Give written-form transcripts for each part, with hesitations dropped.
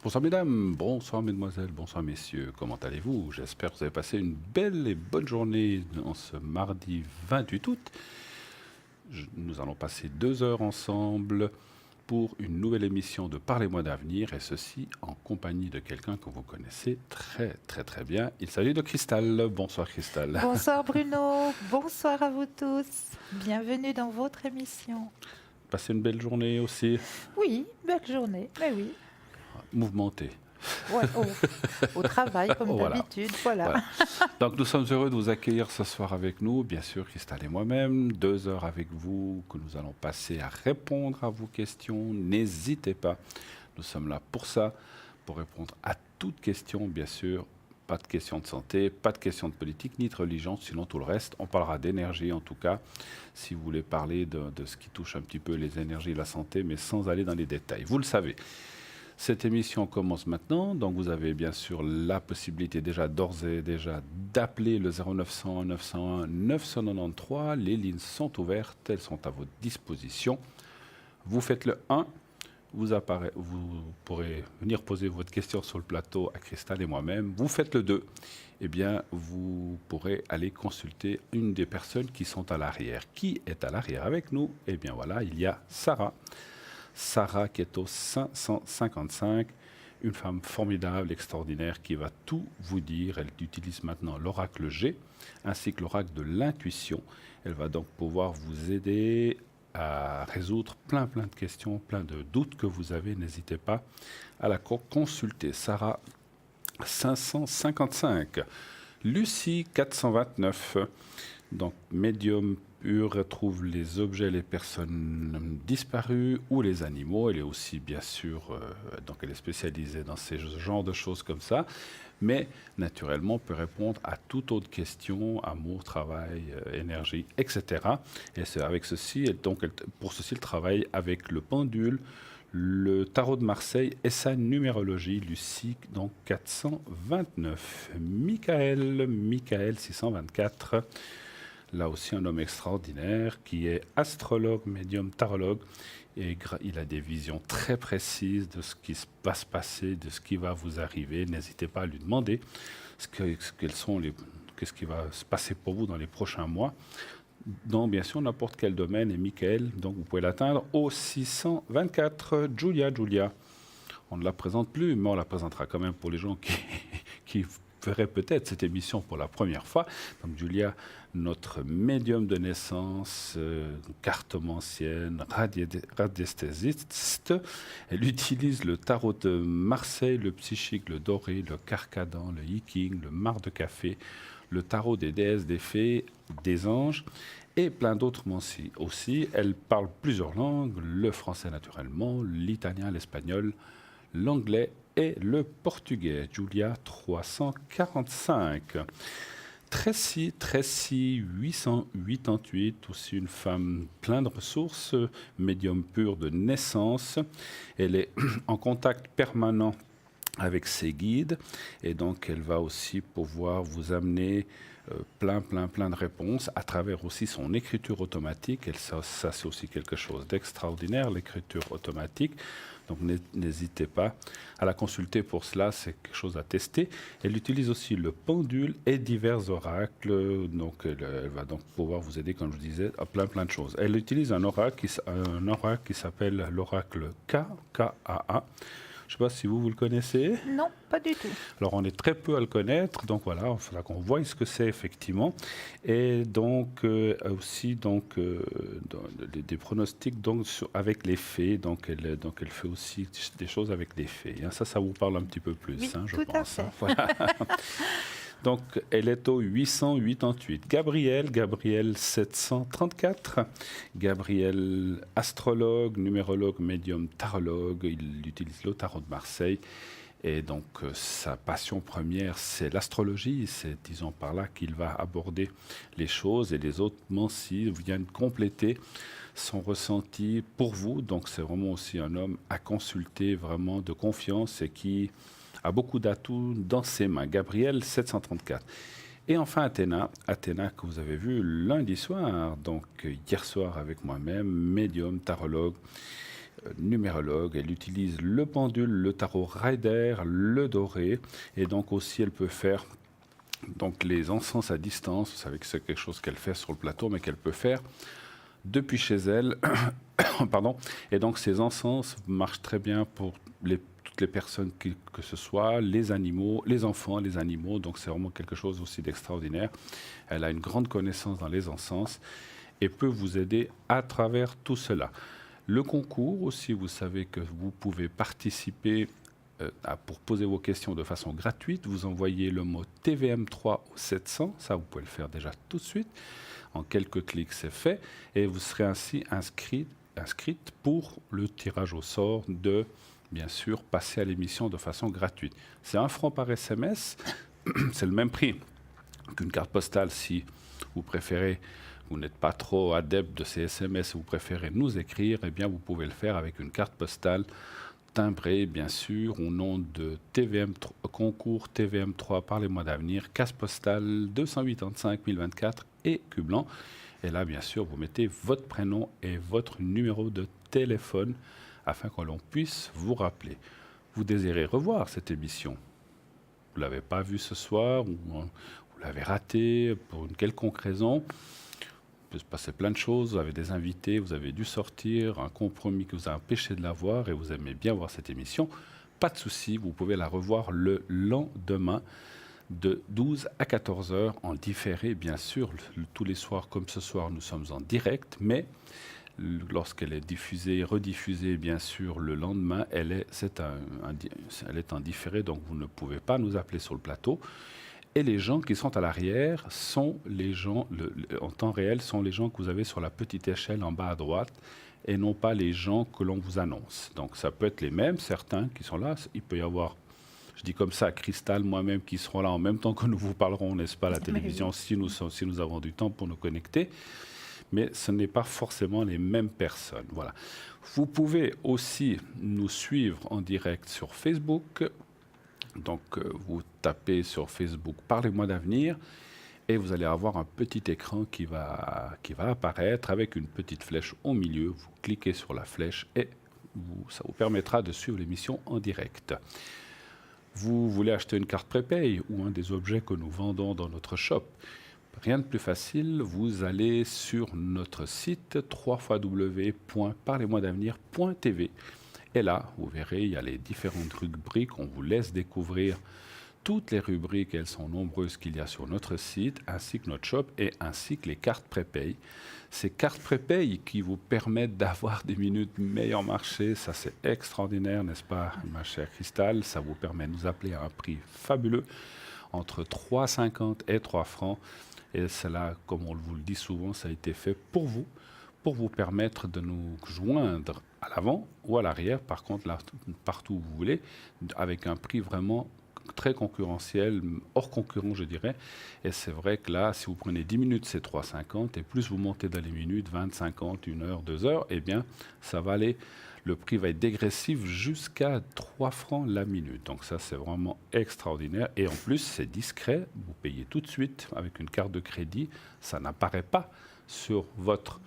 Bonsoir mesdames, bonsoir mesdemoiselles, bonsoir messieurs, comment allez-vous? J'espère que vous avez passé une belle et bonne journée en ce mardi 28 août. Nous allons passer 2 heures ensemble pour une nouvelle émission de Parlez-moi d'avenir, et ceci en compagnie de quelqu'un que vous connaissez très bien. Il s'agit de Cristal. Bonsoir Cristal. Bonsoir Bruno, bonsoir à vous tous. Bienvenue dans votre émission. Passez une belle journée aussi, Oui, belle journée, mais oui. mouvementée. Ouais, au travail comme Voilà. d'habitude, voilà. Voilà. Donc nous sommes heureux de vous accueillir ce soir avec nous, bien sûr Cristal et moi-même, 2 heures avec vous que nous allons passer à répondre à vos questions. N'hésitez pas, nous sommes là pour ça, pour répondre à toutes questions, bien sûr. Pas de questions de santé, pas de questions de politique ni de religion, sinon tout le reste. On parlera d'énergie en tout cas, si vous voulez parler de ce qui touche un petit peu les énergies et la santé, mais sans aller dans les détails. Vous le savez. Cette émission commence maintenant, donc vous avez bien sûr la possibilité déjà d'ores et déjà d'appeler le 0900 901 993. Les lignes sont ouvertes, elles sont à votre disposition. Vous faites le 1, vous pourrez venir poser votre question sur le plateau à Cristal et moi-même. Vous faites le 2, eh bien vous pourrez aller consulter une des personnes qui sont à l'arrière. Qui est à l'arrière avec nous? Eh bien voilà, il y a Sarah. Sarah qui est au 555, une femme formidable, extraordinaire, qui va tout vous dire. Elle utilise maintenant l'oracle G, ainsi que l'oracle de l'intuition. Elle va donc pouvoir vous aider à résoudre plein de questions, plein de doutes que vous avez. N'hésitez pas à la consulter. Sarah 555. Lucie 429. Donc, médium pur retrouve les objets, les personnes disparues ou les animaux. Elle est aussi, bien sûr, donc elle est spécialisée dans ces genres de choses comme ça. Mais, naturellement, peut répondre à toute autre question, amour, travail, énergie, etc. Et c'est avec ceci, pour ceci, elle travaille avec le pendule, le tarot de Marseille et sa numérologie, Lucie, donc 429. Michael 624. Là aussi, un homme extraordinaire qui est astrologue, médium, tarologue. Et il a des visions très précises de ce qui va se passer, de ce qui va vous arriver. N'hésitez pas à lui demander qu'est-ce qui va se passer pour vous dans les prochains mois. Dans, bien sûr, n'importe quel domaine. Et Michael, donc vous pouvez l'atteindre au 624. Julia. On ne la présente plus, mais on la présentera quand même pour les gens qui verraient peut-être cette émission pour la première fois. Donc Julia, notre médium de naissance, cartomancienne, radiesthésiste. Elle utilise le tarot de Marseille, le psychique, le doré, le carcadan, le yiking, le mar de café, le tarot des déesses, des fées, des anges et plein d'autres aussi. Elle parle plusieurs langues, le français naturellement, l'italien, l'espagnol, l'anglais et le portugais. Julia 345. Tracy 888, aussi une femme pleine de ressources, médium pur de naissance. Elle est en contact permanent avec ses guides et donc elle va aussi pouvoir vous amener plein de réponses à travers aussi son écriture automatique. Et ça c'est aussi quelque chose d'extraordinaire, l'écriture automatique. Donc n'hésitez pas à la consulter pour cela, c'est quelque chose à tester. Elle utilise aussi le pendule et divers oracles, donc elle va donc pouvoir vous aider, comme je vous disais, à plein de choses. Elle utilise un oracle qui s'appelle l'oracle KAA. Je ne sais pas si vous le connaissez. Non, pas du tout. Alors, on est très peu à le connaître, donc voilà, il faudra qu'on voie ce que c'est effectivement. Et donc, aussi, des pronostics avec les fées. Donc elle fait aussi des choses avec les fées. Hein. Ça vous parle un petit peu plus, Oui, je tout pense. à fait. Voilà. Donc, elle est au 888. Gabriel 734. Gabriel, astrologue, numérologue, médium, tarologue. Il utilise le tarot de Marseille. Et donc, sa passion première, c'est l'astrologie. C'est, disons par là, qu'il va aborder les choses. Et les autres Mancy viennent compléter son ressenti pour vous. Donc, c'est vraiment aussi un homme à consulter, vraiment de confiance et qui a beaucoup d'atouts dans ses mains. Gabriel 734. Et enfin Athéna que vous avez vu lundi soir, donc hier soir avec moi-même, médium, tarologue, numérologue. Elle utilise le pendule, le tarot Rider, le doré. Et donc aussi, elle peut faire donc, les encens à distance. Vous savez que c'est quelque chose qu'elle fait sur le plateau, mais qu'elle peut faire depuis chez elle. Pardon. Et donc, ces encens marchent très bien pour toutes les personnes, que ce soit les animaux, les enfants, les animaux. Donc, c'est vraiment quelque chose aussi d'extraordinaire. Elle a une grande connaissance dans les encens et peut vous aider à travers tout cela. Le concours aussi, vous savez que vous pouvez participer pour poser vos questions de façon gratuite. Vous envoyez le mot TVM3 au 700, ça vous pouvez le faire déjà tout de suite. En quelques clics, c'est fait et vous serez ainsi inscrite pour le tirage au sort de, bien sûr, passer à l'émission de façon gratuite. C'est 1 franc par SMS, c'est le même prix qu'une carte postale si vous préférez. Vous n'êtes pas trop adepte de ces SMS, vous préférez nous écrire, eh bien vous pouvez le faire avec une carte postale timbrée, bien sûr, au nom de concours TVM3 par les mois d'avenir, case postale 285 024 et Cublan. Et là, bien sûr, vous mettez votre prénom et votre numéro de téléphone afin que l'on puisse vous rappeler. Vous désirez revoir cette émission? Vous ne l'avez pas vue ce soir ou vous l'avez ratée pour une quelconque raison? Il peut se passer plein de choses, vous avez des invités, vous avez dû sortir, un compromis qui vous a empêché de la voir et vous aimez bien voir cette émission, pas de souci, vous pouvez la revoir le lendemain de 12 à 14 heures en différé, bien sûr, tous les soirs comme ce soir, nous sommes en direct, mais lorsqu'elle est diffusée, rediffusée, bien sûr, le lendemain, elle est en différé, donc vous ne pouvez pas nous appeler sur le plateau. Et les gens qui sont à l'arrière sont les gens, en temps réel, sont les gens que vous avez sur la petite échelle en bas à droite et non pas les gens que l'on vous annonce. Donc ça peut être les mêmes, certains qui sont là. Il peut y avoir, je dis comme ça, Cristal, moi-même, qui seront là en même temps que nous vous parlerons, n'est-ce pas, à la télévision, si nous avons du temps pour nous connecter. Mais ce n'est pas forcément les mêmes personnes. Voilà. Vous pouvez aussi nous suivre en direct sur Facebook. Donc, vous tapez sur Facebook « Parlez-moi d'avenir » et vous allez avoir un petit écran qui va apparaître avec une petite flèche au milieu. Vous cliquez sur la flèche et ça vous permettra de suivre l'émission en direct. Vous voulez acheter une carte prépay ou un des objets que nous vendons dans notre shop? Rien de plus facile, vous allez sur notre site www.parlez-moi-d'avenir.tv. Et là, vous verrez, il y a les différentes rubriques. On vous laisse découvrir toutes les rubriques, elles sont nombreuses qu'il y a sur notre site, ainsi que notre shop, et ainsi que les cartes prépay. Ces cartes prépay qui vous permettent d'avoir des minutes meilleur marché, ça c'est extraordinaire, n'est-ce pas, ma chère Cristal? Ça vous permet de nous appeler à un prix fabuleux, entre 3,50 et 3 francs. Et cela, comme on vous le dit souvent, ça a été fait pour vous permettre de nous joindre à l'avant ou à l'arrière, par contre, là, partout où vous voulez, avec un prix vraiment très concurrentiel, hors concurrent, je dirais. Et c'est vrai que là, si vous prenez 10 minutes, c'est 3,50, et plus vous montez dans les minutes, 20, 50, 1 heure, 2 heures, eh bien, ça va aller, le prix va être dégressif jusqu'à 3 francs la minute. Donc ça, c'est vraiment extraordinaire. Et en plus, c'est discret, vous payez tout de suite avec une carte de crédit, ça n'apparaît pas sur votre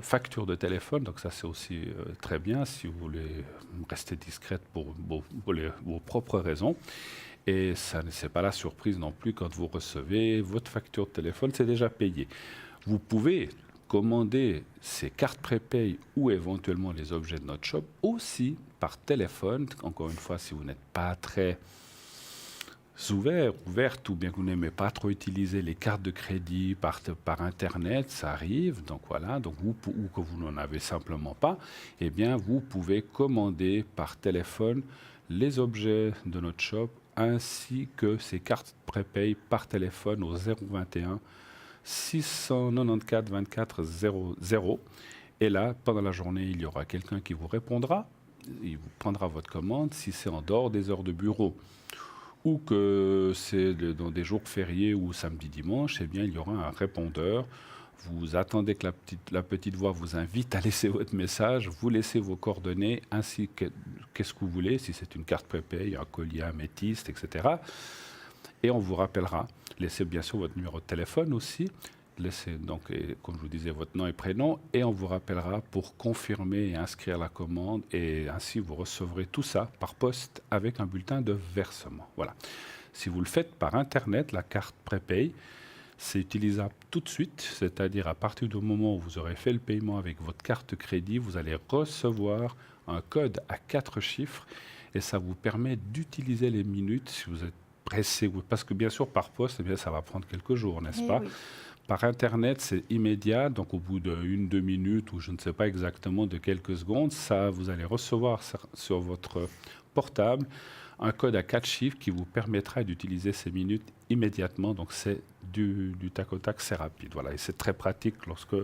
facture de téléphone, donc ça c'est aussi très bien si vous voulez rester discrète pour vos propres raisons. Et ça n'est pas la surprise non plus quand vous recevez votre facture de téléphone, c'est déjà payé. Vous pouvez commander ces cartes prépay ou éventuellement les objets de notre shop aussi par téléphone. Encore une fois, si vous n'êtes pas très ouvertes, ou bien que vous n'aimez pas trop utiliser les cartes de crédit par Internet, ça arrive, donc voilà, donc ou que vous n'en avez simplement pas, eh bien vous pouvez commander par téléphone les objets de notre shop ainsi que ces cartes prépay par téléphone au 021 694 24 00. Et là, pendant la journée, il y aura quelqu'un qui vous répondra, il vous prendra votre commande si c'est en dehors des heures de bureau ou que c'est dans des jours fériés ou samedi, dimanche, eh bien, il y aura un répondeur. Vous attendez que la petite voix vous invite à laisser votre message, vous laissez vos coordonnées, ainsi que qu'est-ce que vous voulez, si c'est une carte prépay, un collier améthyste, etc. Et on vous rappellera. Laissez bien sûr votre numéro de téléphone aussi. laissez donc, comme je vous disais, votre nom et prénom et on vous rappellera pour confirmer et inscrire la commande et ainsi vous recevrez tout ça par poste avec un bulletin de versement. Voilà. Si vous le faites par Internet, la carte prépay, c'est utilisable tout de suite, c'est-à-dire à partir du moment où vous aurez fait le paiement avec votre carte crédit, vous allez recevoir un code à 4 chiffres et ça vous permet d'utiliser les minutes si vous êtes pressé. Parce que bien sûr, par poste, eh bien, ça va prendre quelques jours, n'est-ce pas? Oui. Par Internet, c'est immédiat, donc au bout d'une, 2 minutes ou je ne sais pas exactement de quelques secondes, ça, vous allez recevoir sur votre portable un code à 4 chiffres qui vous permettra d'utiliser ces minutes immédiatement. Donc c'est du tac au tac, c'est rapide. Voilà, et c'est très pratique lorsque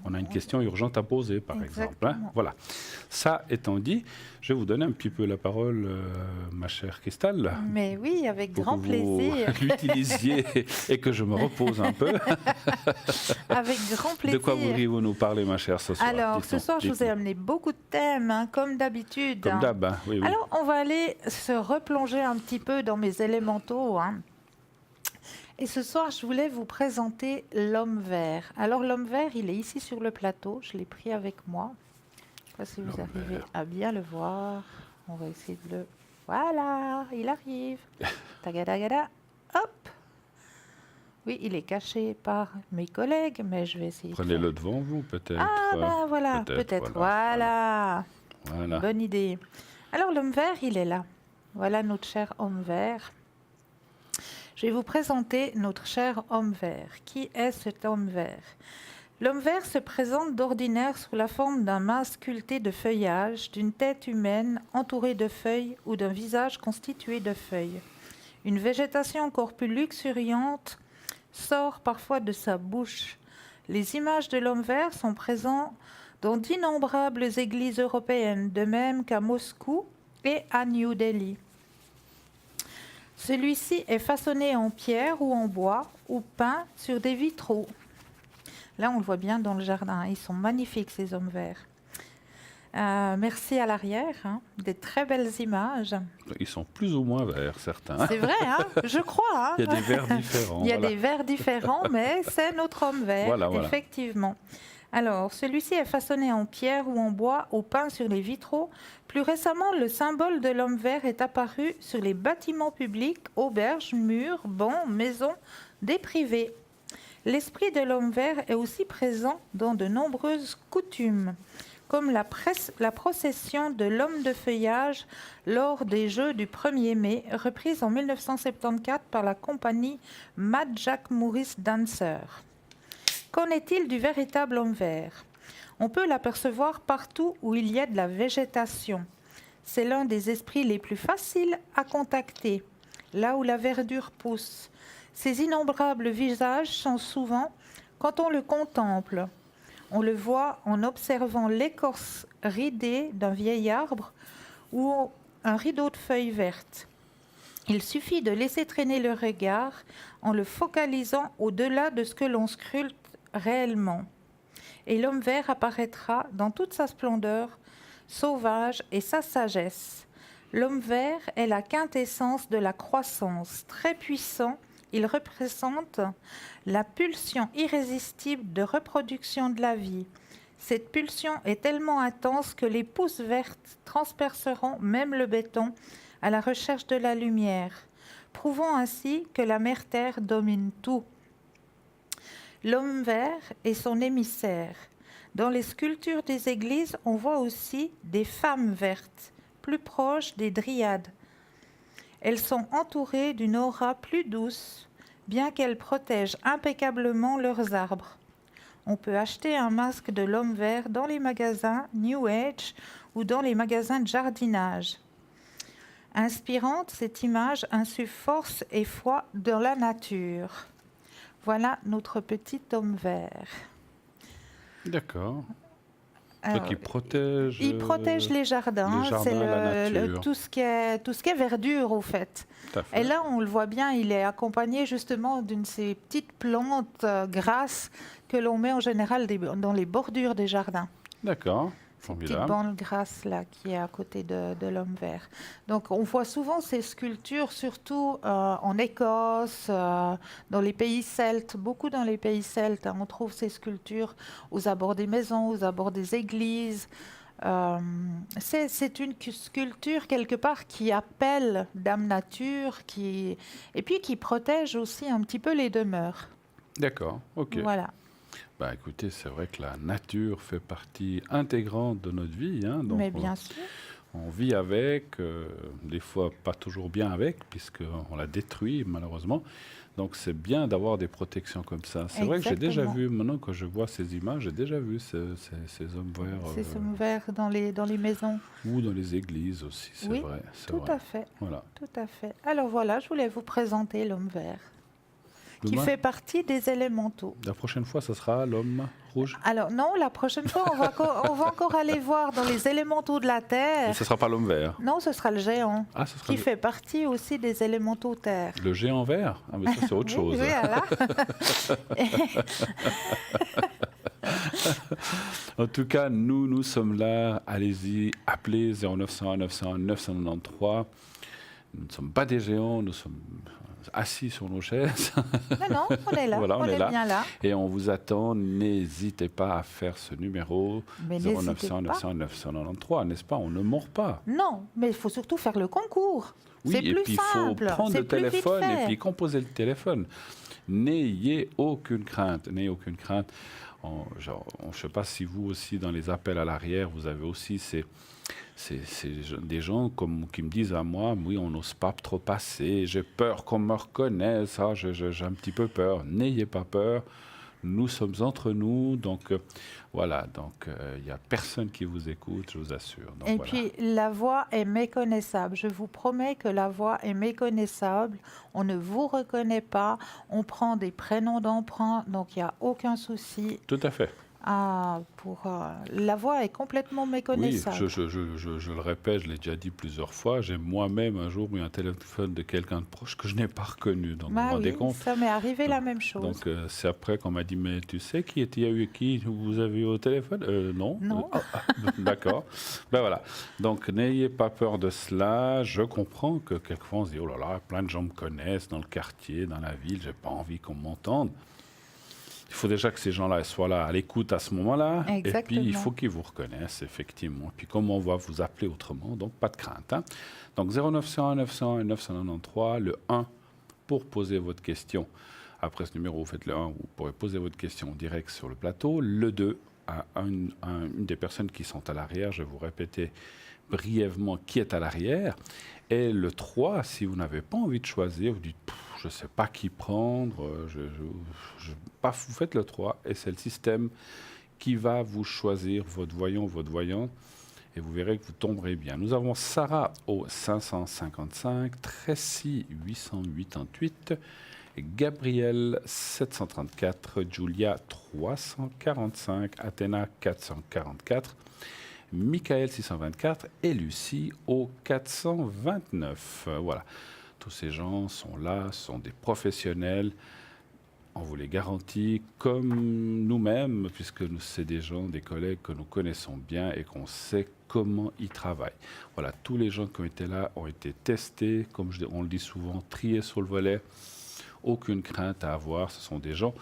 on a une question urgente à poser, par exemple. Hein. Voilà. Ça étant dit, je vais vous donner un petit peu la parole, ma chère Christelle. Mais oui, avec pour grand que plaisir. vous l'utilisiez et que je me repose un peu. Avec grand plaisir. De quoi voudriez-vous nous parler, ma chère, ce soir? Alors, ce soir, je vous ai amené beaucoup de thèmes, hein, comme d'habitude. Comme d'hab, hein. Oui, oui. Alors, on va aller se replonger un petit peu dans mes élémentaux. Hein. Et ce soir, je voulais vous présenter l'homme vert. Alors, l'homme vert, il est ici sur le plateau. Je l'ai pris avec moi. Je ne sais pas si vous arrivez à bien le voir. On va essayer de le... Voilà, il arrive. Tagadagada. Hop. Oui, il est caché par mes collègues, mais je vais essayer. Prenez-le devant vous, peut-être. Ah, ben voilà, peut-être. Voilà. Bonne idée. Alors, l'homme vert, il est là. Voilà notre cher homme vert. Je vais vous présenter notre cher homme vert. Qui est cet homme vert? L'homme vert se présente d'ordinaire sous la forme d'un masque sculpté de feuillage, d'une tête humaine entourée de feuilles ou d'un visage constitué de feuilles. Une végétation encore plus luxuriante sort parfois de sa bouche. Les images de l'homme vert sont présentes dans d'innombrables églises européennes, de même qu'à Moscou et à New Delhi. Celui-ci est façonné en pierre ou en bois ou peint sur des vitraux. Là, on le voit bien dans le jardin. Ils sont magnifiques, ces hommes verts. Merci à l'arrière, hein, des très belles images. Ils sont plus ou moins verts, certains. C'est vrai, hein, je crois. Hein. Il y a des verts différents. Il y a des verts différents, mais c'est notre homme vert, voilà. Effectivement. Alors, celui-ci est façonné en pierre ou en bois ou peint sur les vitraux. Plus récemment, le symbole de l'homme vert est apparu sur les bâtiments publics, auberges, murs, bancs, maisons, des privés. L'esprit de l'homme vert est aussi présent dans de nombreuses coutumes, comme la procession de l'homme de feuillage lors des Jeux du 1er mai, reprise en 1974 par la compagnie Mad Jack Morris Dancer. Qu'en est-il du véritable homme vert? On peut l'apercevoir partout où il y a de la végétation. C'est l'un des esprits les plus faciles à contacter, là où la verdure pousse. Ses innombrables visages sont souvent, quand on le contemple, on le voit en observant l'écorce ridée d'un vieil arbre ou un rideau de feuilles vertes. Il suffit de laisser traîner le regard en le focalisant au-delà de ce que l'on scrute réellement. Et l'homme vert apparaîtra dans toute sa splendeur sauvage et sa sagesse. L'homme vert est la quintessence de la croissance. Très puissant, il représente la pulsion irrésistible de reproduction de la vie. Cette pulsion est tellement intense que les pousses vertes transperceront même le béton à la recherche de la lumière, prouvant ainsi que la mère Terre domine tout. L'homme vert est son émissaire. Dans les sculptures des églises, on voit aussi des femmes vertes, plus proches des dryades. Elles sont entourées d'une aura plus douce, bien qu'elles protègent impeccablement leurs arbres. On peut acheter un masque de l'homme vert dans les magasins New Age ou dans les magasins de jardinage. Inspirante, cette image insuffle force et foi dans la nature. Voilà notre petit homme vert. D'accord. Donc il protège les jardins. C'est tout ce qui est verdure, au fait. Et là, on le voit bien, il est accompagné justement d'une de ces petites plantes grasses que l'on met en général dans les bordures des jardins. D'accord. Formidable. bande grasse là qui est à côté de l'homme vert. Donc on voit souvent ces sculptures, surtout en Écosse, dans les pays celtes, beaucoup dans les pays celtes, hein, on trouve ces sculptures aux abords des maisons, aux abords des églises. C'est une sculpture quelque part qui appelle Dame Nature, et puis qui protège aussi un petit peu les demeures. D'accord, ok. Voilà. Bah, écoutez, c'est vrai que la nature fait partie intégrante de notre vie. Hein, donc Mais bien sûr. on vit avec, des fois pas toujours bien avec, puisqu'on la détruit malheureusement. Donc c'est bien d'avoir des protections comme ça. C'est vrai que j'ai déjà Exactement. vu, maintenant que je vois ces images, j'ai déjà vu ces hommes verts. Ces hommes verts dans les maisons. Ou dans les églises aussi, c'est Oui, vrai. C'est Tout vrai. à fait. Voilà. Tout à fait. Alors voilà, je voulais vous présenter l'homme vert, qui Demain, fait partie des élémentaux. la prochaine fois, ce sera l'homme rouge. Alors non, la prochaine fois, on va encore aller voir dans les élémentaux de la Mais Terre. ce ne sera pas l'homme vert. Non, ce sera le géant, Ah, ce sera qui fait partie aussi des élémentaux Terre. le géant vert. Ah, mais ça, c'est autre chose. Oui, voilà. En tout cas, nous sommes là. Allez-y, appelez 0901 901 993. Nous ne sommes pas des géants, nous sommes assis sur nos chaises Non, on est là, Voilà, on est là. bien là. et on vous attend. N'hésitez pas à faire ce numéro Mais n'hésitez 0901 pas. 901 993, n'est-ce pas? On ne mord pas. Non, mais il faut surtout faire le concours. Oui, C'est et plus puis il faut simple, prendre c'est le plus vite téléphone et fait. puis composer le téléphone. N'ayez aucune crainte, n'ayez aucune crainte. Je ne sais pas si vous aussi, dans les appels à l'arrière, vous avez aussi des gens qui me disent à moi, oui, on n'ose pas trop passer, j'ai peur qu'on me reconnaisse, j'ai un petit peu peur. N'ayez pas peur, nous sommes entre nous, donc voilà, donc il n'y a personne qui vous écoute, je vous assure. Donc, Et voilà. puis, la voix est méconnaissable. Je vous promets que la voix est méconnaissable. On ne vous reconnaît pas. On prend des prénoms d'emprunt, donc il n'y a aucun souci. Tout à fait. La voix est complètement Oui, méconnaissable. je le répète, je l'ai déjà dit plusieurs fois, j'ai moi-même un jour eu un téléphone de quelqu'un de proche que je n'ai pas reconnu, donc vous vous Bah rendez oui, compte. ça m'est arrivé la même chose. Donc c'est après qu'on m'a dit, mais tu sais il y a eu qui vous avez eu au téléphone? Non. Non. D'accord. Ben voilà. Donc n'ayez pas peur de cela. Je comprends que quelquefois on se dit, oh là là, plein de gens me connaissent dans le quartier, dans la ville, j'ai pas envie qu'on m'entende. Il faut déjà que ces gens-là soient là à l'écoute à ce moment-là. Et puis, Exactement. il faut qu'ils vous reconnaissent, effectivement. Et puis, comme on va vous appeler autrement, donc pas de crainte. Hein. Donc, 0901 901 993, le 1 pour poser votre question. Après ce numéro, vous faites le 1, vous pourrez poser votre question en direct sur le plateau. Le 2, à une des personnes qui sont à l'arrière, je vais vous répéter brièvement qui est à l'arrière. Et le 3, si vous n'avez pas envie de choisir, vous dites, je ne sais pas qui prendre, vous faites le 3 et c'est le système qui va vous choisir votre voyant, votre voyante et vous verrez que vous tomberez bien. Nous avons Sarah au 555, Tracy 888, Gabriel 734, Julia 345, Athéna 444, Michael 624 et Lucie au 429. Voilà. Tous ces gens sont là, sont des professionnels, on vous les garantit, comme nous-mêmes, puisque c'est des gens, des collègues que nous connaissons bien et qu'on sait comment ils travaillent. Voilà, tous les gens qui ont été là ont été testés, comme on le dit souvent, triés sur le volet, aucune crainte à avoir, ce sont des gens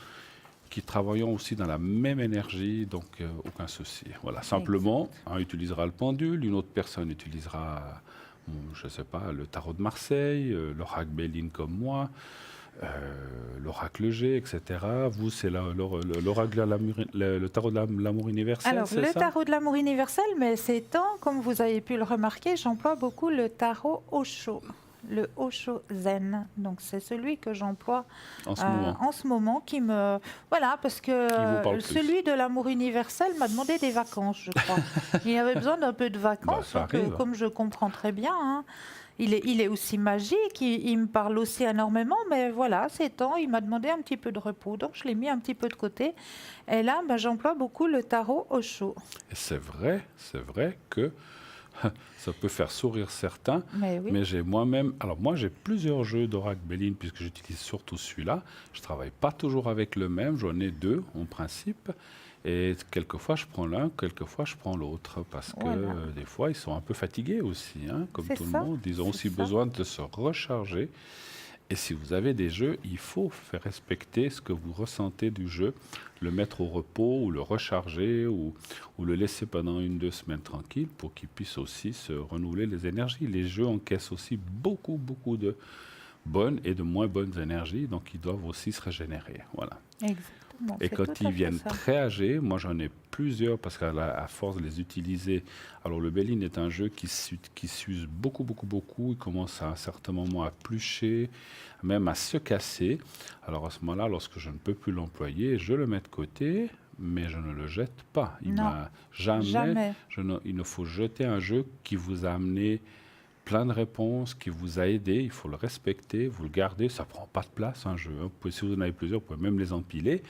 qui travaillent aussi dans la même énergie, donc aucun souci. Voilà, simplement, un utilisera le pendule, une autre personne utilisera je ne sais pas, le tarot de Marseille, l'oracle Béline comme moi, l'oracle G, etc. Vous, c'est l'oracle, le tarot de l'amour universel, Alors, c'est le ça? tarot de l'amour universel, mais ces temps, comme vous avez pu le remarquer, j'emploie beaucoup le tarot Osho, le Osho Zen. Donc, c'est celui que j'emploie En ce moment. qui me... Voilà, parce que vous parle plus. celui de l'amour universel m'a demandé des vacances, je crois. Il avait besoin d'un peu de vacances, ça donc, arrive. comme je comprends très bien. Hein. Il est aussi magique, il me parle aussi énormément, mais voilà, ces temps, il m'a demandé un petit peu de repos, donc je l'ai mis un petit peu de côté. Et là, j'emploie beaucoup le tarot Osho. Et c'est vrai que ça peut faire sourire certains, Mais oui. mais j'ai moi-même... Alors moi, j'ai plusieurs jeux d'oracle Béline, puisque j'utilise surtout celui-là. Je ne travaille pas toujours avec le même, j'en ai deux en principe. Et quelquefois, je prends l'un, quelquefois, je prends l'autre. Parce que Voilà. des fois, ils sont un peu fatigués aussi, hein, comme C'est tout le ça, monde. Ils ont c'est aussi ça. besoin de se recharger. Et si vous avez des jeux, il faut faire respecter ce que vous ressentez du jeu, le mettre au repos ou le recharger ou le laisser pendant 1, 2 semaines tranquille pour qu'il puisse aussi se renouveler les énergies. Les jeux encaissent aussi beaucoup, beaucoup de bonnes et de moins bonnes énergies, donc ils doivent aussi se régénérer. Voilà. Exactement, Et c'est quand tout ils à fait viennent ça. très âgés, moi j'en ai plusieurs parce à force de les utiliser. Alors le Belline est un jeu qui s'use beaucoup, beaucoup, beaucoup. Il commence à un certain moment à plucher, même à se casser. Alors à ce moment-là, lorsque je ne peux plus l'employer, je le mets de côté, mais je ne le jette pas. Non, Jamais, jamais. il ne faut jeter un jeu qui vous a amené plein de réponses, qui vous a aidé. Il faut le respecter, vous le gardez. Ça ne prend pas de place un jeu, hein. Si vous en avez plusieurs, vous pouvez même les empiler,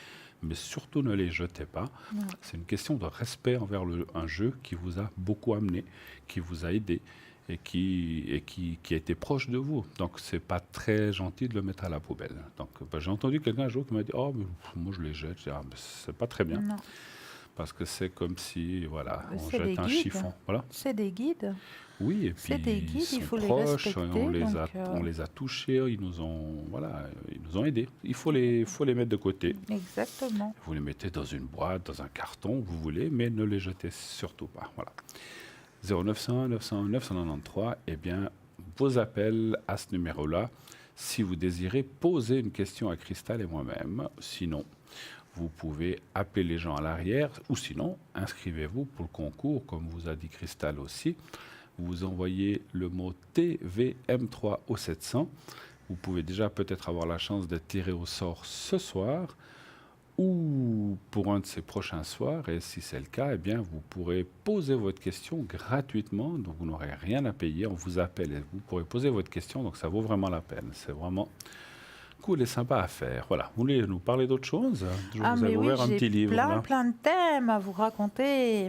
mais surtout ne les jetez pas. Non. C'est une question de respect envers un jeu qui vous a beaucoup amené, qui vous a aidé et qui a été proche de vous. Donc, c'est pas très gentil de le mettre à la poubelle. Donc, j'ai entendu quelqu'un un jour qui m'a dit « Oh, mais moi, je les jette. » Je dis « Ah, mais c'est pas très bien. » Non. Parce que c'est comme si, voilà, on C'est des jette un guides. chiffon. Voilà. C'est des guides. Oui, et C'est puis des ils guides, il sont faut les proches, respecter. on les a touchés, voilà, ils nous ont aidés. Il faut les mettre de côté. Exactement. Vous les mettez dans une boîte, dans un carton, vous voulez, mais ne les jetez surtout pas. Voilà. 0901 901 993, eh bien, vos appels à ce numéro-là, si vous désirez poser une question à Cristal et moi-même. Sinon, vous pouvez appeler les gens à l'arrière, ou sinon, inscrivez-vous pour le concours, comme vous a dit Cristal aussi. Vous envoyez le mot TVM3 au 700. Vous pouvez déjà peut-être avoir la chance d'être tiré au sort ce soir ou pour un de ces prochains soirs. Et si c'est le cas, eh bien, vous pourrez poser votre question gratuitement. Donc, vous n'aurez rien à payer. On vous appelle et vous pourrez poser votre question. Donc, ça vaut vraiment la peine. C'est vraiment cool et sympa à faire. Voilà. Vous voulez nous parler d'autre chose? Je Ah vous ai mais oui, ouvert un j'ai petit livre. Là. plein de thèmes à vous raconter.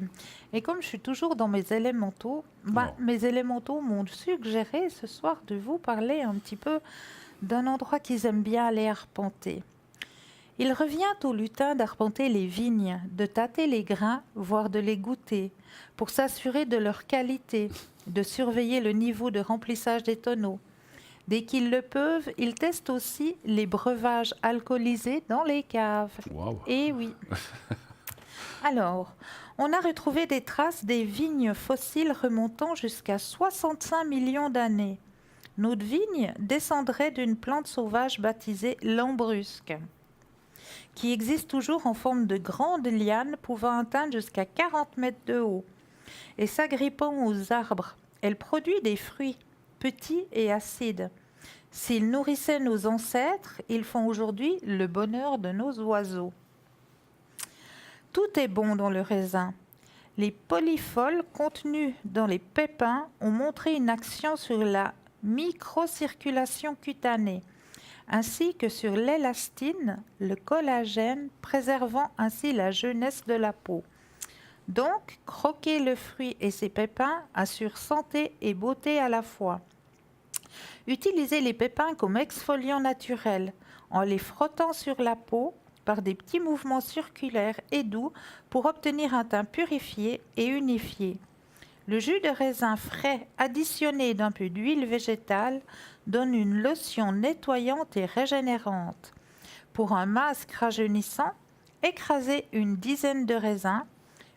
Et comme je suis toujours dans mes élémentaux, Oh. mes élémentaux m'ont suggéré ce soir de vous parler un petit peu d'un endroit qu'ils aiment bien aller arpenter. Il revient aux lutins d'arpenter les vignes, de tâter les grains, voire de les goûter, pour s'assurer de leur qualité, de surveiller le niveau de remplissage des tonneaux. Dès qu'ils le peuvent, ils testent aussi les breuvages alcoolisés dans les caves. Waouh. Eh oui. Alors, on a retrouvé des traces des vignes fossiles remontant jusqu'à 65 millions d'années. Notre vigne descendrait d'une plante sauvage baptisée lambrusque, qui existe toujours en forme de grandes lianes pouvant atteindre jusqu'à 40 mètres de haut. Et s'agrippant aux arbres, elle produit des fruits petits et acides. S'ils nourrissaient nos ancêtres, ils font aujourd'hui le bonheur de nos oiseaux. Tout est bon dans le raisin. Les polypholes contenus dans les pépins ont montré une action sur la microcirculation cutanée, ainsi que sur l'élastine, le collagène, préservant ainsi la jeunesse de la peau. Donc, croquer le fruit et ses pépins assure santé et beauté à la fois. Utilisez les pépins comme exfoliant naturel, en les frottant sur la peau par des petits mouvements circulaires et doux pour obtenir un teint purifié et unifié. Le jus de raisin frais additionné d'un peu d'huile végétale donne une lotion nettoyante et régénérante. Pour un masque rajeunissant, écrasez une dizaine de raisins,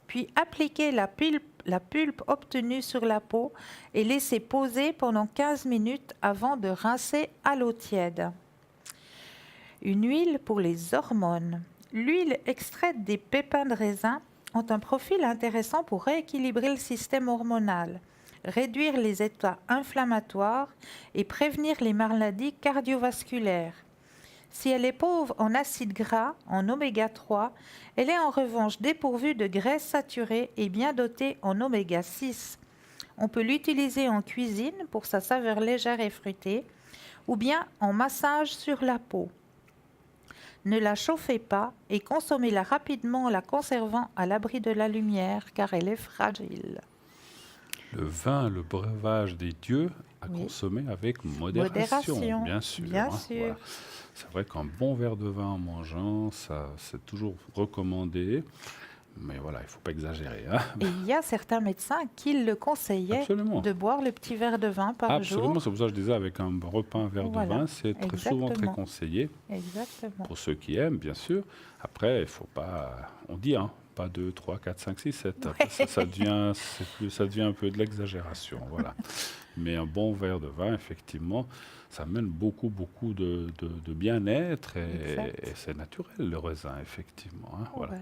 puis appliquez la pulpe obtenue sur la peau et laissez poser pendant 15 minutes avant de rincer à l'eau tiède. Une huile pour les hormones. L'huile extraite des pépins de raisin ont un profil intéressant pour rééquilibrer le système hormonal, réduire les états inflammatoires et prévenir les maladies cardiovasculaires. Si elle est pauvre en acides gras, en oméga 3, elle est en revanche dépourvue de graisses saturées et bien dotée en oméga 6. On peut l'utiliser en cuisine pour sa saveur légère et fruitée, ou bien en massage sur la peau. Ne la chauffez pas et consommez-la rapidement en la conservant à l'abri de la lumière car elle est fragile. Le vin, le breuvage des dieux à Oui. consommer avec modération, bien sûr. Bien hein, sûr. voilà. C'est vrai qu'un bon verre de vin en mangeant, ça, c'est toujours recommandé. Mais voilà, il ne faut pas exagérer. Hein. Et il y a certains médecins qui le conseillaient Absolument. de boire le petit verre de vin par Absolument, jour. c'est pour ça que je disais avec un repas, un verre de Voilà. vin, c'est très souvent très Exactement. conseillé Exactement. pour ceux qui aiment, bien sûr. Après, il ne faut pas, on dit, hein, pas 2, 3, 4, 5, 6, 7. Après, ça devient un peu de l'exagération. Voilà. Mais un bon verre de vin, effectivement, ça amène beaucoup de bien-être et c'est naturel, le raisin, effectivement. Hein, voilà.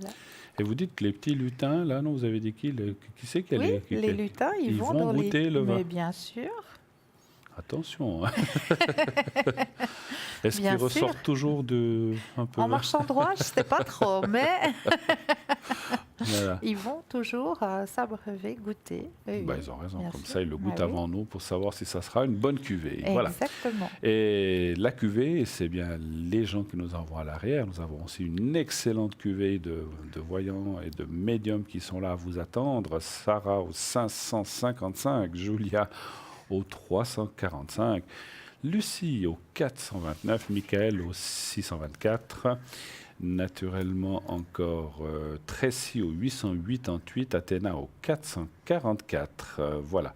Et vous dites que les petits lutins, là, non, vous avez dit qui c'est qui Oui, les lutins, ils vont dans goûter le vin. Mais bien sûr. Attention. Hein. Est-ce Bien qu'ils sûr. ressortent toujours un peu En marchant droit, je ne sais pas trop, mais voilà. ils vont toujours s'abreuver, goûter. Oui, Bah, ils ont raison, bien comme sûr. ça ils le goûtent Ah oui. avant nous pour savoir si ça sera une bonne cuvée. Voilà. Exactement. Et la cuvée, c'est bien les gens qui nous envoient à l'arrière. Nous avons aussi une excellente cuvée de voyants et de médiums qui sont là à vous attendre. Sarah au 555, Julia au 345, Lucie au 429, Michael au 624, naturellement encore Tracy au 888, Athéna au 444. Voilà,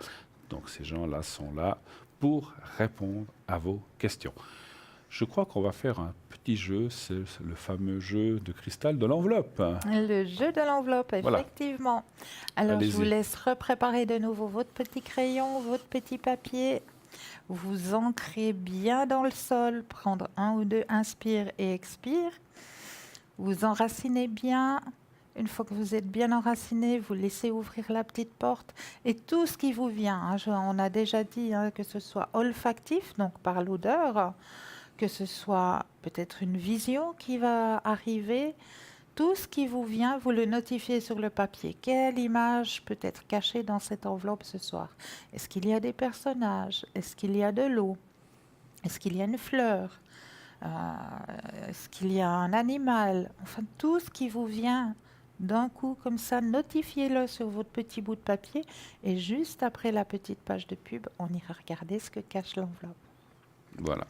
donc ces gens-là sont là pour répondre à vos questions. Je crois qu'on va faire un petit jeu, c'est le fameux jeu de cristal de l'enveloppe. Le jeu de l'enveloppe, Voilà. effectivement. Alors, Allez-y. je vous laisse repréparer de nouveau votre petit crayon, votre petit papier. Vous ancrez bien dans le sol, prendre 1 ou 2 inspire et expire. Vous enracinez bien. Une fois que vous êtes bien enraciné, vous laissez ouvrir la petite porte et tout ce qui vous vient. Hein, on a déjà dit que ce soit olfactif, donc par l'odeur, que ce soit peut-être une vision qui va arriver. Tout ce qui vous vient, vous le notifiez sur le papier. Quelle image peut être cachée dans cette enveloppe ce soir? Est-ce qu'il y a des personnages? Est-ce qu'il y a de l'eau? Est-ce qu'il y a une fleur? Est-ce qu'il y a un animal? Enfin, tout ce qui vous vient d'un coup comme ça, notifiez-le sur votre petit bout de papier et juste après la petite page de pub, on ira regarder ce que cache l'enveloppe. Voilà.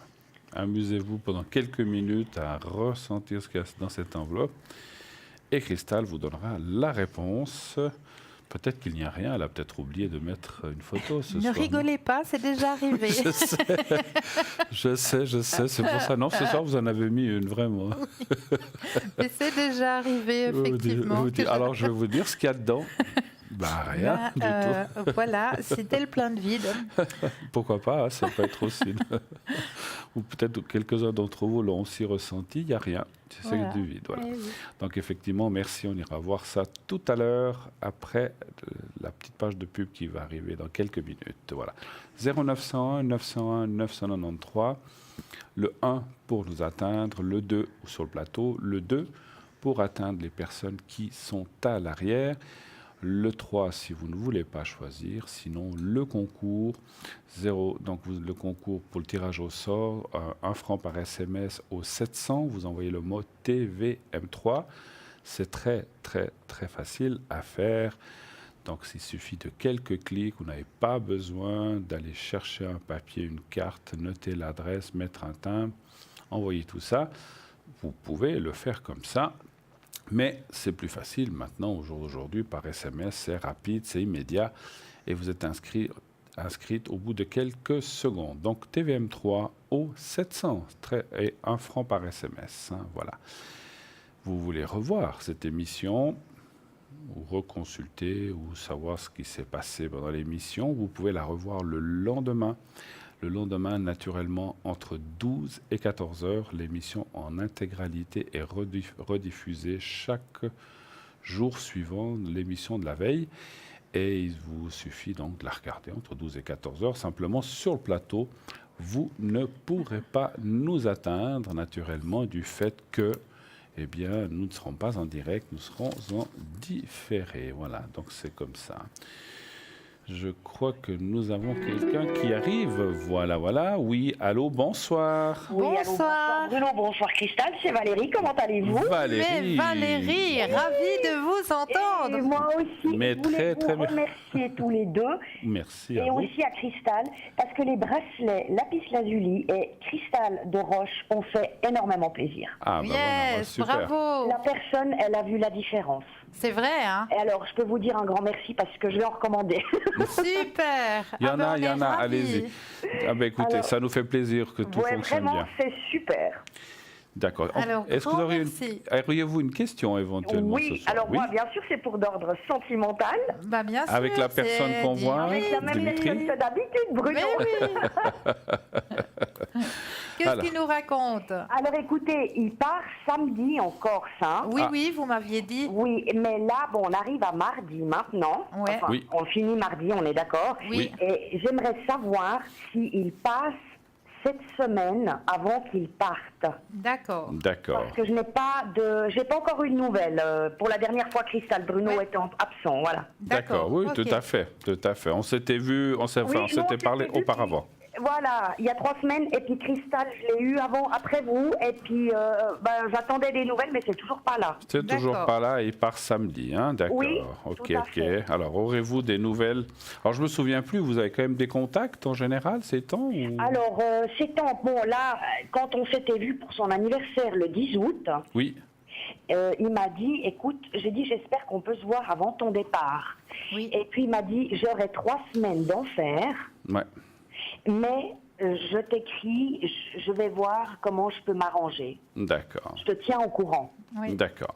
Amusez-vous pendant quelques minutes à ressentir ce qu'il y a dans cette enveloppe. Et Cristal vous donnera la réponse. Peut-être qu'il n'y a rien. Elle a peut-être oublié de mettre une photo ce soir. Ne rigolez pas, c'est déjà arrivé. Je sais. C'est pour ça. Non, ce soir, vous en avez mis une, vraiment. Mais c'est déjà arrivé, effectivement. Alors, je vais vous dire ce qu'il y a dedans. Bah, rien du tout. Voilà, c'était le plein de vide. Pourquoi pas, hein, ça peut être aussi. Ou peut-être quelques-uns d'entre vous l'ont aussi ressenti, il n'y a rien. C'est du vide. Voilà. Oui. Donc effectivement, merci, on ira voir ça tout à l'heure, après la petite page de pub qui va arriver dans quelques minutes. Voilà. 0901 901 993, le 1 pour nous atteindre, le 2 sur le plateau, le 2 pour atteindre les personnes qui sont à l'arrière, le 3 si vous ne voulez pas choisir, sinon le concours, 0, donc le concours pour le tirage au sort, 1 franc par SMS au 700, vous envoyez le mot TVM3, c'est très facile à faire, donc il suffit de quelques clics, vous n'avez pas besoin d'aller chercher un papier, une carte, noter l'adresse, mettre un timbre, envoyer tout ça, vous pouvez le faire comme ça. Mais c'est plus facile maintenant, au jour d'aujourd'hui, par SMS, c'est rapide, c'est immédiat, et vous êtes inscrite au bout de quelques secondes. Donc TVM3 au 700, et 1 franc par SMS. Hein, voilà. Vous voulez revoir cette émission, ou reconsulter, ou savoir ce qui s'est passé pendant l'émission, vous pouvez la revoir le lendemain. Le lendemain, naturellement, entre 12 et 14 heures, l'émission en intégralité est rediffusée chaque jour suivant l'émission de la veille. Et il vous suffit donc de la regarder entre 12 et 14 heures. Simplement, sur le plateau, vous ne pourrez pas nous atteindre, naturellement, du fait que eh bien, nous ne serons pas en direct, nous serons en différé. Voilà, donc c'est comme ça. Je crois que nous avons quelqu'un qui arrive. Voilà. Oui, allô, bonsoir. Oui, allô, bonsoir Bruno, bonsoir Cristal, c'est Valérie, comment allez-vous? Valérie. Mais Valérie, ravie de vous entendre. Et moi aussi, Mais je voulais très vous remercier tous les deux. Merci à Et vous. aussi à Cristal, parce que les bracelets lapis lazuli et cristal de roche ont fait énormément plaisir. Ah, ben voilà, Yes, super. bravo. La personne, elle a vu la différence. C'est vrai, hein? Et alors, je peux vous dire un grand merci parce que je vais en recommander. Super! Il y Ah en ben, a, on il y est en a, ravis. allez-y. Ah ben écoutez, Alors, ça nous fait plaisir que tout Ouais, fonctionne vraiment, bien. c'est super. D'accord. Alors, Est-ce que vous grand auriez merci. auriez-vous une question éventuellement ce Oui, soir? alors moi, bien sûr, c'est pour d'ordre sentimental. Bah, bien sûr. Avec la personne c'est qu'on voit, Avec la même Dimitri. personne que d'habitude, Bruno. Mais oui! Qu'est-ce Alors. qu'il nous raconte? Alors écoutez, il part samedi en Corse. Hein. Oui, Ah. oui, vous m'aviez dit. Oui, mais là, bon, on arrive à mardi maintenant. Ouais. Enfin, Oui. on finit mardi, on est d'accord. Oui. Et j'aimerais savoir s'il passe cette semaine avant qu'il parte. D'accord. D'accord. Parce que j'ai pas encore eu de nouvelles. Pour la dernière fois, Christelle Bruno Ouais. était absent, voilà. D'accord, oui, ok. tout à fait, tout à fait. On s'était vu, on s'était Oui, non, parlé c'était auparavant. Voilà, il y a 3 semaines, et puis Christelle, je l'ai eu après vous, et puis j'attendais des nouvelles, mais c'est toujours pas là. C'est toujours D'accord. pas là et il part samedi, hein? D'accord. Oui, Ok, tout à ok. fait. Alors, aurez-vous des nouvelles? Alors, je me souviens plus, vous avez quand même des contacts en général ces temps ou... Alors, c'est temps, bon là, quand on s'était vu pour son anniversaire le 10 août, Oui, il m'a dit, écoute, j'ai dit, j'espère qu'on peut se voir avant ton départ. Oui. Et puis il m'a dit, j'aurai 3 semaines d'enfer, ouais. mais je t'écris, je vais voir comment je peux m'arranger. D'accord. Je te tiens au courant. Oui. D'accord.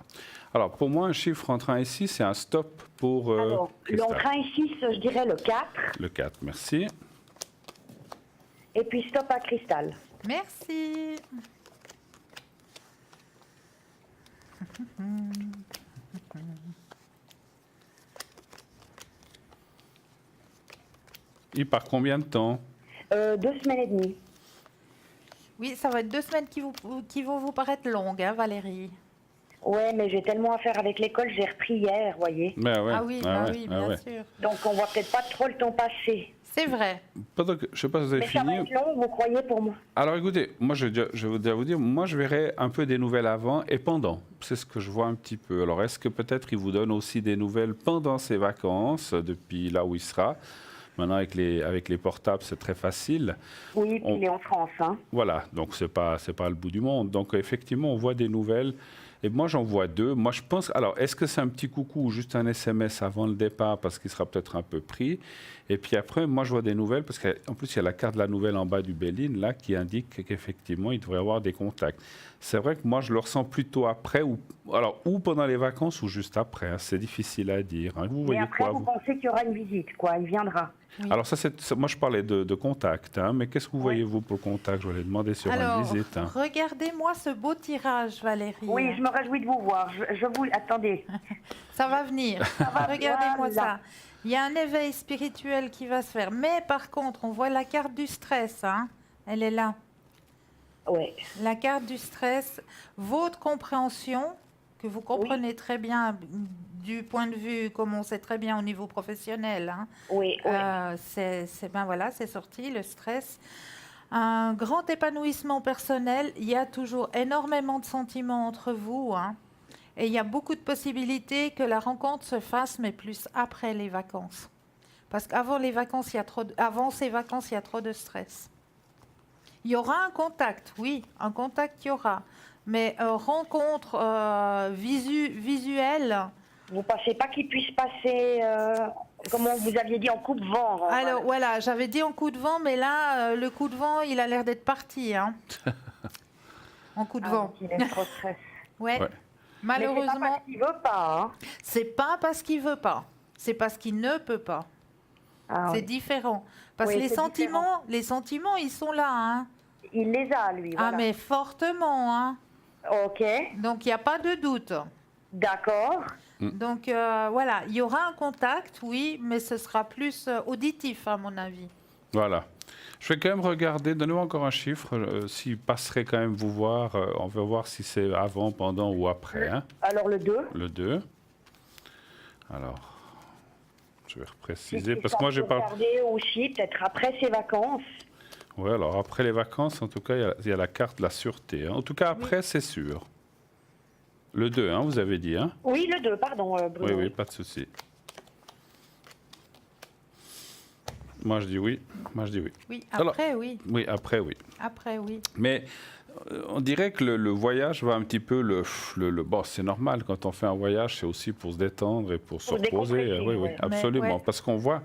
Alors, pour moi, un chiffre entre 1 et 6, c'est un stop pour Alors, Christelle. entre 1 et 6, je dirais le 4, Le 4, merci. et puis stop à Cristal. Merci. Il part combien de temps? 2 semaines et demie. Oui, ça va être 2 semaines qui vont vous paraître longues, hein, Valérie. Ouais, mais j'ai tellement à faire avec l'école, j'ai repris hier, voyez. Ben ouais, Ah oui, ah bah ouais, oui, ah bien ouais. sûr. Donc on voit peut-être pas trop le temps passer. C'est vrai. Pendant que, je sais pas si vous avez Mais ça va fini. être long, vous croyez, pour moi? Alors écoutez, moi je vais déjà vous dire, moi je verrai un peu des nouvelles avant et pendant. C'est ce que je vois un petit peu. Alors est-ce que peut-être il vous donne aussi des nouvelles pendant ses vacances, depuis là où il sera? Maintenant avec les portables c'est très facile. Oui, puis il est en France, hein. Voilà, donc c'est pas le bout du monde. Donc effectivement on voit des nouvelles. Et moi j'en vois 2. Moi je pense, alors est-ce que c'est un petit coucou ou juste un SMS avant le départ parce qu'il sera peut-être un peu pris? Et puis après, moi, je vois des nouvelles, parce qu'en plus, il y a la carte de la nouvelle en bas du Béline, là, qui indique qu'effectivement, il devrait y avoir des contacts. C'est vrai que moi, je le ressens plutôt après, ou pendant les vacances, ou juste après. Hein. C'est difficile à dire. Hein. Vous Mais voyez après, quoi, vous pensez qu'il y aura une visite, quoi. Il viendra. Oui. Alors, moi, je parlais de contact, hein, mais qu'est-ce que vous Oui. voyez, vous, pour le contact? Je voulais demander sur Alors, une visite. Hein. regardez-moi ce beau tirage, Valérie. Oui, je me réjouis de vous voir. Je vous... Attendez. Ça va venir. va, Regardez-moi voilà. ça. Il y a un éveil spirituel qui va se faire. Mais par contre, on voit la carte du stress. Hein. Elle est là. Ouais. La carte du stress, votre compréhension, que vous comprenez très bien du point de vue, comme on sait très bien au niveau professionnel. Hein. Oui, oui. Ben voilà, c'est sorti, le stress. Un grand épanouissement personnel. Il y a toujours énormément de sentiments entre vous. Hein. Et il y a beaucoup de possibilités que la rencontre se fasse, mais plus après les vacances. Parce qu'avant les vacances, avant ces vacances, il y a trop de stress. Il y aura un contact, oui, un contact il y aura. Mais rencontre visuelle. Vous pensez pas qu'il puisse passer, comme vous aviez dit, en coup de vent? Alors voilà, j'avais dit en coup de vent, mais là, le coup de vent, il a l'air d'être parti. Hein. En coup de vent. Il est trop stress. Ouais. Malheureusement. Mais c'est pas parce qu'il veut pas. Hein. C'est pas parce qu'il veut pas. C'est parce qu'il ne peut pas. Ah, c'est oui. différent. Parce Oui, que c'est différent. les sentiments, ils sont là. Hein. Il les a, lui. Ah, Voilà. mais fortement. Hein. Ok. Donc, il n'y a pas de doute. D'accord. Donc, voilà, il y aura un contact, oui, mais ce sera plus auditif, à mon avis. Voilà. Je vais quand même regarder, donnez-moi encore un chiffre, s'il passerait quand même vous voir, on va voir si c'est avant, pendant ou après. Hein. Alors, le 2. Le 2. Alors, je vais repréciser, parce que moi j'ai pas... regarder aussi, peut-être après ses vacances. Oui, alors après les vacances, en tout cas, il y a la carte de la sûreté. Hein. En tout cas, après, c'est sûr. Le 2, hein, vous avez dit. Hein. Oui, le 2, pardon, Bruno. Oui, oui, pas de souci. Moi, je dis oui. Moi, je dis oui. Oui, Alors, après, oui. Oui, après, oui. Après, oui. Mais On dirait que le voyage va un petit peu bon, c'est normal quand on fait un voyage, c'est aussi pour se détendre et pour se reposer. décompresser, Oui, oui, ouais. absolument. ouais. Parce qu'on voit,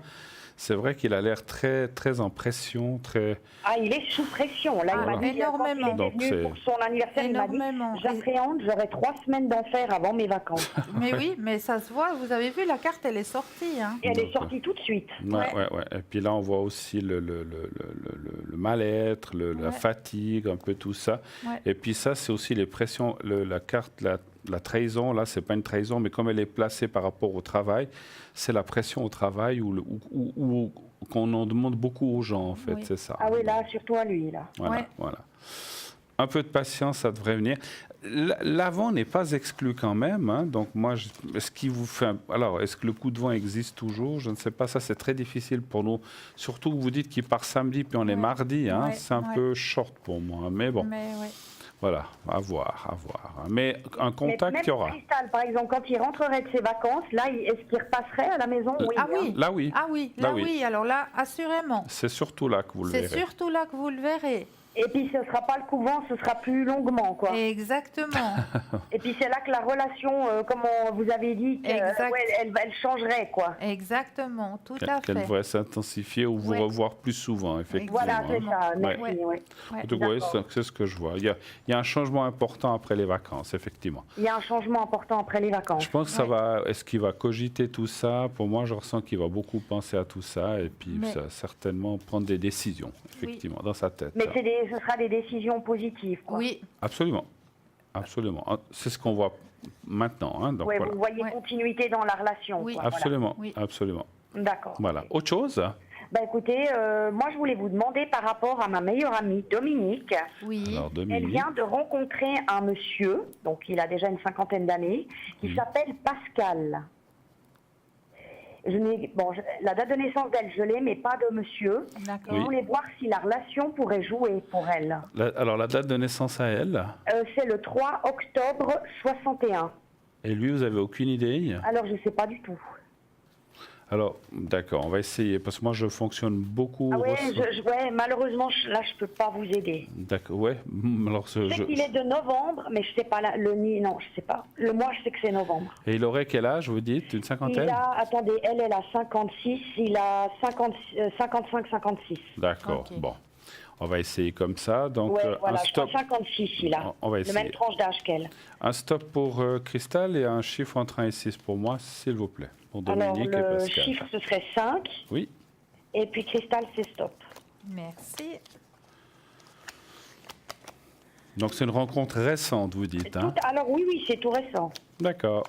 c'est vrai qu'il a l'air très, très en pression, très. Ah, il est sous pression. Là, il Voilà. m'a dit, Énormément. quand il Donc, était venu c'est- pour son anniversaire, il m'a dit, Énormément. j'appréhende, j'aurai 3 semaines d'enfer avant mes vacances. Mais oui, mais ça se voit, vous avez vu, la carte, elle est sortie. Hein. Et elle est Donc, sortie tout de suite. Ouais, Ouais. ouais, ouais. Et puis là, on voit aussi le mal-être, la Ouais. fatigue, un peu tout ça. Ouais. Et puis ça, c'est aussi les pressions, la carte, la trahison. Là, c'est pas une trahison, mais comme elle est placée par rapport au travail, c'est la pression au travail ou qu'on en demande beaucoup aux gens, en fait. Oui. C'est ça. Ah oui, là, surtout à lui, là. Voilà, Ouais. voilà. Un peu de patience, ça devrait venir. L'avant n'est pas exclu quand même. Hein. Donc moi, est-ce qu'il vous fait alors, est-ce que le coup de vent existe toujours? Je ne sais pas. Ça, c'est très difficile pour nous. Surtout que vous dites qu'il part samedi, puis on est Ouais. mardi. Hein. Ouais, C'est un ouais. peu short pour moi. Mais bon, Mais ouais. voilà, à voir, à voir. Mais un Mais contact, même il y aura. Cristal, par exemple, quand il rentrerait de ses vacances, là, est-ce qu'il repasserait à la maison? Oui. Ah hein. oui. Là, oui. Ah oui, Là, là oui. oui. Alors là, assurément. C'est surtout là que vous le C'est verrez. surtout là que vous le verrez. Et puis, ce ne sera pas le couvent, ce sera plus longuement, quoi. Exactement. Et puis, c'est là que la relation, comme vous avez dit, Exact. elle changerait, quoi. Exactement, tout à Qu'elle fait. devrait s'intensifier ou vous Ouais. revoir plus souvent, effectivement. Voilà, c'est ça. Ouais. Merci, Ouais. ouais. Ouais. En tout cas, oui, D'accord. c'est ce que je vois. Il y a un changement important après les vacances, effectivement. Il y a un changement important après les vacances. Je pense que ça Ouais. va. Est-ce qu'il va cogiter tout ça? Pour moi, je ressens qu'il va beaucoup penser à tout ça et puis Mais- ça va certainement prendre des décisions, effectivement, dans sa tête. Mais ce sera des décisions positives, quoi. Oui, Absolument. Absolument. C'est ce qu'on voit maintenant. Hein, donc Ouais, voilà. vous voyez Ouais. continuité dans la relation. Oui. quoi, voilà. Absolument. Oui. Absolument. D'accord. Voilà. Autre chose? Bah écoutez, moi je voulais vous demander par rapport à ma meilleure amie Dominique. oui. Alors, Elle Dominique. vient de rencontrer un monsieur, donc il a déjà une 50aine d'années, qui s'appelle Pascal. La date de naissance d'elle, je l'ai, mais pas de monsieur. D'accord. Je voulais voir si la relation pourrait jouer pour elle. Alors, la date de naissance à elle, C'est le 3 octobre 61. et lui, vous avez aucune idée? Alors je ne sais pas du tout. Alors, d'accord, on va essayer, parce que moi, je fonctionne beaucoup. Ah ouais, ouais, malheureusement, là je ne peux pas vous aider. D'accord, ouais. Alors, Je sais qu'il est de novembre, mais je sais pas non, je sais pas. Le mois, je sais que c'est novembre. Et il aurait quel âge, vous dites? Une cinquantaine? Il a, attendez, elle a 56, il a 55-56. D'accord, Ok. bon. On va essayer comme ça. Donc, Ouais, voilà, un je crois stop. 56, il a. On va Le essayer. même tranche d'âge qu'elle. Un stop pour Cristal et un chiffre entre 1 et 6 pour moi, s'il vous plaît. Pour Alors, Dominique et le Pascal. chiffre, ce serait 5, Oui, et puis Cristal, c'est stop. Merci. donc c'est une rencontre récente, vous dites. Hein? Alors oui, c'est tout récent. D'accord.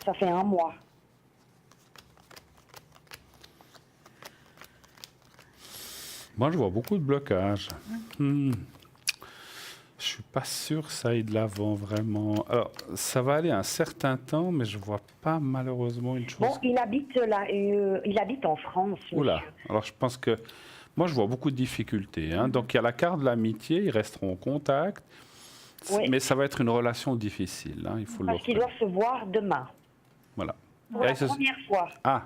Ça fait un mois. Moi, je vois beaucoup de blocages. Je suis pas sûr que ça aille de l'avant, vraiment. Alors, ça va aller un certain temps, mais je vois pas malheureusement une chose. Bon, il habite là, il habite en France. Oula, monsieur. alors je pense que... Moi, je vois beaucoup de difficultés. Hein. Donc, il y a la carte de l'amitié, ils resteront en contact. Oui. Mais ça va être une relation difficile, hein, il faut Parce qu'ils doivent se voir demain. Voilà. Pour Et la ce- première fois. Ah,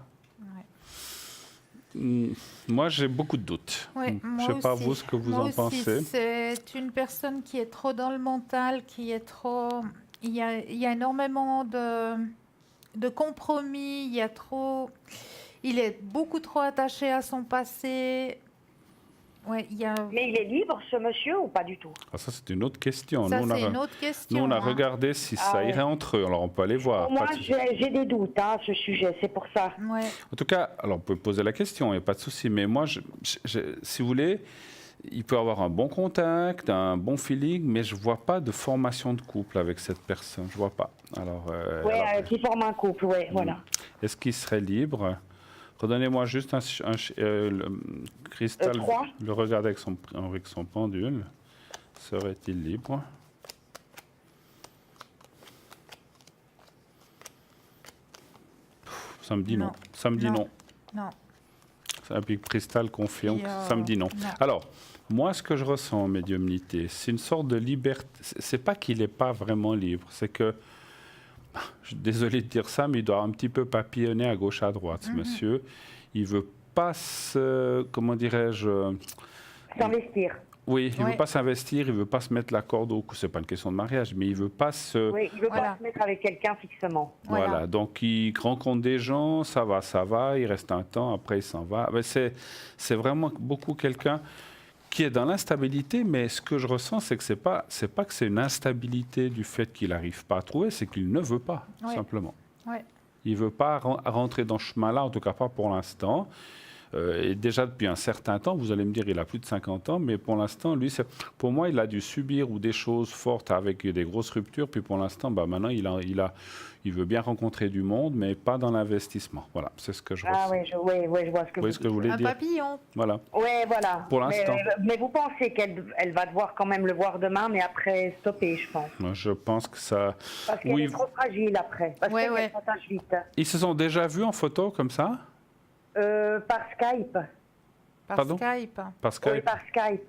Ouais. moi, j'ai beaucoup de doutes. Ouais, Je moi ne sais pas aussi. vous ce que vous Moi en aussi, pensez. C'est une personne qui est trop dans le mental, qui est trop... Il y a énormément de compromis, il y a trop... Il est beaucoup trop attaché à son passé. Ouais, il y a... Mais il est libre, ce monsieur, ou pas du tout? Ah, ça, c'est une autre question. Ça, Nous, on a, c'est une autre question. nous, on a hein. regardé si ça ouais. irait entre eux. Alors, on peut aller voir. Pour moi, pas de souci. j'ai des doutes à ce sujet, c'est pour ça. Ouais. En tout cas, alors, on peut poser la question, il n'y a pas de souci. Mais moi, si vous voulez, il peut avoir un bon contact, un bon feeling, mais je ne vois pas de formation de couple avec cette personne. Je ne vois pas. Alors, Ouais, alors, qui forme un couple, ouais, voilà. est-ce qu'il serait libre? Redonnez-moi juste Cristal, Le 3. le regarder avec son pendule. Serait-il libre? Ça me dit non. Non. Ça me dit non. Non. Et puis Cristal confirme, Et, ça me dit non. non. Alors, moi, ce que je ressens en médiumnité, c'est une sorte de liberté. C'est pas qu'il n'est pas vraiment libre, c'est que, je suis désolé de dire ça, mais il doit un petit peu papillonner à gauche, à droite, ce monsieur. Il veut pas comment dirais-je, S'investir. oui, il Ouais. veut pas s'investir, il veut pas se mettre la corde au cou. C'est pas une question de mariage, mais il veut pas se... Oui, il ne veut Voilà. pas se mettre avec quelqu'un fixement. Voilà. Donc il rencontre des gens, ça va, il reste un temps, après il s'en va. Mais c'est vraiment beaucoup quelqu'un qui est dans l'instabilité, mais ce que je ressens, c'est que c'est pas que c'est une instabilité du fait qu'il n'arrive pas à trouver, c'est qu'il ne veut pas, Ouais. simplement. Ouais. Il ne veut pas rentrer dans ce chemin-là, en tout cas pas pour l'instant. Et déjà depuis un certain temps, vous allez me dire, il a plus de 50 ans, mais pour l'instant, lui, pour moi, il a dû subir ou des choses fortes avec des grosses ruptures, puis pour l'instant, maintenant, il veut bien rencontrer du monde, mais pas dans l'investissement. Voilà, c'est ce que je ressens. Ah oui, je vois ce que Vous voyez ce que je voulais Un dire? papillon. Voilà. Oui, voilà. Pour l'instant. Mais vous pensez qu'elle va devoir quand même le voir demain, mais après stopper, je pense. Moi, je pense que ça... Parce qu'elle Oui, est trop fragile après. Parce Ouais, qu'elle ouais. s'attache vite. ils se sont déjà vus en photo comme ça? Par Skype. Par Pardon Skype. Parce que... Oui, par Skype.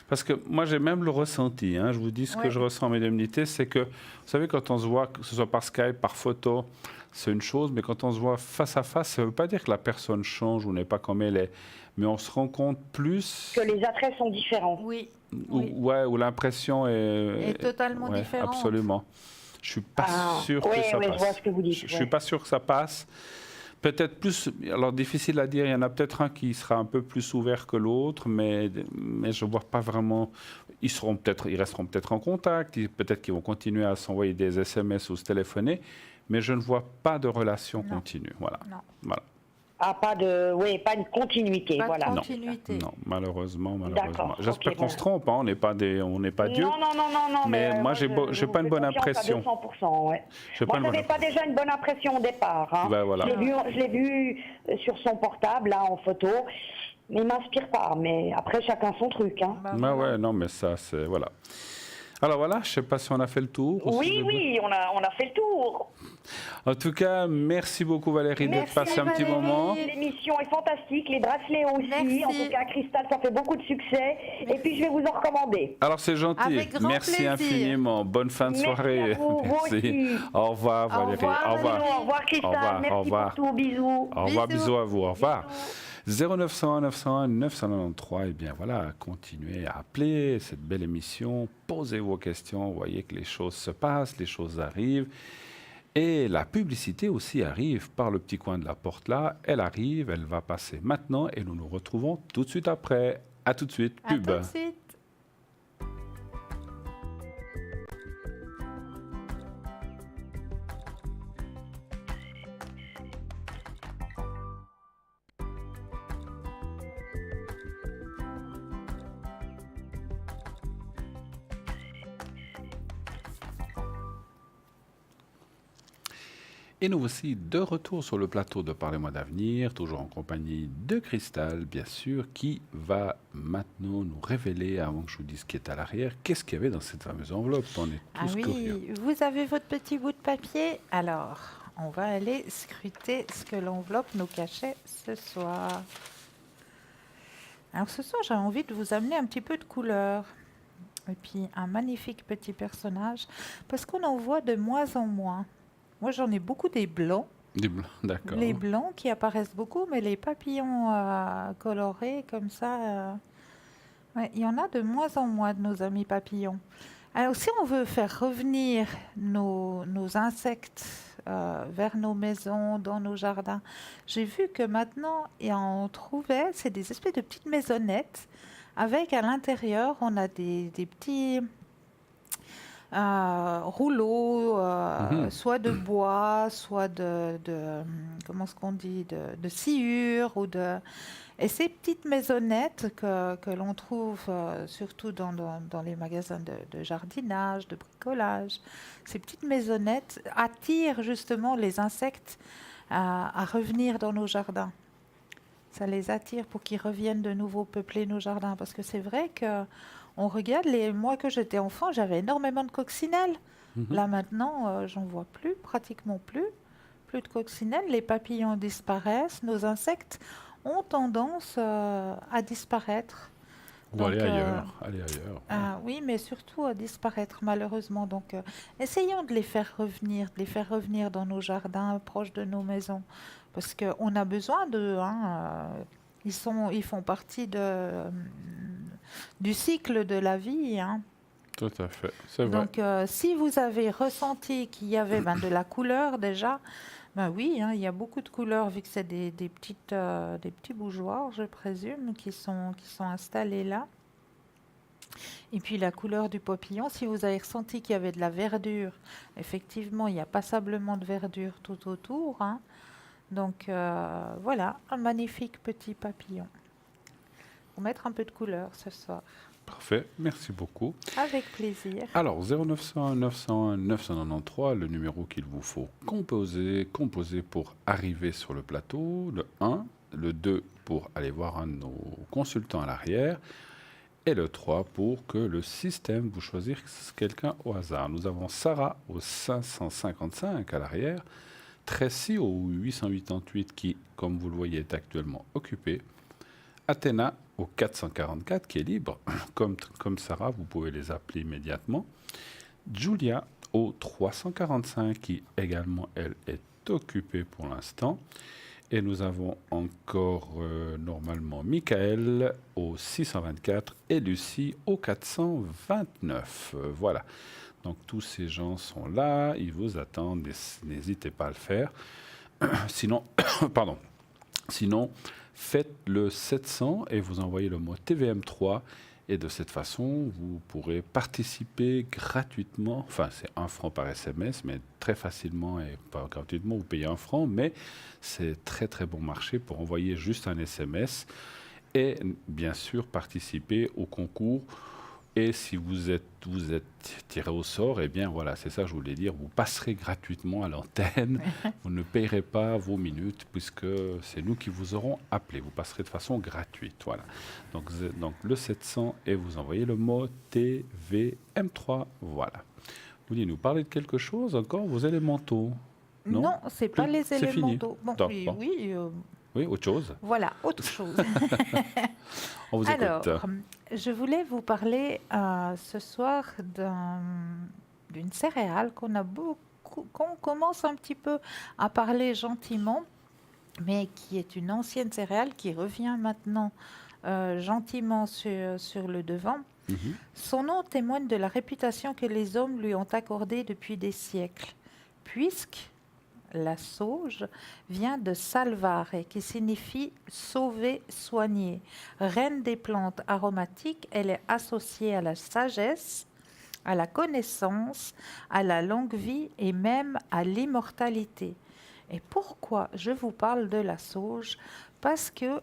Parce que moi, j'ai même le ressenti. Je vous dis ce que Ouais. je ressens, mesdames, unités, c'est que, vous savez, quand on se voit, que ce soit par Skype, par photo, c'est une chose, mais quand on se voit face à face, ça ne veut pas dire que la personne change ou n'est pas comme elle est. Mais on se rend compte plus, Que les attraits sont différents. Oui. où, oui. ouais, où l'impression est... Est totalement ouais, différente. Absolument. Je ne suis pas sûr que oui, ça oui, passe. je vois ce que vous dites. Je ne suis pas sûr que ça passe. Peut-être plus, alors difficile à dire, il y en a peut-être un qui sera un peu plus ouvert que l'autre, mais je ne vois pas vraiment. Ils resteront peut-être en contact, peut-être qu'ils vont continuer à s'envoyer des SMS ou se téléphoner, mais je ne vois pas de relation Non. continue. Voilà. Non. Voilà. Ah, pas de continuité, Pas de voilà. continuité. Non, malheureusement. D'accord, J'espère ok, qu'on bon. se trompe, on n'est pas Dieu. Non, Mais moi, j'ai je pas une vous bonne fais confiance impression. à 200%, ouais. J'ai pas Moi, une je n'avais bonne- pas déjà une bonne impression au départ. Hein. Ben voilà. Je l'ai vu sur son portable, là, en photo. Mais il ne m'inspire pas. Mais après, chacun son truc. Hein. Bah, Ouais, voilà. ouais, non, mais ça, c'est. Voilà. Alors voilà, je ne sais pas si on a fait le tour. ou si Oui, vous- oui, on a fait le tour. En tout cas, merci beaucoup Valérie d'être Merci, passée un petit Valérie. moment. L'émission est fantastique, les bracelets aussi. Merci. En tout cas, Cristal, ça fait beaucoup de succès. Et puis, je vais vous en recommander. Alors c'est gentil. Avec grand Merci plaisir. infiniment. Bonne fin de Merci soirée. à vous, vous aussi. Au revoir Valérie. revoir, Au revoir. Valérie. Au revoir, Cristal. Au revoir, Merci au revoir. pour tout. Bisous. Au revoir, Bisous. bisous à vous. Au revoir. Bisous. 0901 901 993. Et bien voilà, continuez à appeler cette belle émission. Posez vos questions. Vous voyez que les choses se passent, les choses arrivent. Et la publicité aussi arrive par le petit coin de la porte là. Elle arrive, elle va passer maintenant et nous nous retrouvons tout de suite après. À tout de suite. À Pub. tout de suite. Et nous voici de retour sur le plateau de Parlez-moi d'avenir, toujours en compagnie de Cristal, bien sûr, qui va maintenant nous révéler, avant que je vous dise ce qui est à l'arrière, qu'est-ce qu'il y avait dans cette fameuse enveloppe. On est Ah tous curieux. oui, vous avez votre petit bout de papier. Alors, on va aller scruter ce que l'enveloppe nous cachait ce soir. Alors ce soir, j'ai envie de vous amener un petit peu de couleur. Et puis un magnifique petit personnage, parce qu'on en voit de moins en moins. Moi, j'en ai beaucoup des blancs. Des blancs, d'accord. Les blancs qui apparaissent beaucoup, mais les papillons colorés comme ça, ouais, il y en a de moins en moins de nos amis papillons. Alors, si on veut faire revenir nos insectes vers nos maisons, dans nos jardins, j'ai vu que maintenant, on trouvait, c'est des espèces de petites maisonnettes avec à l'intérieur, on a des petits rouleaux, soit de bois, soit comment est-ce qu'on dit, de sciure et ces petites maisonnettes que l'on trouve surtout dans les magasins de jardinage, de bricolage, ces petites maisonnettes attirent justement les insectes à revenir dans nos jardins. Ça les attire pour qu'ils reviennent de nouveau peupler nos jardins. Parce que c'est vrai que on regarde, moi que j'étais enfant, j'avais énormément de coccinelles. Là maintenant, j'en vois plus, pratiquement plus. Plus de coccinelles, les papillons disparaissent, nos insectes ont tendance à disparaître. Ou aller ailleurs. Aller ailleurs. Oui, mais surtout à disparaître malheureusement. Donc, essayons de les faire revenir dans nos jardins, proches de nos maisons, parce qu'on a besoin d'eux. Ils font partie du cycle de la vie. Tout à fait, c'est vrai. Donc, si vous avez ressenti qu'il y avait de la couleur déjà, oui, il y a beaucoup de couleurs vu que c'est des petits bougeoirs, je présume, qui sont installés là. Et puis la couleur du papillon, si vous avez ressenti qu'il y avait de la verdure, effectivement, il y a passablement de verdure tout autour. Donc voilà, un magnifique petit papillon. Pour mettre un peu de couleur ce soir. Parfait, merci beaucoup. Avec plaisir. Alors, 0901 901 993, le numéro qu'il vous faut composer pour arriver sur le plateau, le 1, le 2 pour aller voir un de nos consultants à l'arrière, et le 3 pour que le système vous choisisse quelqu'un au hasard. Nous avons Sarah au 555 à l'arrière, Tracy au 888 qui, comme vous le voyez, est actuellement occupé, Athéna au 444 qui est libre, comme Sarah, vous pouvez les appeler immédiatement, Julia au 345 qui également, elle, est occupée pour l'instant. Et nous avons encore normalement Michael au 624 et Lucie au 429. Voilà. Donc tous ces gens sont là, ils vous attendent, n'hésitez pas à le faire. Sinon, pardon. Sinon, faites le 700 et vous envoyez le mot TVM3. Et de cette façon, vous pourrez participer gratuitement. Enfin, c'est 1 franc par SMS, mais très facilement et pas gratuitement, vous payez 1 franc. Mais c'est très très bon marché pour envoyer juste un SMS et bien sûr participer au concours. Et si vous êtes tiré au sort, eh bien voilà, c'est ça que je voulais dire, vous passerez gratuitement à l'antenne, vous ne payerez pas vos minutes puisque c'est nous qui vous aurons appelé, vous passerez de façon gratuite, voilà. Donc le 700 et vous envoyez le mot TVM3, voilà. Vous voulez nous parler de quelque chose encore, vos élémentaux? Non, c'est pas les c'est fini. élémentaux. Bon, oui, autre chose. Voilà, autre chose. On vous écoute. Alors, je voulais vous parler ce soir d'une céréale qu'on commence un petit peu à parler gentiment, mais qui est une ancienne céréale qui revient maintenant gentiment sur le devant. Son nom témoigne de la réputation que les hommes lui ont accordée depuis des siècles, puisque la sauge vient de salvare, qui signifie sauver, soigner. Reine des plantes aromatiques, elle est associée à la sagesse, à la connaissance, à la longue vie et même à l'immortalité. Et pourquoi je vous parle de la sauge? Parce que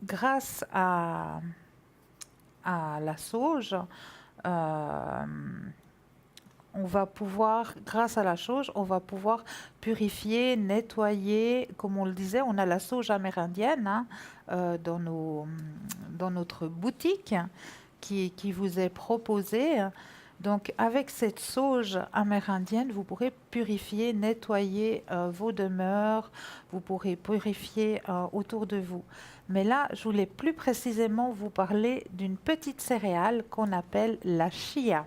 grâce à la sauge, on va pouvoir, grâce à la sauge, on va pouvoir purifier, nettoyer. Comme on le disait, on a la sauge amérindienne dans notre boutique qui vous est proposée. Donc, avec cette sauge amérindienne, vous pourrez purifier, nettoyer vos demeures, vous pourrez purifier autour de vous. Mais là, je voulais plus précisément vous parler d'une petite céréale qu'on appelle la chia.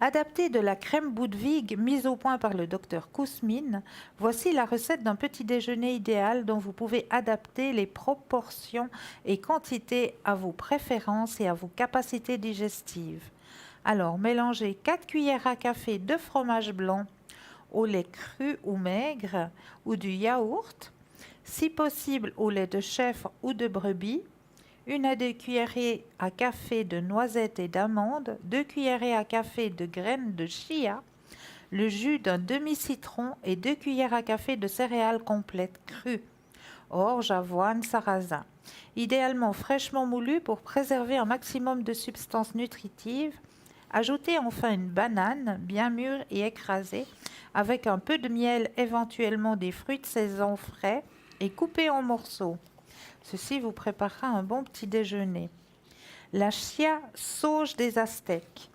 Adaptée de la crème Boudwig mise au point par le docteur Kousmine, voici la recette d'un petit déjeuner idéal dont vous pouvez adapter les proportions et quantités à vos préférences et à vos capacités digestives. Alors, mélangez 4 cuillères à café de fromage blanc au lait cru ou maigre ou du yaourt, si possible au lait de chèvre ou de brebis, 1 à 2 cuillerées à café de noisettes et d'amandes, 2 cuillerées à café de graines de chia, le jus d'un demi-citron et 2 cuillères à café de céréales complètes crues, orge, avoine, sarrasin. Idéalement fraîchement moulu pour préserver un maximum de substances nutritives. Ajoutez enfin une banane bien mûre et écrasée avec un peu de miel, éventuellement des fruits de saison frais et coupés en morceaux. Ceci vous préparera un bon petit déjeuner. La chia sauge des Aztèques.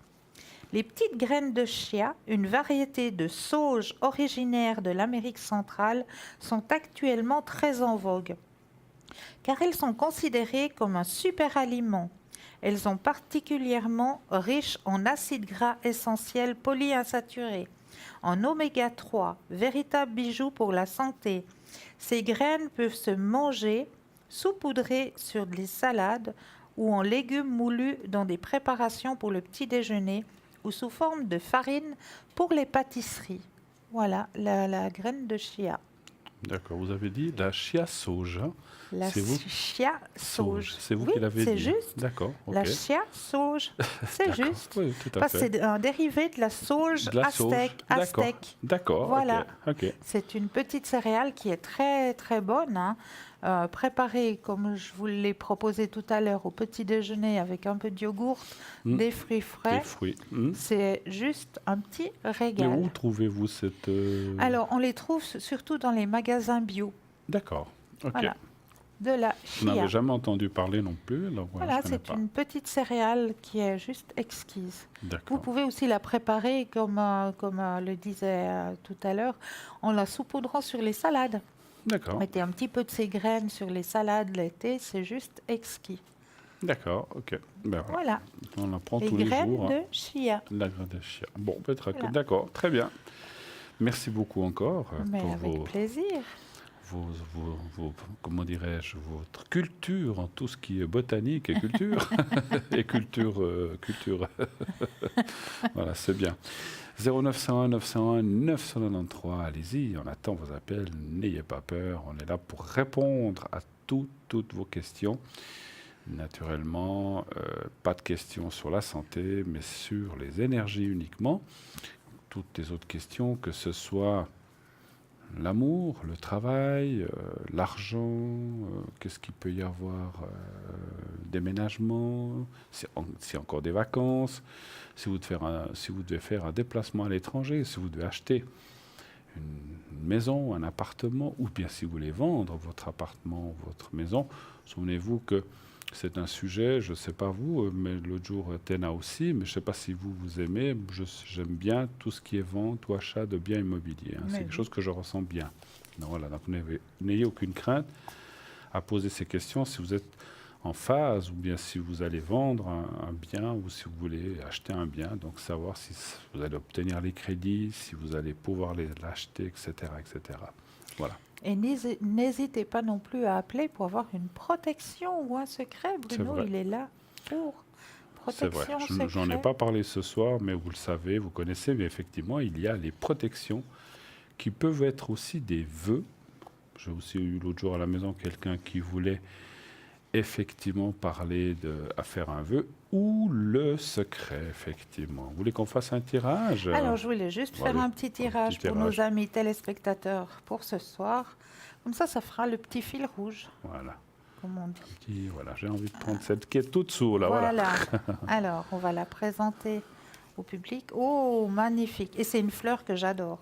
Les petites graines de chia, une variété de sauge originaire de l'Amérique centrale, sont actuellement très en vogue. car elles sont considérées comme un super aliment. Elles sont particulièrement riches en acides gras essentiels polyinsaturés, en oméga 3, véritable bijou pour la santé. Ces graines peuvent se manger saupoudrées sur des salades ou en légumes moulus dans des préparations pour le petit déjeuner ou sous forme de farine pour les pâtisseries. Voilà la graine de chia. D'accord, vous avez dit la chia sauge. Hein. La C'est vous chia sauge. C'est vous Oui, qui l'avez dit. c'est juste. D'accord, ok. La chia sauge, c'est D'accord, juste. oui, tout à Parce que fait. c'est un dérivé de la sauge De la sauge. aztèque. D'accord, Voilà. ok. C'est une petite céréale qui est très très bonne, hein. Préparée comme je vous l'ai proposé tout à l'heure au petit déjeuner avec un peu de yogourt, des fruits frais. Des fruits. C'est juste un petit Et régal. où trouvez-vous cette... Alors, on les trouve surtout dans les magasins bio. D'accord, ok. Voilà. De la Je n'avais chia. jamais entendu parler non plus. Alors, Voilà, je connais c'est pas. une petite céréale qui est juste exquise. Vous D'accord. pouvez aussi la préparer comme le disait tout à l'heure, en la saupoudrant sur les salades. D'accord. Mettez un petit peu de ces graines sur les salades l'été, c'est juste exquis. D'accord, ok. Ben voilà. Voilà, On apprend les tous les graines jours. de chia. La graine de chia. Bon, peut-être. Voilà. D'accord, très bien. Merci beaucoup encore Mais pour avec plaisir. comment dirais-je, votre culture en tout ce qui est botanique et culture. Et culture. Voilà, c'est bien. 0901 901 993, allez-y, on attend vos appels, n'ayez pas peur, on est là pour répondre à toutes vos questions. Naturellement, pas de questions sur la santé, mais sur les énergies uniquement. Toutes les autres questions, que ce soit l'amour, le travail, l'argent, qu'est-ce qu'il peut y avoir, déménagement, s'il y a encore des vacances, si vous devez faire un déplacement à l'étranger, si vous devez acheter une maison, un appartement, ou bien si vous voulez vendre votre appartement, votre maison. Souvenez-vous que c'est un sujet, je ne sais pas vous, mais l'autre jour, Téna aussi, mais je ne sais pas si vous aimez, j'aime bien tout ce qui est vente ou achat de biens immobiliers. Hein. C'est quelque chose que je ressens bien. Donc, voilà, donc n'ayez aucune crainte à poser ces questions si vous êtes en phase, ou bien si vous allez vendre un bien, ou si vous voulez acheter un bien, donc savoir si vous allez obtenir les crédits, si vous allez pouvoir l'acheter, etc., etc. Voilà. Et n'hésitez pas non plus à appeler pour avoir une protection ou un secret. Bruno, vrai. il est là pour C'est vrai, protection, j'en ai secret. pas parlé ce soir, mais vous le savez, vous connaissez, mais effectivement, il y a les protections qui peuvent être aussi des vœux. J'ai aussi eu l'autre jour à la maison quelqu'un qui voulait effectivement parler à faire un vœu ou le secret, effectivement. Vous voulez qu'on fasse un tirage? Alors, je voulais juste faire Allez, un petit tirage pour nos amis téléspectateurs pour ce soir. Comme ça fera le petit fil rouge, Voilà. comme on dit. Voilà, j'ai envie de prendre cette qui est toute dessous, là, voilà. Alors, on va la présenter au public. Oh, magnifique. Et c'est une fleur que j'adore.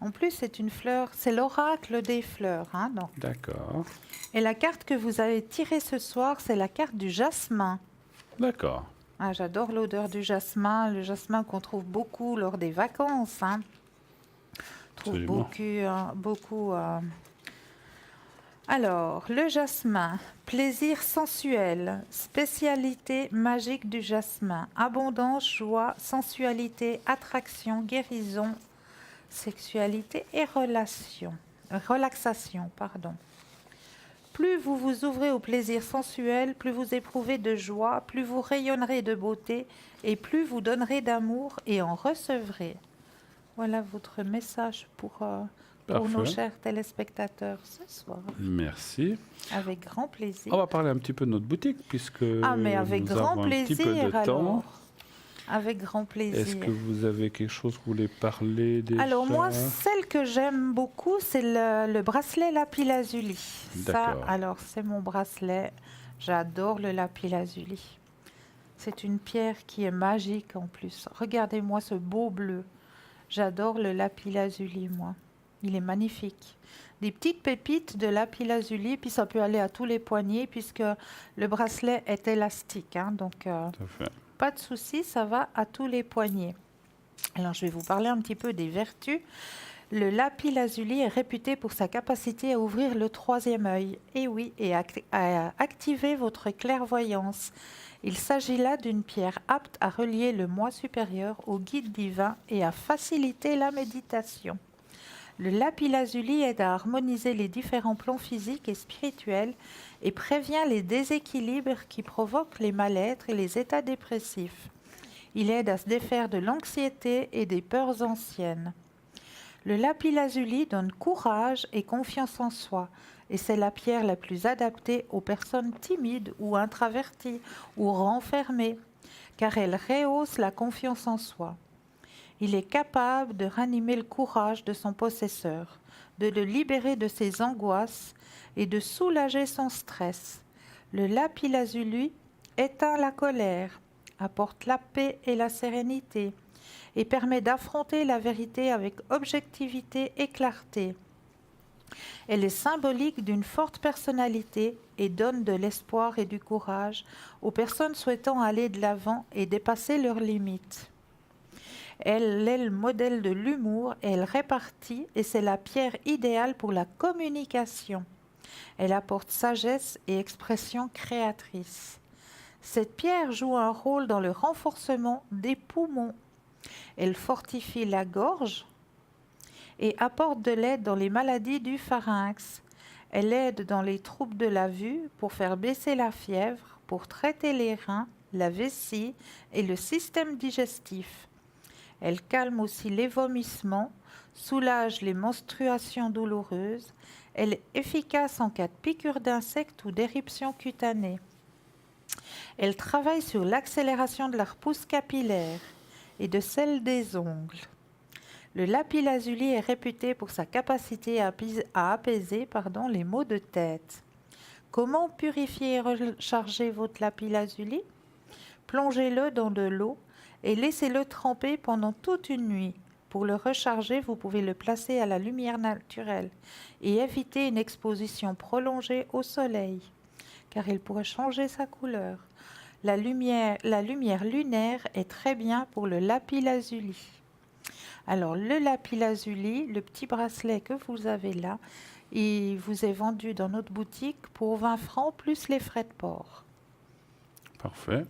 En plus, c'est une fleur, c'est l'oracle des fleurs. Hein, donc. D'accord. Et la carte que vous avez tirée ce soir, c'est la carte du jasmin. D'accord. Ah, j'adore l'odeur du jasmin, le jasmin qu'on trouve beaucoup lors des vacances. Hein. On trouve beaucoup. Alors, le jasmin, plaisir sensuel, spécialité magique du jasmin, abondance, joie, sensualité, attraction, guérison, sexualité et relaxation, pardon. Plus vous vous ouvrez au plaisir sensuel, plus vous éprouvez de joie, plus vous rayonnerez de beauté et plus vous donnerez d'amour et en recevrez. Voilà votre message pour nos chers téléspectateurs ce soir. Merci. Avec grand plaisir. On va parler un petit peu de notre boutique puisque mais avec nous grand avons plaisir, un petit peu de temps. alors. Avec grand plaisir. Est-ce que vous avez quelque chose que vous voulez parler déjà? Alors moi, celle que j'aime beaucoup, c'est le bracelet lapis-lazuli. Ça, alors c'est mon bracelet. J'adore le lapis-lazuli. C'est une pierre qui est magique en plus. Regardez-moi ce beau bleu. J'adore le lapis-lazuli, moi. Il est magnifique. Des petites pépites de lapis-lazuli, puis ça peut aller à tous les poignets puisque le bracelet est élastique. Hein, donc, Tout à fait. pas de souci, ça va à tous les poignets. Alors, je vais vous parler un petit peu des vertus Le lapis-lazuli est réputé pour sa capacité à ouvrir le troisième œil, et oui, et à activer votre clairvoyance. Il s'agit là d'une pierre apte à relier le moi supérieur au guide divin et à faciliter la méditation. Le lapis-lazuli aide à harmoniser les différents plans physiques et spirituels et prévient les déséquilibres qui provoquent les mal-être et les états dépressifs. Il aide à se défaire de l'anxiété et des peurs anciennes. Le lapis-lazuli donne courage et confiance en soi, et c'est la pierre la plus adaptée aux personnes timides ou introverties ou renfermées, car elle rehausse la confiance en soi. Il est capable de ranimer le courage de son possesseur, de le libérer de ses angoisses et de soulager son stress. Le lapis-lazuli éteint la colère, apporte la paix et la sérénité et permet d'affronter la vérité avec objectivité et clarté. Elle est symbolique d'une forte personnalité et donne de l'espoir et du courage aux personnes souhaitant aller de l'avant et dépasser leurs limites. Elle est le modèle de l'humour et elle répartit et c'est la pierre idéale pour la communication. Elle apporte sagesse et expression créatrice. Cette pierre joue un rôle dans le renforcement des poumons. Elle fortifie la gorge et apporte de l'aide dans les maladies du pharynx. Elle aide dans les troubles de la vue pour faire baisser la fièvre, pour traiter les reins, la vessie et le système digestif. Elle calme aussi les vomissements, soulage les menstruations douloureuses. Elle est efficace en cas de piqûre d'insectes ou d'éruption cutanée. Elle travaille sur l'accélération de la repousse capillaire et de celle des ongles. Le lapis-lazuli est réputé pour sa capacité à apaiser les maux de tête. Comment purifier et recharger votre lapis-lazuli? Plongez-le dans de l'eau et laissez-le tremper pendant toute une nuit. Pour le recharger, vous pouvez le placer à la lumière naturelle et éviter une exposition prolongée au soleil, car il pourrait changer sa couleur. La lumière lunaire est très bien pour le lapis-lazuli. Alors, le lapis-lazuli, le petit bracelet que vous avez là, il vous est vendu dans notre boutique pour 20 francs plus les frais de port. Parfait.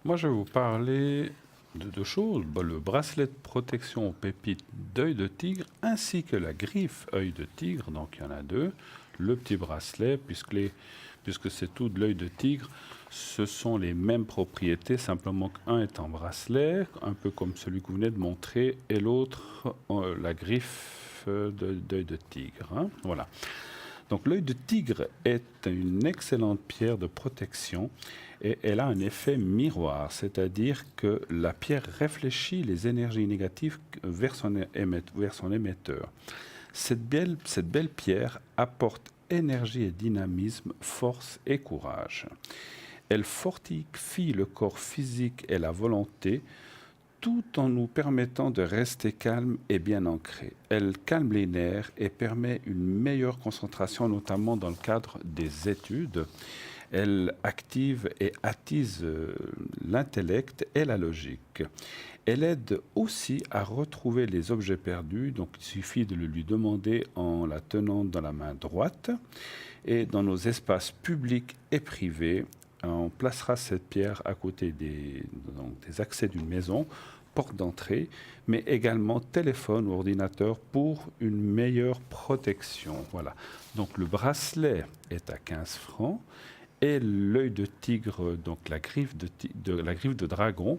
Moi, je vais vous parler de deux choses. Le bracelet de protection aux pépites d'œil de tigre ainsi que la griffe œil de tigre. Donc, il y en a deux. Le petit bracelet, puisque c'est tout de l'œil de tigre, ce sont les mêmes propriétés, simplement qu'un est en bracelet, un peu comme celui que vous venez de montrer, et l'autre, la griffe d'œil de tigre. Hein. Voilà. Donc l'œil de tigre est une excellente pierre de protection et elle a un effet miroir, c'est-à-dire que la pierre réfléchit les énergies négatives vers son émetteur. Cette belle pierre apporte énergie et dynamisme, force et courage. Elle fortifie le corps physique et la volonté, tout en nous permettant de rester calme et bien ancré. Elle calme les nerfs et permet une meilleure concentration, notamment dans le cadre des études. Elle active et attise l'intellect et la logique. Elle aide aussi à retrouver les objets perdus, donc il suffit de le lui demander en la tenant dans la main droite. Et dans nos espaces publics et privés, on placera cette pierre à côté des accès d'une maison, porte d'entrée, mais également téléphone ou ordinateur pour une meilleure protection. Voilà. Donc le bracelet est à 15 francs et l'œil de tigre, donc la griffe de dragon,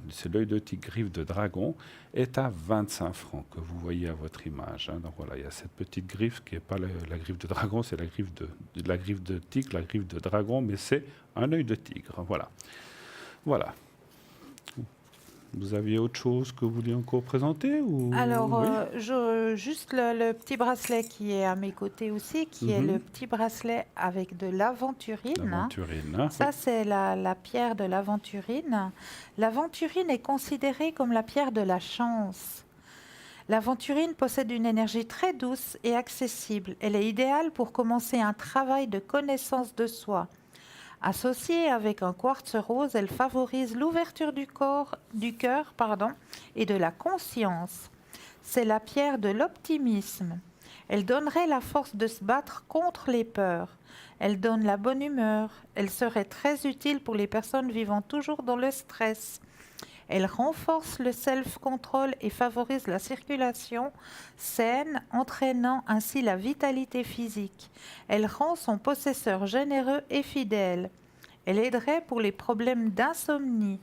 c'est l'œil de tigre griffe de dragon, est à 25 francs que vous voyez à votre image. Hein. Donc voilà, il y a cette petite griffe qui n'est pas la griffe de dragon, c'est la griffe de tigre, la griffe de dragon, mais c'est un œil de tigre. Voilà. Vous aviez autre chose que vous vouliez encore présenter ou... Alors, oui. juste le petit bracelet qui est à mes côtés aussi, qui est le petit bracelet avec de l'aventurine. L'aventurine, hein. Ça, c'est la pierre de l'aventurine. L'aventurine est considérée comme la pierre de la chance. L'aventurine possède une énergie très douce et accessible. Elle est idéale pour commencer un travail de connaissance de soi. Associée avec un quartz rose, elle favorise l'ouverture du cœur et de la conscience. C'est la pierre de l'optimisme. Elle donnerait la force de se battre contre les peurs. Elle donne la bonne humeur. Elle serait très utile pour les personnes vivant toujours dans le stress. Elle renforce le self-control et favorise la circulation saine, entraînant ainsi la vitalité physique. Elle rend son possesseur généreux et fidèle. Elle aiderait pour les problèmes d'insomnie.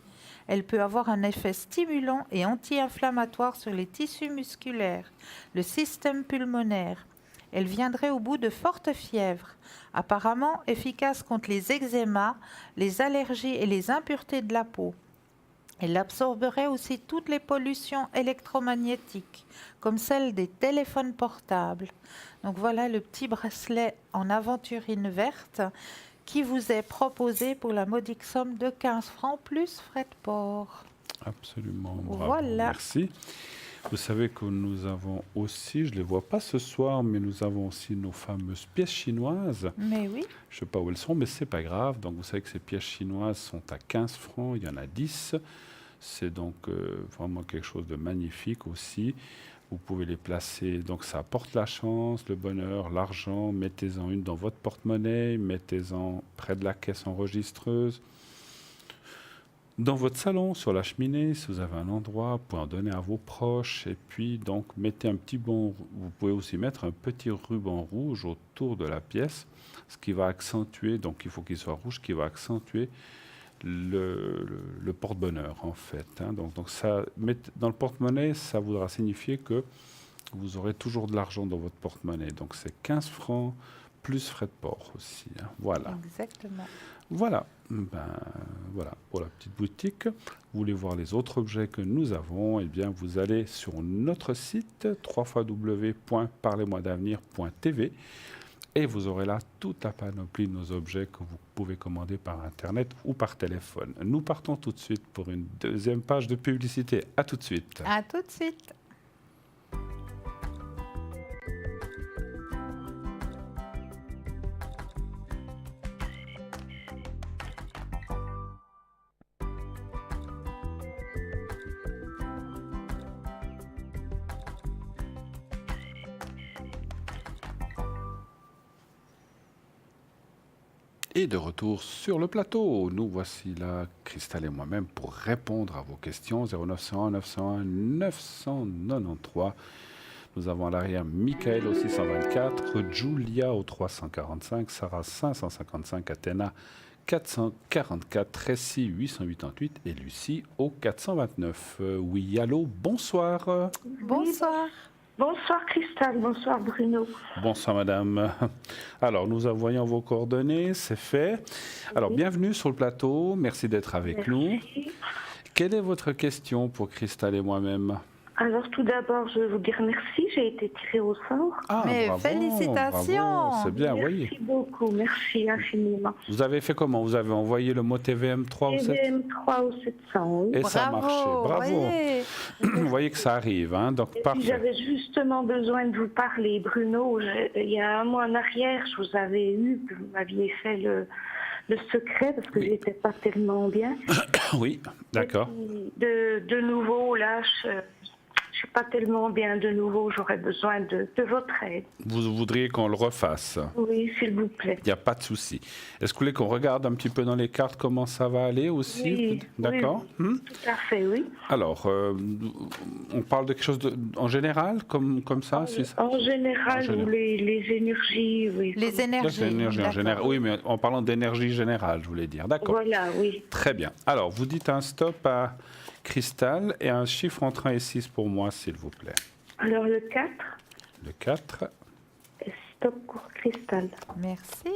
Elle peut avoir un effet stimulant et anti-inflammatoire sur les tissus musculaires, le système pulmonaire. Elle viendrait au bout de fortes fièvres, apparemment efficace contre les eczémas, les allergies et les impuretés de la peau. Elle absorberait aussi toutes les pollutions électromagnétiques, comme celles des téléphones portables. Donc voilà le petit bracelet en aventurine verte qui vous est proposé pour la modique somme de 15 francs plus frais de port. Absolument, bravo. Voilà. Merci. Vous savez que nous avons aussi, je ne les vois pas ce soir, mais nous avons aussi nos fameuses pièces chinoises. Mais oui. Je ne sais pas où elles sont, mais ce n'est pas grave. Donc vous savez que ces pièces chinoises sont à 15 francs, il y en a 10. C'est donc vraiment quelque chose de magnifique aussi. Vous pouvez les placer, donc ça apporte la chance, le bonheur, l'argent. Mettez-en une dans votre porte-monnaie, mettez-en près de la caisse enregistreuse. Dans votre salon, sur la cheminée, si vous avez un endroit, vous pouvez en donner à vos proches. Et puis, donc, mettez un petit bon... Vous pouvez aussi mettre un petit ruban rouge autour de la pièce, ce qui va accentuer, donc il faut qu'il soit rouge, qui va accentuer le porte-bonheur, en fait. Hein. Donc ça, dans le porte-monnaie, ça voudra signifier que vous aurez toujours de l'argent dans votre porte-monnaie. Donc, c'est 15 francs plus frais de port aussi. Hein. Voilà. Exactement. Voilà. Voilà pour la petite boutique. Vous voulez voir les autres objets que nous avons, eh bien vous allez sur notre site www.parlez-moi-d'avenir.tv et vous aurez là toute la panoplie de nos objets que vous pouvez commander par internet ou par téléphone. Nous partons tout de suite pour une deuxième page de publicité. À tout de suite. À tout de suite. Et de retour sur le plateau, nous voici là, Christelle et moi-même, pour répondre à vos questions. 0901 901 993. Nous avons à l'arrière Michael au 624, Julia au 345, Sarah 555, Athéna 444, Tracy 888 et Lucie au 429. Oui, allô, bonsoir. Bonsoir. Bonsoir Christelle, bonsoir Bruno. Bonsoir madame. Alors nous voyons vos coordonnées, c'est fait. Alors bienvenue sur le plateau, merci d'être avec nous. Quelle est votre question pour Christelle et moi-même? Alors tout d'abord, je veux vous dire merci, j'ai été tirée au sort. Ah, Mais bravo, félicitations. bravo, c'est bien, oui. Merci beaucoup, merci infiniment. Vous avez fait comment? Vous avez envoyé le mot TVM3 au 700? TVM3 au 700, oui. Et ça a marché, bravo. Oui. Vous voyez que ça arrive, hein, donc Et puis parfait. j'avais justement besoin de vous parler, Bruno. Il y a un mois en arrière, je vous avais eu, vous m'aviez fait le secret parce que j'étais pas tellement bien. Oui, d'accord. De nouveau, là, je suis pas tellement bien de nouveau, j'aurais besoin de votre aide. Vous voudriez qu'on le refasse? Oui, s'il vous plaît. Il n'y a pas de souci. Est-ce que vous voulez qu'on regarde un petit peu dans les cartes comment ça va aller aussi? Oui, D'accord. oui, tout à fait, oui. Alors, on parle de quelque chose en général, comme ça, En général, En général. Les énergies, oui. Les énergies. Les énergies en d'accord. général. Oui, mais en parlant d'énergie générale, je voulais dire. D'accord. Voilà, oui. Très bien. Alors, vous dites un stop à Cristal et un chiffre entre 1 et 6 pour moi, s'il vous plaît. Alors le 4, Le 4. stop pour Cristal. Merci.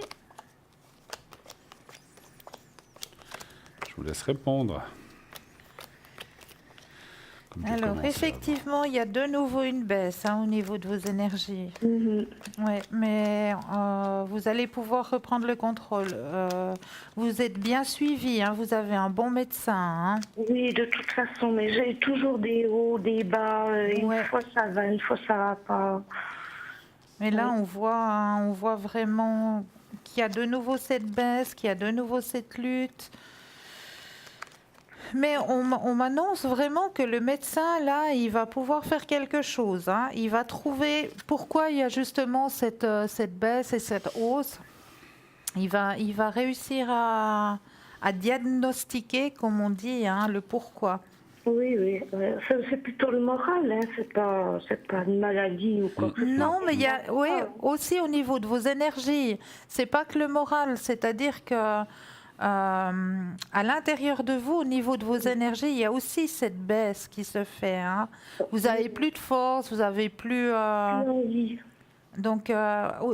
Je vous laisse répondre. Comme j'ai Alors, commencé effectivement, il y a de nouveau une baisse au niveau de vos énergies. Mhm. Ouais, mais vous allez pouvoir reprendre le contrôle. Vous êtes bien suivi, hein, vous avez un bon médecin. Hein. Oui, de toute façon, mais j'ai toujours des hauts, des bas. Ouais. Une fois ça va, une fois ça va pas. Mais là, on voit vraiment qu'il y a de nouveau cette baisse, qu'il y a de nouveau cette lutte. Mais on m'annonce vraiment que le médecin, là, il va pouvoir faire quelque chose. Hein. Il va trouver pourquoi il y a justement cette baisse et cette hausse. Il va réussir à diagnostiquer, comme on dit, hein, le pourquoi. Oui, c'est plutôt le moral, hein. C'est pas une maladie ou quoi que ce soit. Non, mais il y a, oui, aussi au niveau de vos énergies. C'est pas que le moral, c'est-à-dire que à l'intérieur de vous, au niveau de vos énergies, il y a aussi cette baisse qui se fait. Hein. Vous avez plus de force, vous avez plus. Envie. Donc,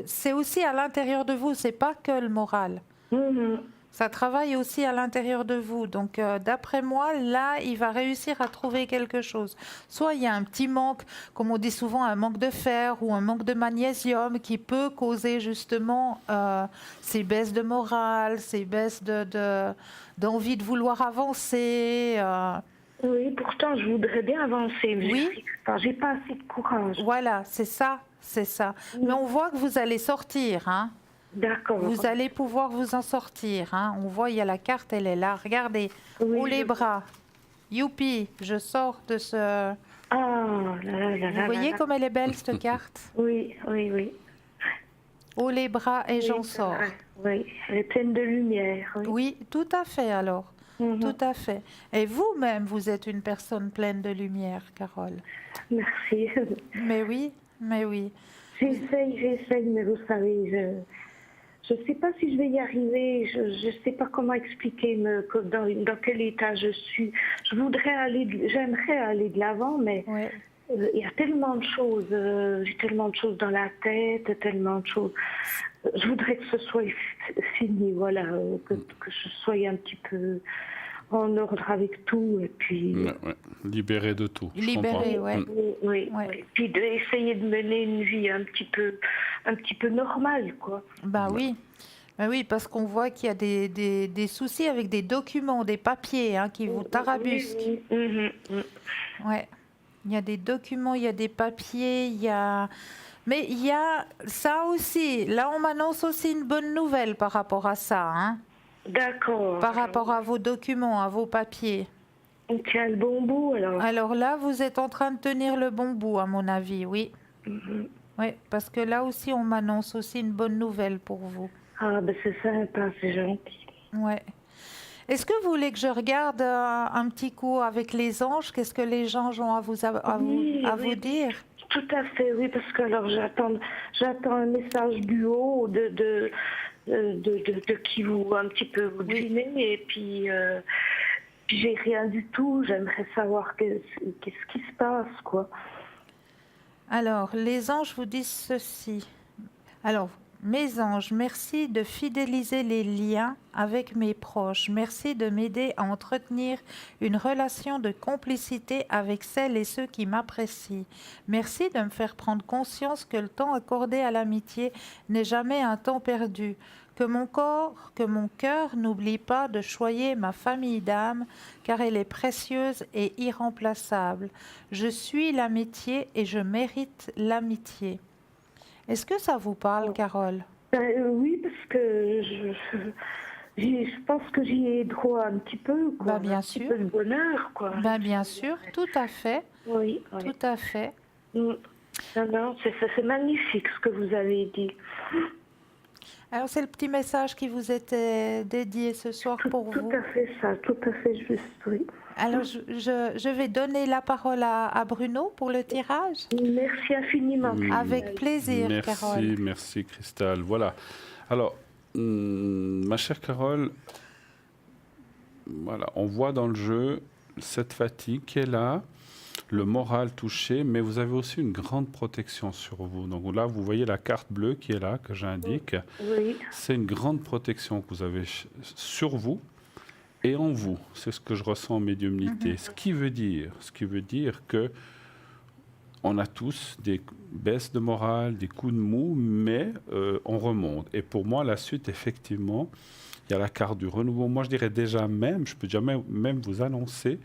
c'est aussi à l'intérieur de vous, c'est pas que le moral. Mhm. Ça travaille aussi à l'intérieur de vous. Donc, d'après moi, là, il va réussir à trouver quelque chose. Soit il y a un petit manque, comme on dit souvent, un manque de fer ou un manque de magnésium qui peut causer justement ces baisses de morale, ces baisses d'envie de vouloir avancer. Oui, pourtant, je voudrais bien avancer, mais Oui. j'ai pas assez de courage. Voilà, c'est ça, c'est ça. Mais on voit que vous allez sortir, hein. D'accord. Vous allez pouvoir vous en sortir. Hein. On voit, il y a la carte, elle est là. Regardez, Oui, haut les je- bras. Youpi, je sors de ce... Ah, Vous voyez comme elle est belle, cette carte? Oui. Haut les bras et j'en Oui, c'est sors. vrai. Oui, elle est pleine de lumière. Oui. Oui, tout à fait alors. Mhm. Tout à fait. Et vous-même, vous êtes une personne pleine de lumière, Carole. Merci. Mais oui, mais oui. J'essaye, mais vous savez, je ne sais pas si je vais y arriver. Je ne sais pas comment expliquer dans quel état je suis. J'aimerais aller de l'avant, mais Oui. il y a tellement de choses. J'ai tellement de choses dans la tête, tellement de choses. Je voudrais que ce soit fini, voilà, que je sois un petit peu en ordre avec tout, et puis. Ouais. Libéré de tout. je Libéré, comprends. ouais. Oui. Ouais. Puis d'essayer de mener une vie un petit peu normale, quoi. Bah oui. Bah oui, parce qu'on voit qu'il y a des soucis avec des documents, des papiers hein, qui vous tarabusquent. Oui. Mhm. Ouais. Il y a des documents, il y a des papiers, il y a... Mais il y a ça aussi. Là, on m'annonce aussi une bonne nouvelle par rapport à ça. Hein, D'accord. par rapport à vos documents, à vos papiers. On tient le bon bout, alors. Alors là, vous êtes en train de tenir le bon bout, à mon avis, oui. Mhm. Oui, parce que là aussi, on m'annonce aussi une bonne nouvelle pour vous. Ah, ben c'est sympa, c'est gentil. Ouais. Est-ce que vous voulez que je regarde un petit coup avec les anges? Qu'est-ce que les anges ont à vous Oui. dire? Tout à fait, oui, parce que alors j'attends un message du haut de qui vous un petit peu vous Oui. devinez, et puis j'ai rien du tout. J'aimerais savoir qu'est-ce qui se passe, quoi. Alors, les anges vous disent ceci. Alors, mes anges, merci de fidéliser les liens avec mes proches. Merci de m'aider à entretenir une relation de complicité avec celles et ceux qui m'apprécient. Merci de me faire prendre conscience que le temps accordé à l'amitié n'est jamais un temps perdu. Que mon cœur n'oublie pas de choyer ma famille d'âme, car elle est précieuse et irremplaçable. Je suis l'amitié et je mérite l'amitié. Est-ce que ça vous parle, Carole? Oui, parce que je pense que j'y ai droit un petit peu, quoi. Bah, bien un petit sûr. peu de bonheur, quoi. Ben, bien sûr, tout à fait, Oui. tout à fait. Mm. Non, c'est magnifique ce que vous avez dit. Alors, c'est le petit message qui vous était dédié ce soir pour vous. Tout à fait ça, tout à fait juste, oui. Alors, je vais donner la parole à Bruno pour le tirage. Merci infiniment. Avec plaisir, Merci, Carole. merci Christelle. Voilà. Alors, ma chère Carole, voilà, on voit dans le jeu cette fatigue qui est là, le moral touché, mais vous avez aussi une grande protection sur vous. Donc là, vous voyez la carte bleue qui est là, que j'indique. Oui. C'est une grande protection que vous avez sur vous et en vous. C'est ce que je ressens en médiumnité. Ce qui veut dire que on a tous des baisses de morale, des coups de mou, mais on remonte. Et pour moi, la suite, effectivement, il y a la carte du renouveau. Moi, je dirais déjà même, je peux déjà même vous annoncer,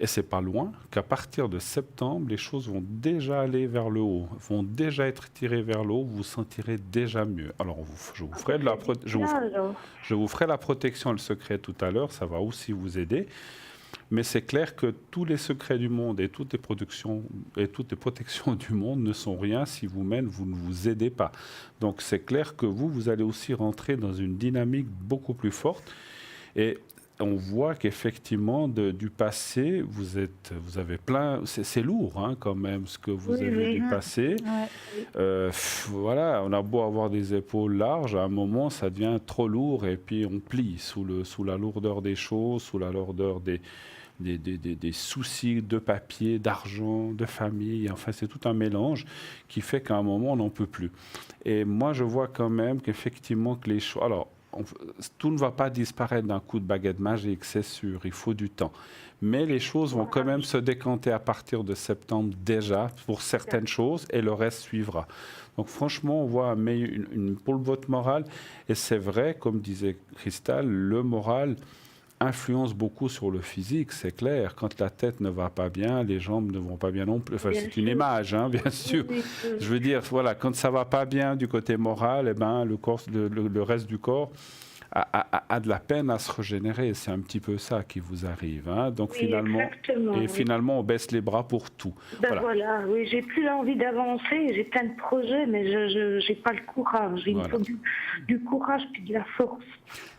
et c'est pas loin, qu'à partir de septembre, les choses vont déjà aller vers le haut, vont déjà être tirées vers le haut, vous vous sentirez déjà mieux. Alors, je vous ferai je vous ferai la protection, le secret tout à l'heure, ça va aussi vous aider. Mais c'est clair que tous les secrets du monde et toutes les productions et toutes les protections du monde ne sont rien si vous-même, vous ne vous aidez pas. Donc c'est clair que vous allez aussi rentrer dans une dynamique beaucoup plus forte. Et on voit qu'effectivement, du passé, vous avez plein... C'est lourd, hein, quand même, ce que vous avez du passé. Ouais. Voilà, on a beau avoir des épaules larges, à un moment, ça devient trop lourd et puis on plie sous la lourdeur des choses, sous la lourdeur des soucis de papier, d'argent, de famille. Enfin, c'est tout un mélange qui fait qu'à un moment, on n'en peut plus. Et moi, je vois quand même qu'effectivement, que les choses... Alors, tout ne va pas disparaître d'un coup de baguette magique, c'est sûr, il faut du temps. Mais les choses vont quand même se décanter à partir de septembre déjà pour certaines choses et le reste suivra. Donc franchement, on voit pour votre morale, et c'est vrai, comme disait Cristal, le moral influence beaucoup sur le physique, c'est clair. Quand la tête ne va pas bien, les jambes ne vont pas bien non plus. Enfin, c'est une image, hein, bien sûr. Je veux dire, voilà, quand ça va pas bien du côté moral, eh ben, le reste du corps a de la peine à se régénérer. C'est un petit peu ça qui vous arrive. Hein. Donc finalement, on baisse les bras pour tout. Voilà, oui, j'ai plus envie d'avancer. J'ai plein de projets, mais je n'ai pas le courage. Il me faut du courage puis de la force.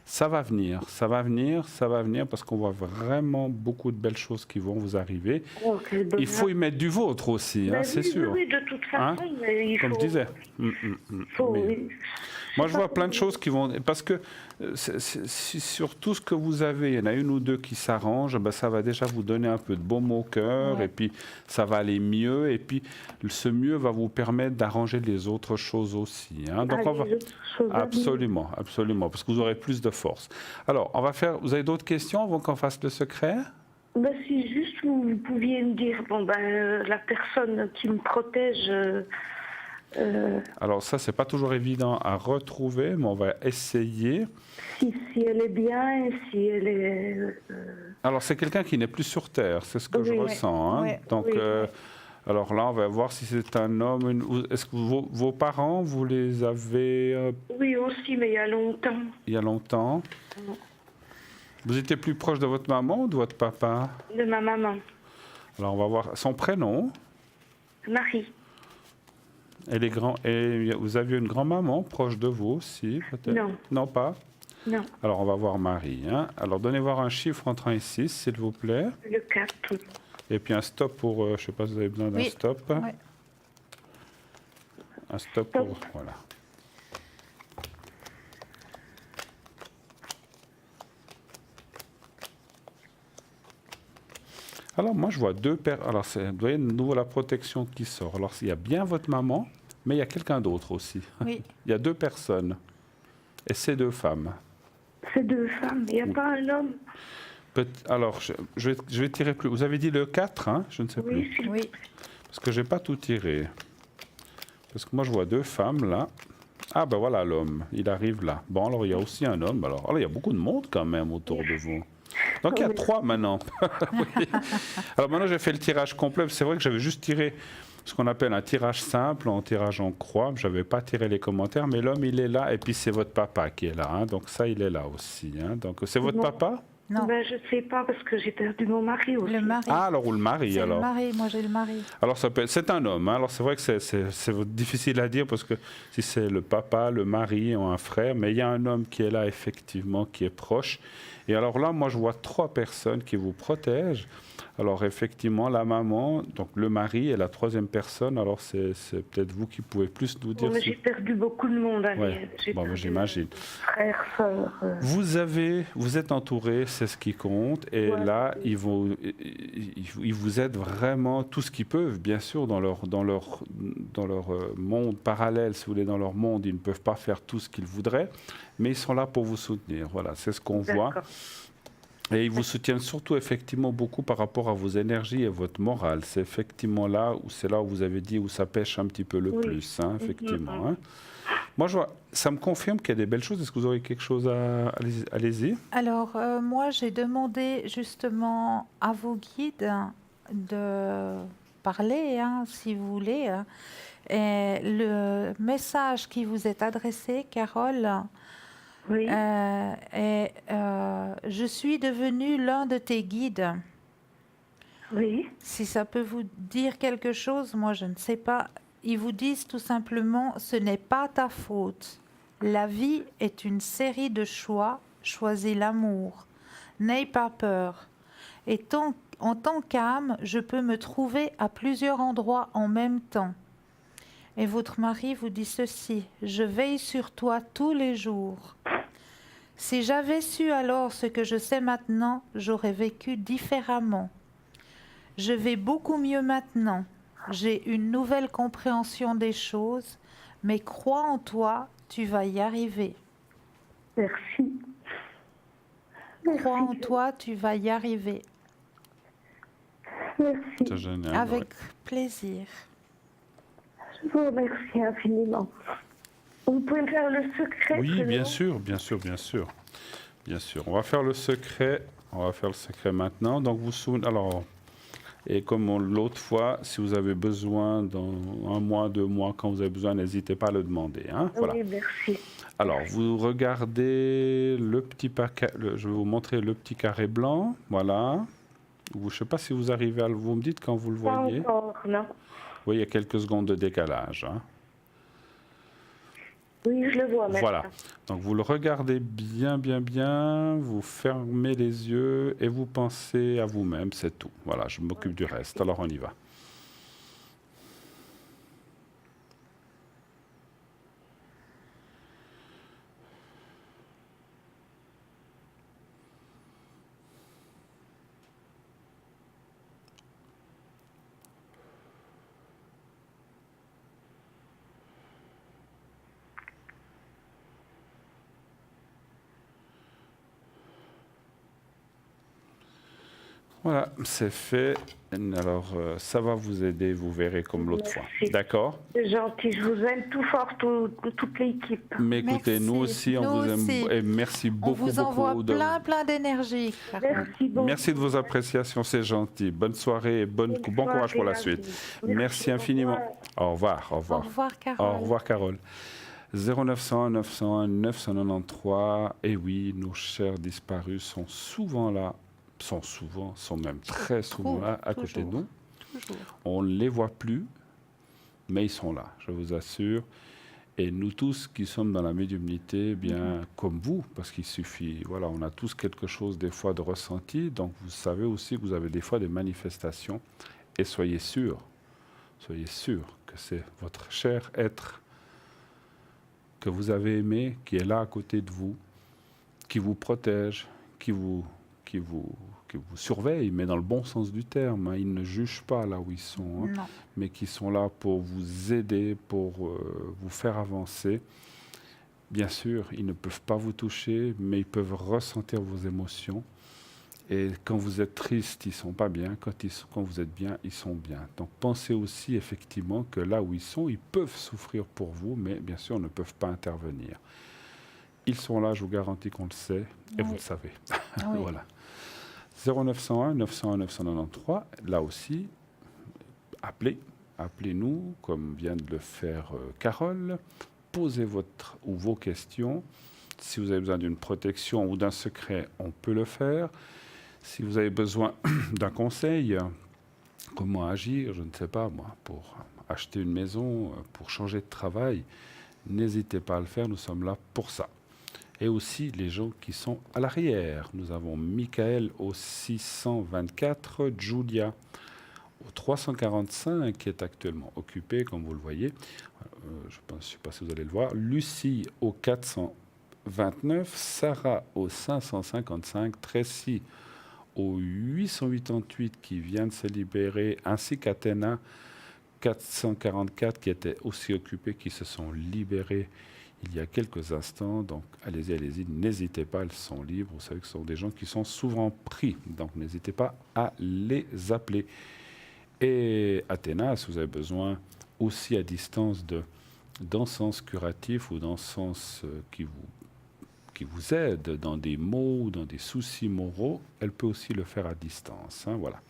Ça va venir, parce qu'on voit vraiment beaucoup de belles choses qui vont vous arriver. Il faut y mettre du vôtre aussi, hein, c'est sûr. Oui, de toute façon, hein, comme je disais. Moi, je vois plein de choses qui vont... Parce que sur tout ce que vous avez, il y en a une ou deux qui s'arrangent, ben, ça va déjà vous donner un peu de baume au cœur, et puis ça va aller mieux, et puis ce mieux va vous permettre d'arranger les autres choses aussi. Hein. Donc on va... Absolument, parce que vous aurez plus de force. Alors, on va faire... Vous avez d'autres questions avant qu'on fasse le secret ? Ben, si juste vous pouviez me dire, la personne qui me protège... Alors ça, c'est pas toujours évident à retrouver, mais on va essayer. Si elle est bien, si elle est... Alors c'est quelqu'un qui n'est plus sur Terre, c'est ce que je ressens. Hein. Donc, alors là, on va voir si c'est un homme. Est-ce que vos parents, vous les avez... Oui, aussi, mais il y a longtemps. Il y a longtemps. Vous étiez plus proche de votre maman ou de votre papa ? De ma maman. Alors on va voir son prénom. Marie. Et vous aviez une grand-maman proche de vous aussi, peut-être ? Non. Non, pas ? Non. Alors, on va voir Marie. Hein. Alors, donnez voir un chiffre entre 1 et 6, s'il vous plaît. Le 4. Et puis un stop pour... je ne sais pas si vous avez besoin d'un stop. Oui. Un stop pour... Voilà. Alors, moi, je vois deux personnes. Alors, vous voyez, de nouveau la protection qui sort. Alors, il y a bien votre maman, mais il y a quelqu'un d'autre aussi. Oui. Il y a deux personnes. Et c'est deux femmes. C'est deux femmes, il n'y a pas un homme. Alors, je vais tirer plus. Vous avez dit le 4, hein ? Je ne sais plus. Oui. Parce que je n'ai pas tout tiré. Parce que moi, je vois deux femmes, là. Ah, ben voilà l'homme. Il arrive là. Bon, alors, il y a aussi un homme. Alors, il y a beaucoup de monde, quand même, autour de vous. Donc, il y a 3 maintenant. Oui. Alors, maintenant, j'ai fait le tirage complet. C'est vrai que j'avais juste tiré ce qu'on appelle un tirage simple, en tirage en croix. Je n'avais pas tiré les commentaires, mais l'homme, il est là. Et puis, c'est votre papa qui est là. Hein. Donc, ça, il est là aussi. Hein. Donc, c'est votre papa ? Non. Je ne sais pas, parce que j'ai perdu mon mari aussi. Le mari. Ah, alors, ou le mari, c'est alors. le mari, moi j'ai le mari. Alors, c'est un homme. Hein. Alors, c'est vrai que c'est difficile à dire, parce que si c'est le papa, le mari ou un frère, mais il y a un homme qui est là, effectivement, qui est proche. Et alors là, moi, je vois 3 personnes qui vous protègent. Alors, effectivement, la maman, donc le mari et la 3e personne, alors c'est peut-être vous qui pouvez plus nous dire... J'ai perdu beaucoup de monde. J'imagine. Frères, sœurs... Vous êtes entouré, c'est ce qui compte. Et là, ils vous aident vraiment tout ce qu'ils peuvent, bien sûr, dans leur monde parallèle, si vous voulez, dans leur monde. Ils ne peuvent pas faire tout ce qu'ils voudraient, mais ils sont là pour vous soutenir. Voilà, c'est ce qu'on voit. Et ils vous soutiennent surtout, effectivement, beaucoup par rapport à vos énergies et votre morale. C'est effectivement là où vous avez dit où ça pêche un petit peu le plus, hein, effectivement. Hein. Moi, ça me confirme qu'il y a des belles choses. Est-ce que vous aurez quelque chose à... Allez-y. Alors, moi, j'ai demandé justement à vos guides de parler, hein, si vous voulez. Et le message qui vous est adressé, Carole, Oui. Je suis devenu l'un de tes guides. Oui. Si ça peut vous dire quelque chose, moi je ne sais pas. Ils vous disent tout simplement, ce n'est pas ta faute. La vie est une série de choix. Choisis l'amour. N'aie pas peur. Et en tant qu'âme, je peux me trouver à plusieurs endroits en même temps. Et votre mari vous dit ceci, je veille sur toi tous les jours. Si j'avais su alors ce que je sais maintenant, j'aurais vécu différemment. Je vais beaucoup mieux maintenant. J'ai une nouvelle compréhension des choses, mais crois en toi, tu vas y arriver. Merci. Crois en toi, tu vas y arriver. Merci. C'est génial. Avec ouais. plaisir. Je vous remercie infiniment. Vous pouvez me faire le secret? Oui, seulement bien sûr, bien sûr, bien sûr. Bien sûr. On va faire le secret. On va faire le secret maintenant. Donc, vous souvenez. Alors, et comme l'autre fois, si vous avez besoin dans 1 mois, 2 mois, quand vous avez besoin, n'hésitez pas à le demander. Hein, voilà. Oui, merci. Alors, vous regardez le petit paquet. Je vais vous montrer le petit carré blanc. Voilà. Je ne sais pas si vous arrivez à le. Vous me dites quand vous le Pas voyez. encore, non. Oui, il y a quelques secondes de décalage. Hein. Oui, je le vois maintenant. Voilà. Donc vous le regardez bien, bien, bien, vous fermez les yeux et vous pensez à vous-même, c'est tout. Voilà, je m'occupe du reste. Alors on y va. Voilà, c'est fait. Alors, ça va vous aider, vous verrez comme l'autre fois. Merci. D'accord? C'est gentil, je vous aime tout fort, toute l'équipe. Mais écoutez, Merci. nous aussi, on Nous vous aime. aussi. Et merci On beaucoup, vous envoie beaucoup. plein d'énergie. Carole. Merci beaucoup. Merci de vos appréciations, c'est gentil. Bonne soirée et bon courage pour la suite. Merci infiniment. Au revoir, au Au revoir. revoir, Carole. Au revoir, Carole. 0901 901 993. Et oui, nos chers disparus sont souvent là, sont même très souvent Trouve, là à côté de toujours. nous. Toujours. On ne les voit plus, mais ils sont là, je vous assure. Et nous tous qui sommes dans la médiumnité, bien comme vous, parce qu'il suffit, voilà, on a tous quelque chose des fois de ressenti, donc vous savez aussi que vous avez des fois des manifestations, et soyez sûr que c'est votre cher être que vous avez aimé, qui est là à côté de vous, qui vous protège, qui vous surveille, mais dans le bon sens du terme. Hein. Ils ne jugent pas là où ils sont, hein, Non. mais qui sont là pour vous aider, pour vous faire avancer. Bien sûr, ils ne peuvent pas vous toucher, mais ils peuvent ressentir vos émotions. Et quand vous êtes triste, ils ne sont pas bien. Quand vous êtes bien, ils sont bien. Donc pensez aussi effectivement que là où ils sont, ils peuvent souffrir pour vous, mais bien sûr, ne peuvent pas intervenir. Ils sont là, je vous garantis qu'on le sait, et vous le savez. Oui. Voilà. 0901 901 993, là aussi, appelez-nous, comme vient de le faire Carole, posez vos questions. Si vous avez besoin d'une protection ou d'un secret, on peut le faire. Si vous avez besoin d'un conseil, comment agir, je ne sais pas moi, pour acheter une maison, pour changer de travail, n'hésitez pas à le faire, nous sommes là pour ça. Et aussi les gens qui sont à l'arrière. Nous avons Michael au 624, Julia au 345 qui est actuellement occupé, comme vous le voyez. Je ne sais pas si vous allez le voir. Lucie au 429, Sarah au 555, Tracy au 888 qui vient de se libérer, ainsi qu'Athéna 444 qui était aussi occupé, qui se sont libérés il y a quelques instants. Donc allez-y, n'hésitez pas, elles sont libres. Vous savez que ce sont des gens qui sont souvent pris, donc n'hésitez pas à les appeler. Et Athéna, si vous avez besoin aussi à distance d'encens curatif ou d'encens qui vous aide dans des maux ou dans des soucis moraux, elle peut aussi le faire à distance. Hein, voilà.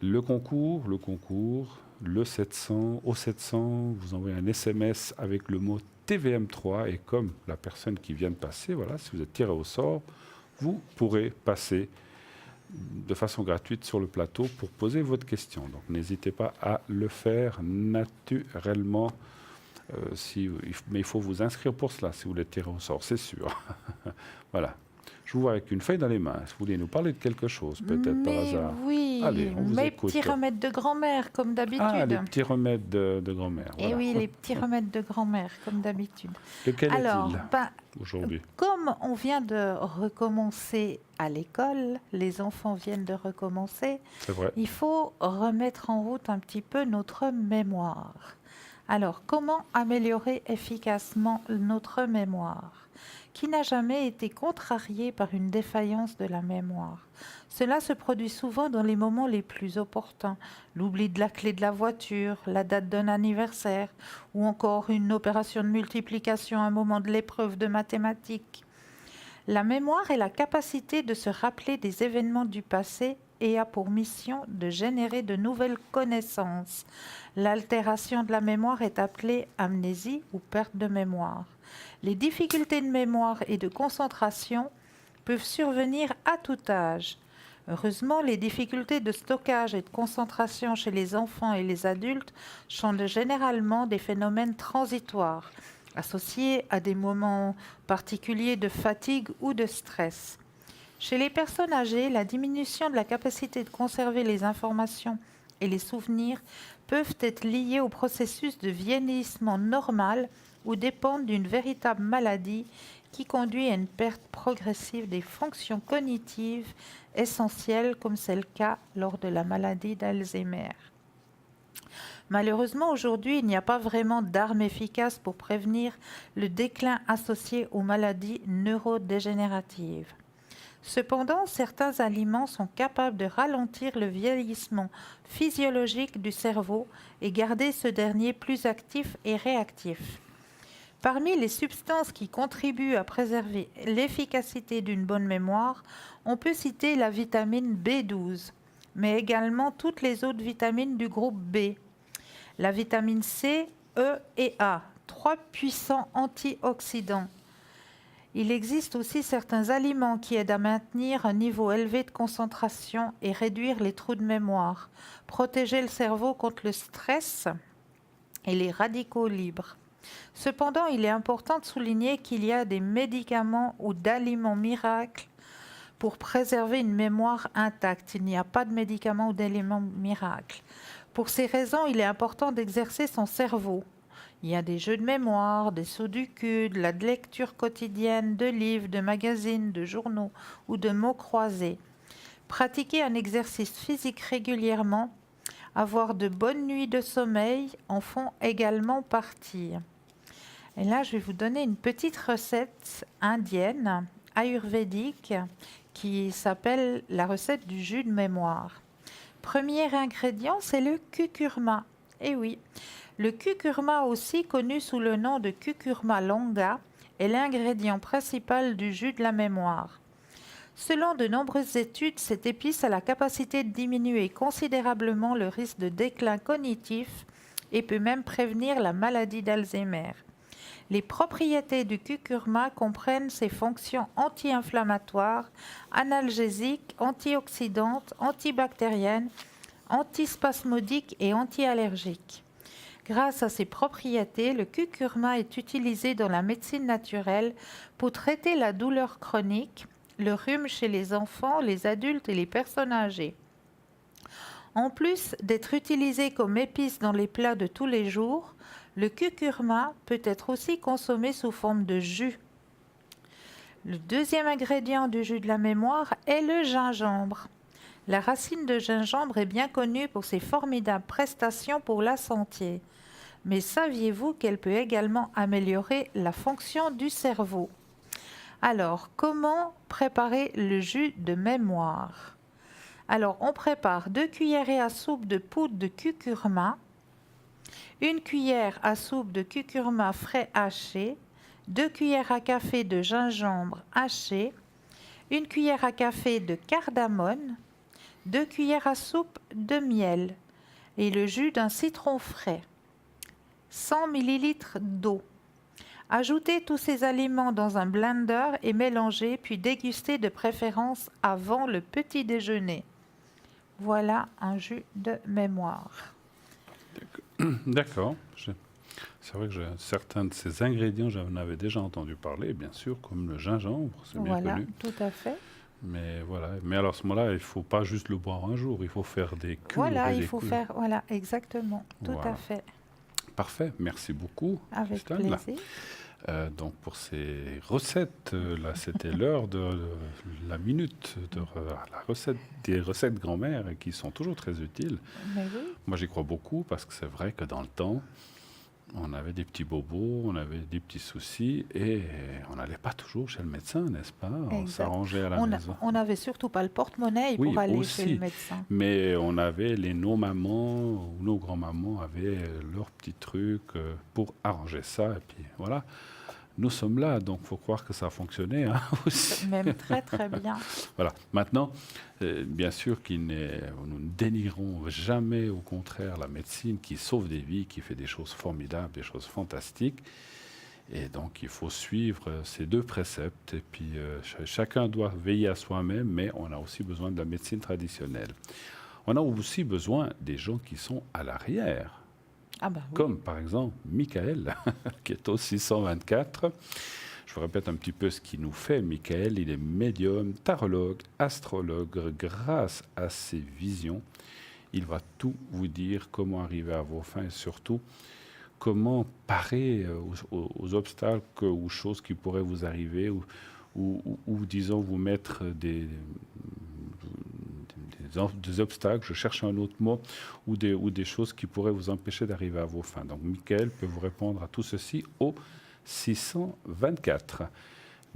Le concours, le 700, au 700, vous envoyez un SMS avec le mot TVM3 et comme la personne qui vient de passer, voilà, si vous êtes tiré au sort, vous pourrez passer de façon gratuite sur le plateau pour poser votre question. Donc n'hésitez pas à le faire naturellement. Mais il faut vous inscrire pour cela si vous voulez tirer au sort, c'est sûr. Voilà. Je vous vois avec une feuille dans les mains. Est-ce que vous voulez nous parler de quelque chose, peut-être par hasard? Oui, Allez, on vous mes écoute. petits remèdes de grand-mère, comme d'habitude. Ah, les petits remèdes de grand-mère. Et Voilà. oui, les petits remèdes de grand-mère, comme d'habitude. Lequel Alors, est-il aujourd'hui? comme on vient de recommencer à l'école, les enfants viennent de recommencer, C'est vrai. il faut remettre en route un petit peu notre mémoire. Alors, comment améliorer efficacement notre mémoire, qui n'a jamais été contrariée par une défaillance de la mémoire? Cela se produit souvent dans les moments les plus opportuns, l'oubli de la clé de la voiture, la date d'un anniversaire, ou encore une opération de multiplication à un moment de l'épreuve de mathématiques. La mémoire est la capacité de se rappeler des événements du passé et a pour mission de générer de nouvelles connaissances. L'altération de la mémoire est appelée amnésie ou perte de mémoire. Les difficultés de mémoire et de concentration peuvent survenir à tout âge. Heureusement, les difficultés de stockage et de concentration chez les enfants et les adultes sont généralement des phénomènes transitoires, associés à des moments particuliers de fatigue ou de stress. Chez les personnes âgées, la diminution de la capacité de conserver les informations et les souvenirs peuvent être liées au processus de vieillissement normal ou dépendent d'une véritable maladie qui conduit à une perte progressive des fonctions cognitives essentielles, comme c'est le cas lors de la maladie d'Alzheimer. Malheureusement, aujourd'hui, il n'y a pas vraiment d'arme efficace pour prévenir le déclin associé aux maladies neurodégénératives. Cependant, certains aliments sont capables de ralentir le vieillissement physiologique du cerveau et garder ce dernier plus actif et réactif. Parmi les substances qui contribuent à préserver l'efficacité d'une bonne mémoire, on peut citer la vitamine B12, mais également toutes les autres vitamines du groupe B. La vitamine C, E et A, 3 puissants antioxydants. Il existe aussi certains aliments qui aident à maintenir un niveau élevé de concentration et réduire les trous de mémoire, protéger le cerveau contre le stress et les radicaux libres. Cependant, il est important de souligner qu'il y a des médicaments ou d'aliments miracles pour préserver une mémoire intacte. Il n'y a pas de médicaments ou d'aliments miracles. Pour ces raisons, il est important d'exercer son cerveau. Il y a des jeux de mémoire, des sauts du cul, de la lecture quotidienne, de livres, de magazines, de journaux ou de mots croisés. Pratiquer un exercice physique régulièrement, avoir de bonnes nuits de sommeil en font également partie. Et là, je vais vous donner une petite recette indienne, ayurvédique, qui s'appelle la recette du jus de mémoire. Premier ingrédient, c'est le curcuma. Eh oui, le curcuma, aussi connu sous le nom de curcuma longa, est l'ingrédient principal du jus de la mémoire. Selon de nombreuses études, cette épice a la capacité de diminuer considérablement le risque de déclin cognitif et peut même prévenir la maladie d'Alzheimer. Les propriétés du curcuma comprennent ses fonctions anti-inflammatoires, analgésiques, antioxydantes, antibactériennes, antispasmodiques et anti-allergiques. Grâce à ses propriétés, le curcuma est utilisé dans la médecine naturelle pour traiter la douleur chronique, le rhume chez les enfants, les adultes et les personnes âgées. En plus d'être utilisé comme épice dans les plats de tous les jours, le curcuma peut être aussi consommé sous forme de jus. Le deuxième ingrédient du jus de la mémoire est le gingembre. La racine de gingembre est bien connue pour ses formidables prestations pour la santé. Mais saviez-vous qu'elle peut également améliorer la fonction du cerveau? Alors, comment préparer le jus de mémoire? Alors, on prépare 2 cuillerées à soupe de poudre de curcuma, 1 cuillère à soupe de curcuma frais haché, 2 cuillères à café de gingembre haché, 1 cuillère à café de cardamone, 2 cuillères à soupe de miel et le jus d'un citron frais, 100 ml d'eau. Ajoutez tous ces aliments dans un blender et mélangez, puis dégustez de préférence avant le petit déjeuner. Voilà un jus de mémoire. D'accord. C'est vrai que certains de ces ingrédients, j'en avais déjà entendu parler, bien sûr, comme le gingembre, c'est bien Voilà, connu. tout à fait. Mais voilà. Mais alors à ce moment-là, il ne faut pas juste le boire un jour, il faut faire des cures. Voilà, et il des faut cures. faire, voilà, exactement, tout Voilà. à fait. Parfait, merci beaucoup. Avec Christelle. plaisir. Donc pour ces recettes, là c'était l'heure de la minute de la recette des recettes grand-mère qui sont toujours très utiles. Mais oui, Moi j'y crois beaucoup parce que c'est vrai que dans le temps, on avait des petits bobos, on avait des petits soucis et on n'allait pas toujours chez le médecin, n'est-ce pas? On exact. s'arrangeait à la maison. On n'avait surtout pas le porte-monnaie Oui, pour aller aussi. chez le médecin. Mais on avait nos mamans ou nos grands-mamans avaient leurs petits trucs pour arranger ça. Et puis voilà, nous sommes là, donc il faut croire que ça a fonctionné hein, aussi. Même très très bien. Voilà. Maintenant, bien sûr nous ne dénigrons jamais, au contraire, la médecine qui sauve des vies, qui fait des choses formidables, des choses fantastiques. Et donc, il faut suivre ces deux préceptes. Et puis, chacun doit veiller à soi-même, mais on a aussi besoin de la médecine traditionnelle. On a aussi besoin des gens qui sont à l'arrière, Ah bah oui. comme par exemple Michael, qui est au 624. Je vous répète un petit peu ce qu'il nous fait. Michael, il est médium, tarologue, astrologue. Grâce à ses visions, il va tout vous dire, comment arriver à vos fins et surtout comment parer aux obstacles ou choses qui pourraient vous arriver ou disons, vous mettre des obstacles, je cherche un autre mot, ou des choses qui pourraient vous empêcher d'arriver à vos fins. Donc, Michael peut vous répondre à tout ceci au 624.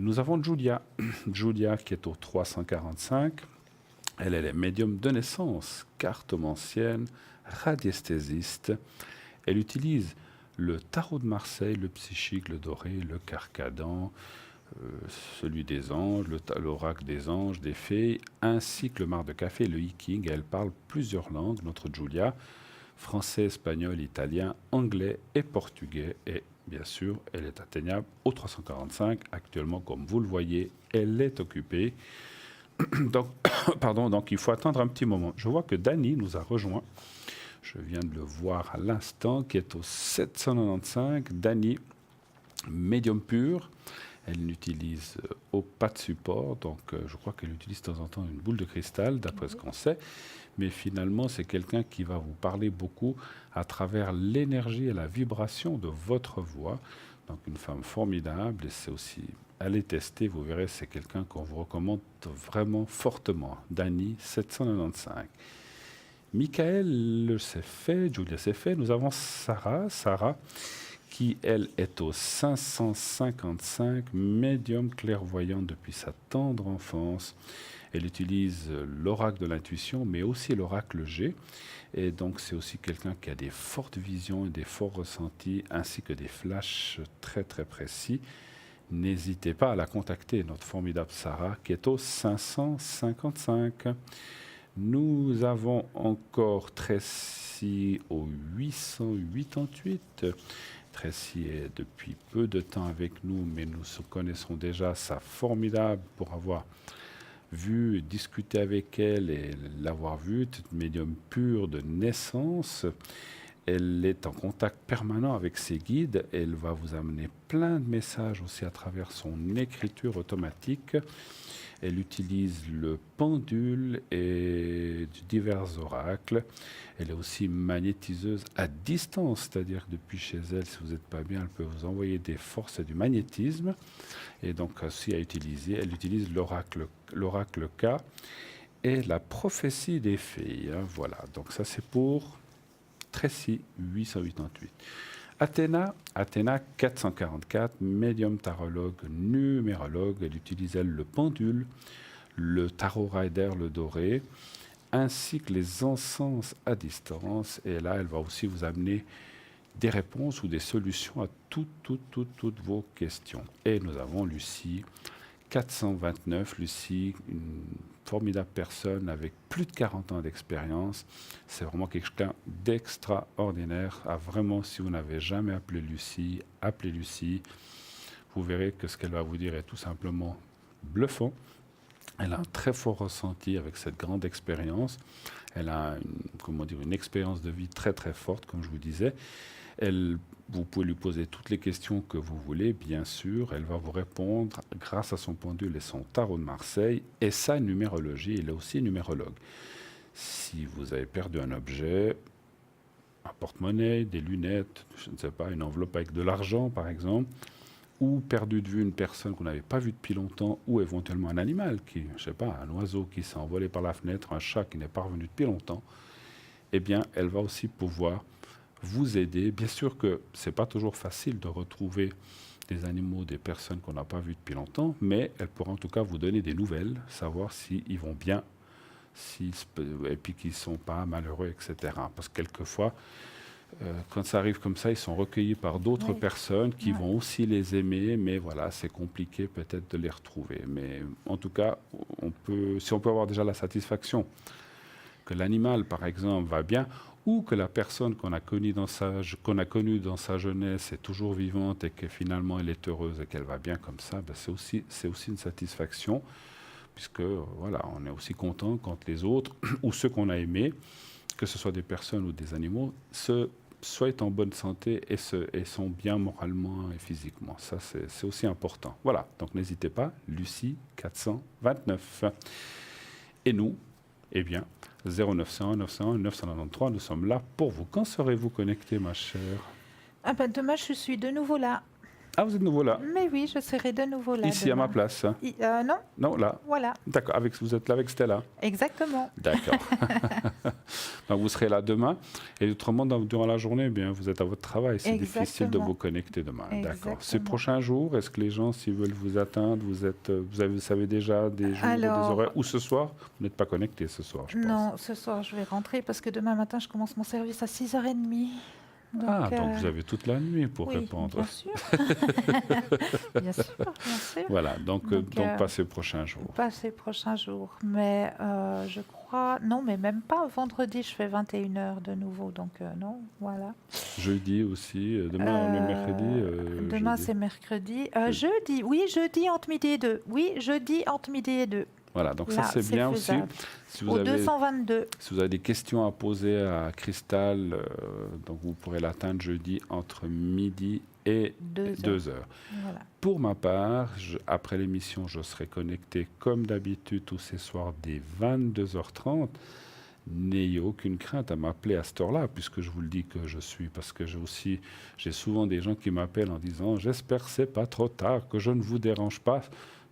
Nous avons Julia. Julia qui est au 345. Elle est médium de naissance, cartomancienne, radiesthésiste. Elle utilise le tarot de Marseille, le psychique, le doré, le carcadan, celui des anges, l'oracle des anges, des fées, ainsi que le mar de café et le hiking. Elle parle plusieurs langues, notre Julia, français, espagnol, italien, anglais et portugais. Et bien sûr, elle est atteignable au 345. Actuellement, comme vous le voyez, elle est occupée. Donc, donc il faut attendre un petit moment. Je vois que Dany nous a rejoint. Je viens de le voir à l'instant, qui est au 795. Dany, médium pur. Elle n'utilise pas de support, donc je crois qu'elle utilise de temps en temps une boule de cristal, d'après ce qu'on sait. Mais finalement, c'est quelqu'un qui va vous parler beaucoup à travers l'énergie et la vibration de votre voix. Donc une femme formidable, et c'est aussi, allez tester, vous verrez, c'est quelqu'un qu'on vous recommande vraiment fortement. Dany, 795. Michael c'est fait, Julia c'est fait. Nous avons Sarah, qui, elle, est au 555, médium clairvoyante depuis sa tendre enfance. Elle utilise l'oracle de l'intuition, mais aussi l'oracle G. Et donc, c'est aussi quelqu'un qui a des fortes visions et des forts ressentis, ainsi que des flashs très, très précis. N'hésitez pas à la contacter, notre formidable Sarah, qui est au 555. Nous avons encore Tracy au 888. Tracy est depuis peu de temps avec nous, mais nous connaissons déjà sa formidable pour avoir vu, discuté avec elle et l'avoir vue, toute médium pure de naissance. Elle est en contact permanent avec ses guides. Elle va vous amener plein de messages aussi à travers son écriture automatique. Elle utilise le pendule et divers oracles. Elle est aussi magnétiseuse à distance, c'est-à-dire que depuis chez elle, si vous n'êtes pas bien, elle peut vous envoyer des forces et du magnétisme. Et donc aussi à utiliser, elle utilise l'oracle K et la prophétie des fées. Hein, voilà, donc ça c'est pour Tracy 888. Athéna 444, médium tarologue, numérologue. Elle utilise, elle, le pendule, le tarot rider, le doré, ainsi que les encens à distance. Et là, elle va aussi vous amener des réponses ou des solutions à toutes vos questions. Et nous avons Lucie 429. Lucie, une formidable personne avec plus de 40 ans d'expérience. C'est vraiment quelqu'un d'extraordinaire. Ah, vraiment, si vous n'avez jamais appelé Lucie, appelez Lucie. Vous verrez que ce qu'elle va vous dire est tout simplement bluffant. Elle a un très fort ressenti avec cette grande expérience. Elle a une expérience de vie très très forte, comme je vous disais. Vous pouvez lui poser toutes les questions que vous voulez, bien sûr. Elle va vous répondre grâce à son pendule et son tarot de Marseille et sa numérologie. Elle est aussi numérologue. Si vous avez perdu un objet, un porte-monnaie, des lunettes, je ne sais pas, une enveloppe avec de l'argent par exemple, ou perdu de vue une personne que vous n'avez pas vue depuis longtemps, ou éventuellement un animal, je ne sais pas, un oiseau qui s'est envolé par la fenêtre, un chat qui n'est pas revenu depuis longtemps, eh bien, elle va aussi pouvoir vous aider. Bien sûr que ce n'est pas toujours facile de retrouver des animaux, des personnes qu'on n'a pas vues depuis longtemps, mais elle pourra en tout cas vous donner des nouvelles, savoir s'ils vont bien, et puis qu'ils ne sont pas malheureux, etc. Parce que quelquefois, quand ça arrive comme ça, ils sont recueillis par d'autres personnes qui vont aussi les aimer, mais voilà, c'est compliqué peut-être de les retrouver. Mais en tout cas, si on peut avoir déjà la satisfaction que l'animal, par exemple, va bien, ou que la personne qu'on a connue dans sa jeunesse est toujours vivante et que finalement elle est heureuse et qu'elle va bien comme ça, ben c'est aussi une satisfaction, puisque voilà, on est aussi content quand les autres, ou ceux qu'on a aimés, que ce soit des personnes ou des animaux, soient en bonne santé et sont bien moralement et physiquement. Ça, c'est aussi important. Voilà, donc n'hésitez pas, Lucie 429. Et nous, eh bien, 0901 901 993, nous sommes là pour vous. Quand serez-vous connecté, ma chère? Ah ben, demain, je suis de nouveau là. Ah, vous êtes nouveau là? Mais oui, je serai de nouveau là. Ici, demain. à ma place? Non. Non, là? Voilà. D'accord, vous êtes là avec Stella? Exactement. D'accord. Donc, vous serez là demain. Et autrement, durant la journée, eh bien, vous êtes à votre travail. C'est difficile de vous connecter demain. D'accord. Ces prochains jours, est-ce que les gens, s'ils veulent vous atteindre, vous savez déjà des jours ou des horaires? Ou ce soir, vous n'êtes pas connecté ce soir, je pense. Non, ce soir, je vais rentrer parce que demain matin, je commence mon service à 6h30. Donc vous avez toute la nuit pour répondre. Bien sûr. bien sûr. Voilà, donc pas ces prochains jours. Pas ces prochains jours. Mais je crois... Non, mais même pas. Vendredi, je fais 21h de nouveau. Donc non, voilà. Jeudi aussi. Demain, on est mercredi. Demain, c'est mercredi. Jeudi, oui, jeudi entre midi et 2. Oui, jeudi entre midi et 2. Voilà, donc là, ça c'est bien faisable. Aussi. Si vous Au 222. Si vous avez des questions à poser à Cristal, donc vous pourrez l'atteindre jeudi entre midi et 2 heures. Voilà. Pour ma part, après l'émission, je serai connecté comme d'habitude tous ces soirs dès 22h30. N'ayez aucune crainte à m'appeler à cette heure-là, puisque je vous le dis que je suis, parce que j'ai souvent des gens qui m'appellent en disant « J'espère que ce n'est pas trop tard, que je ne vous dérange pas ».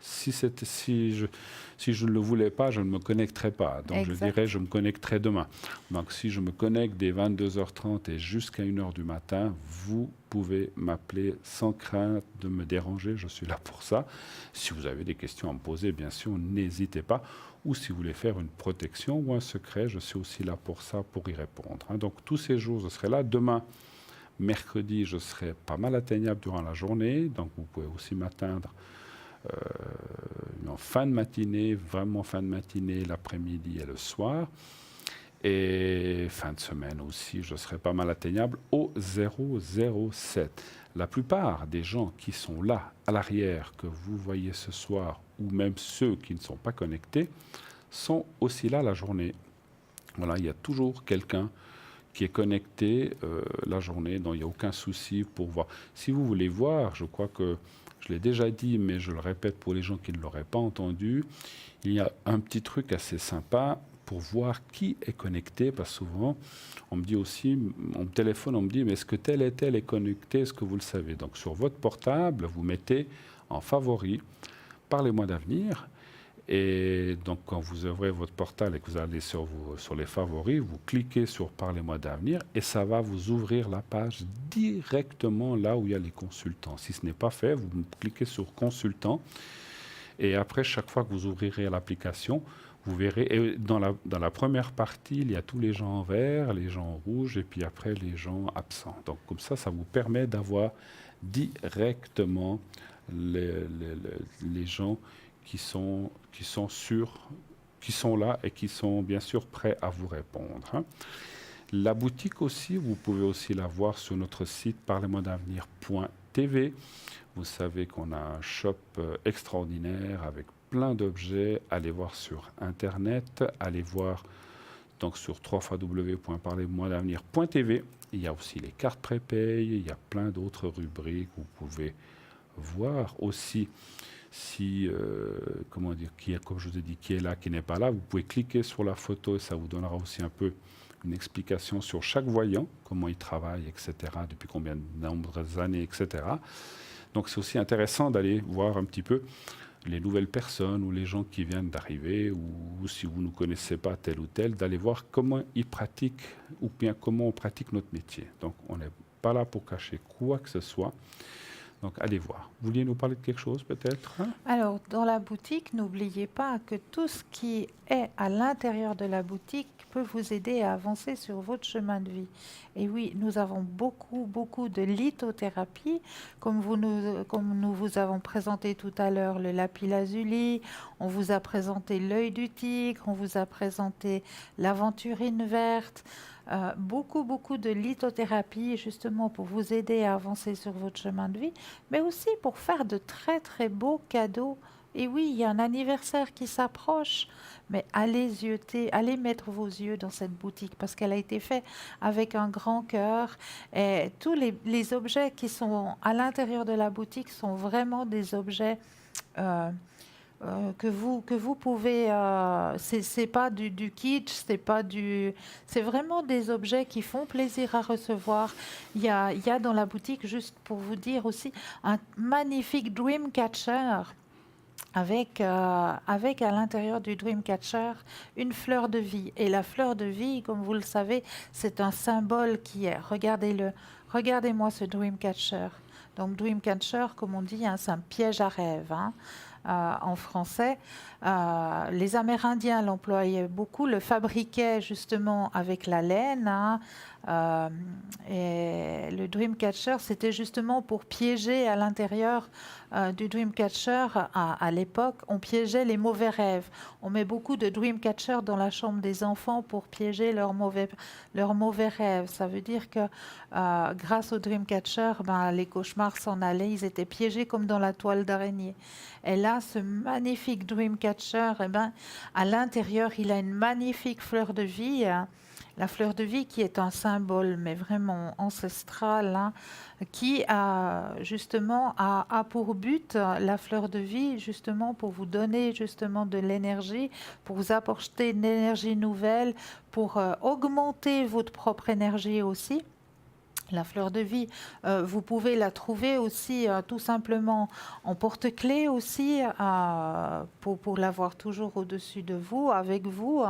Si je ne le voulais pas, je ne me connecterais pas. Donc je dirais je me connecterai demain. Donc si je me connecte dès 22h30 et jusqu'à 1h du matin, vous pouvez m'appeler sans crainte de me déranger. Je suis là pour ça. Si vous avez des questions à me poser, bien sûr, n'hésitez pas. Ou si vous voulez faire une protection ou un secret, je suis aussi là pour ça, pour y répondre. Donc tous ces jours, je serai là. Demain, mercredi, je serai pas mal atteignable durant la journée. Donc vous pouvez aussi m'atteindre en fin de matinée, vraiment fin de matinée, l'après-midi et le soir. Et fin de semaine aussi, je serai pas mal atteignable au 007. La plupart des gens qui sont là, à l'arrière, que vous voyez ce soir, ou même ceux qui ne sont pas connectés, sont aussi là la journée. Voilà, il y a toujours quelqu'un qui est connecté la journée, donc il n'y a aucun souci pour voir. Si vous voulez voir, je crois que je l'ai déjà dit, mais je le répète pour les gens qui ne l'auraient pas entendu, il y a un petit truc assez sympa pour voir qui est connecté, parce que souvent, on me dit aussi, on me téléphone, on me dit, mais est-ce que tel et tel est connecté, est-ce que vous le savez? Donc sur votre portable, vous mettez en favori, parlez-moi d'avenir, et donc quand vous ouvrez votre portable et que vous allez sur les favoris, vous cliquez sur Parlez-moi d'avenir et ça va vous ouvrir la page directement là où il y a les consultants. Si ce n'est pas fait, vous cliquez sur Consultant et après, chaque fois que vous ouvrirez l'application, vous verrez, et dans la première partie, il y a tous les gens en vert, les gens en rouge et puis après les gens absents. Donc comme ça vous permet d'avoir directement les gens qui sont sur qui sont là et qui sont bien sûr prêts à vous répondre. Hein. La boutique aussi, vous pouvez aussi la voir sur notre site parlez-moi-d'avenir.tv. Vous savez qu'on a un shop extraordinaire avec plein d'objets. Allez voir sur Internet, allez voir donc sur www.parlez-moi-d'avenir.tv. Il y a aussi les cartes prépay, il y a plein d'autres rubriques. Vous pouvez voir aussi si, comment dire, qui est, comme je vous ai dit, qui est là, qui n'est pas là. Vous pouvez cliquer sur la photo et ça vous donnera aussi un peu une explication sur chaque voyant, comment il travaille, etc., depuis combien de nombreuses années, etc. Donc c'est aussi intéressant d'aller voir un petit peu les nouvelles personnes ou les gens qui viennent d'arriver, ou si vous ne connaissez pas tel ou tel, d'aller voir comment ils pratiquent ou bien comment on pratique notre métier. Donc on n'est pas là pour cacher quoi que ce soit. Donc allez voir. Vous vouliez nous parler de quelque chose peut-être, hein? Alors, dans la boutique, n'oubliez pas que tout ce qui est à l'intérieur de la boutique peut vous aider à avancer sur votre chemin de vie. Et oui, nous avons beaucoup de lithothérapie, comme nous vous avons présenté tout à l'heure le lapis-lazuli, on vous a présenté l'œil du tigre, on vous a présenté l'aventurine verte. Beaucoup de lithothérapie justement pour vous aider à avancer sur votre chemin de vie, mais aussi pour faire de très beaux cadeaux. Et oui, il y a un anniversaire qui s'approche, mais allez mettre vos yeux dans cette boutique parce qu'elle a été faite avec un grand cœur. Et tous les objets qui sont à l'intérieur de la boutique sont vraiment des objets que vous pouvez, c'est pas du kitsch, c'est vraiment des objets qui font plaisir à recevoir. Il y a dans la boutique, juste pour vous dire aussi, un magnifique Dreamcatcher avec à l'intérieur du Dreamcatcher une fleur de vie. Et la fleur de vie, comme vous le savez, c'est un symbole qui est, regardez-moi ce Dreamcatcher. Donc Dreamcatcher, comme on dit, hein, c'est un piège à rêve. Hein. En français. Les Amérindiens l'employaient beaucoup, le fabriquaient justement avec la laine. Hein, et le Dreamcatcher, c'était justement pour piéger à l'intérieur du Dreamcatcher. À l'époque, on piégeait les mauvais rêves. On met beaucoup de Dreamcatcher dans la chambre des enfants pour piéger leurs mauvais rêves. Ça veut dire que grâce au Dreamcatcher, les cauchemars s'en allaient. Ils étaient piégés comme dans la toile d'araignée. Et là, ce magnifique Dreamcatcher, à l'intérieur, il a une magnifique fleur de vie. La fleur de vie qui est un symbole, mais vraiment ancestral, hein, qui a justement a pour but, la fleur de vie, justement pour vous donner justement de l'énergie, pour vous apporter une énergie nouvelle, pour augmenter votre propre énergie aussi. La fleur de vie, vous pouvez la trouver aussi tout simplement en porte-clés aussi, pour l'avoir toujours au-dessus de vous, avec vous.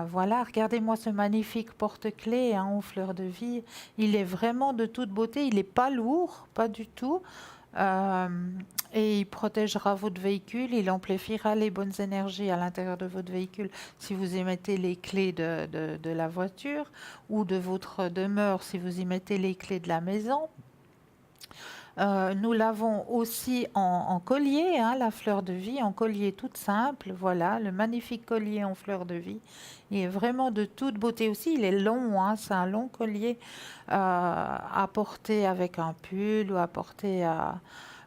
Voilà, regardez-moi ce magnifique porte-clés hein, en fleur de vie. Il est vraiment de toute beauté, il n'est pas lourd, pas du tout. Et il protégera votre véhicule, il amplifiera les bonnes énergies à l'intérieur de votre véhicule si vous y mettez les clés de la voiture ou de votre demeure si vous y mettez les clés de la maison. Nous l'avons aussi en collier, hein, la fleur de vie, en collier toute simple, voilà, le magnifique collier en fleur de vie. Il est vraiment de toute beauté aussi, il est long, hein, c'est un long collier à porter avec un pull ou à porter,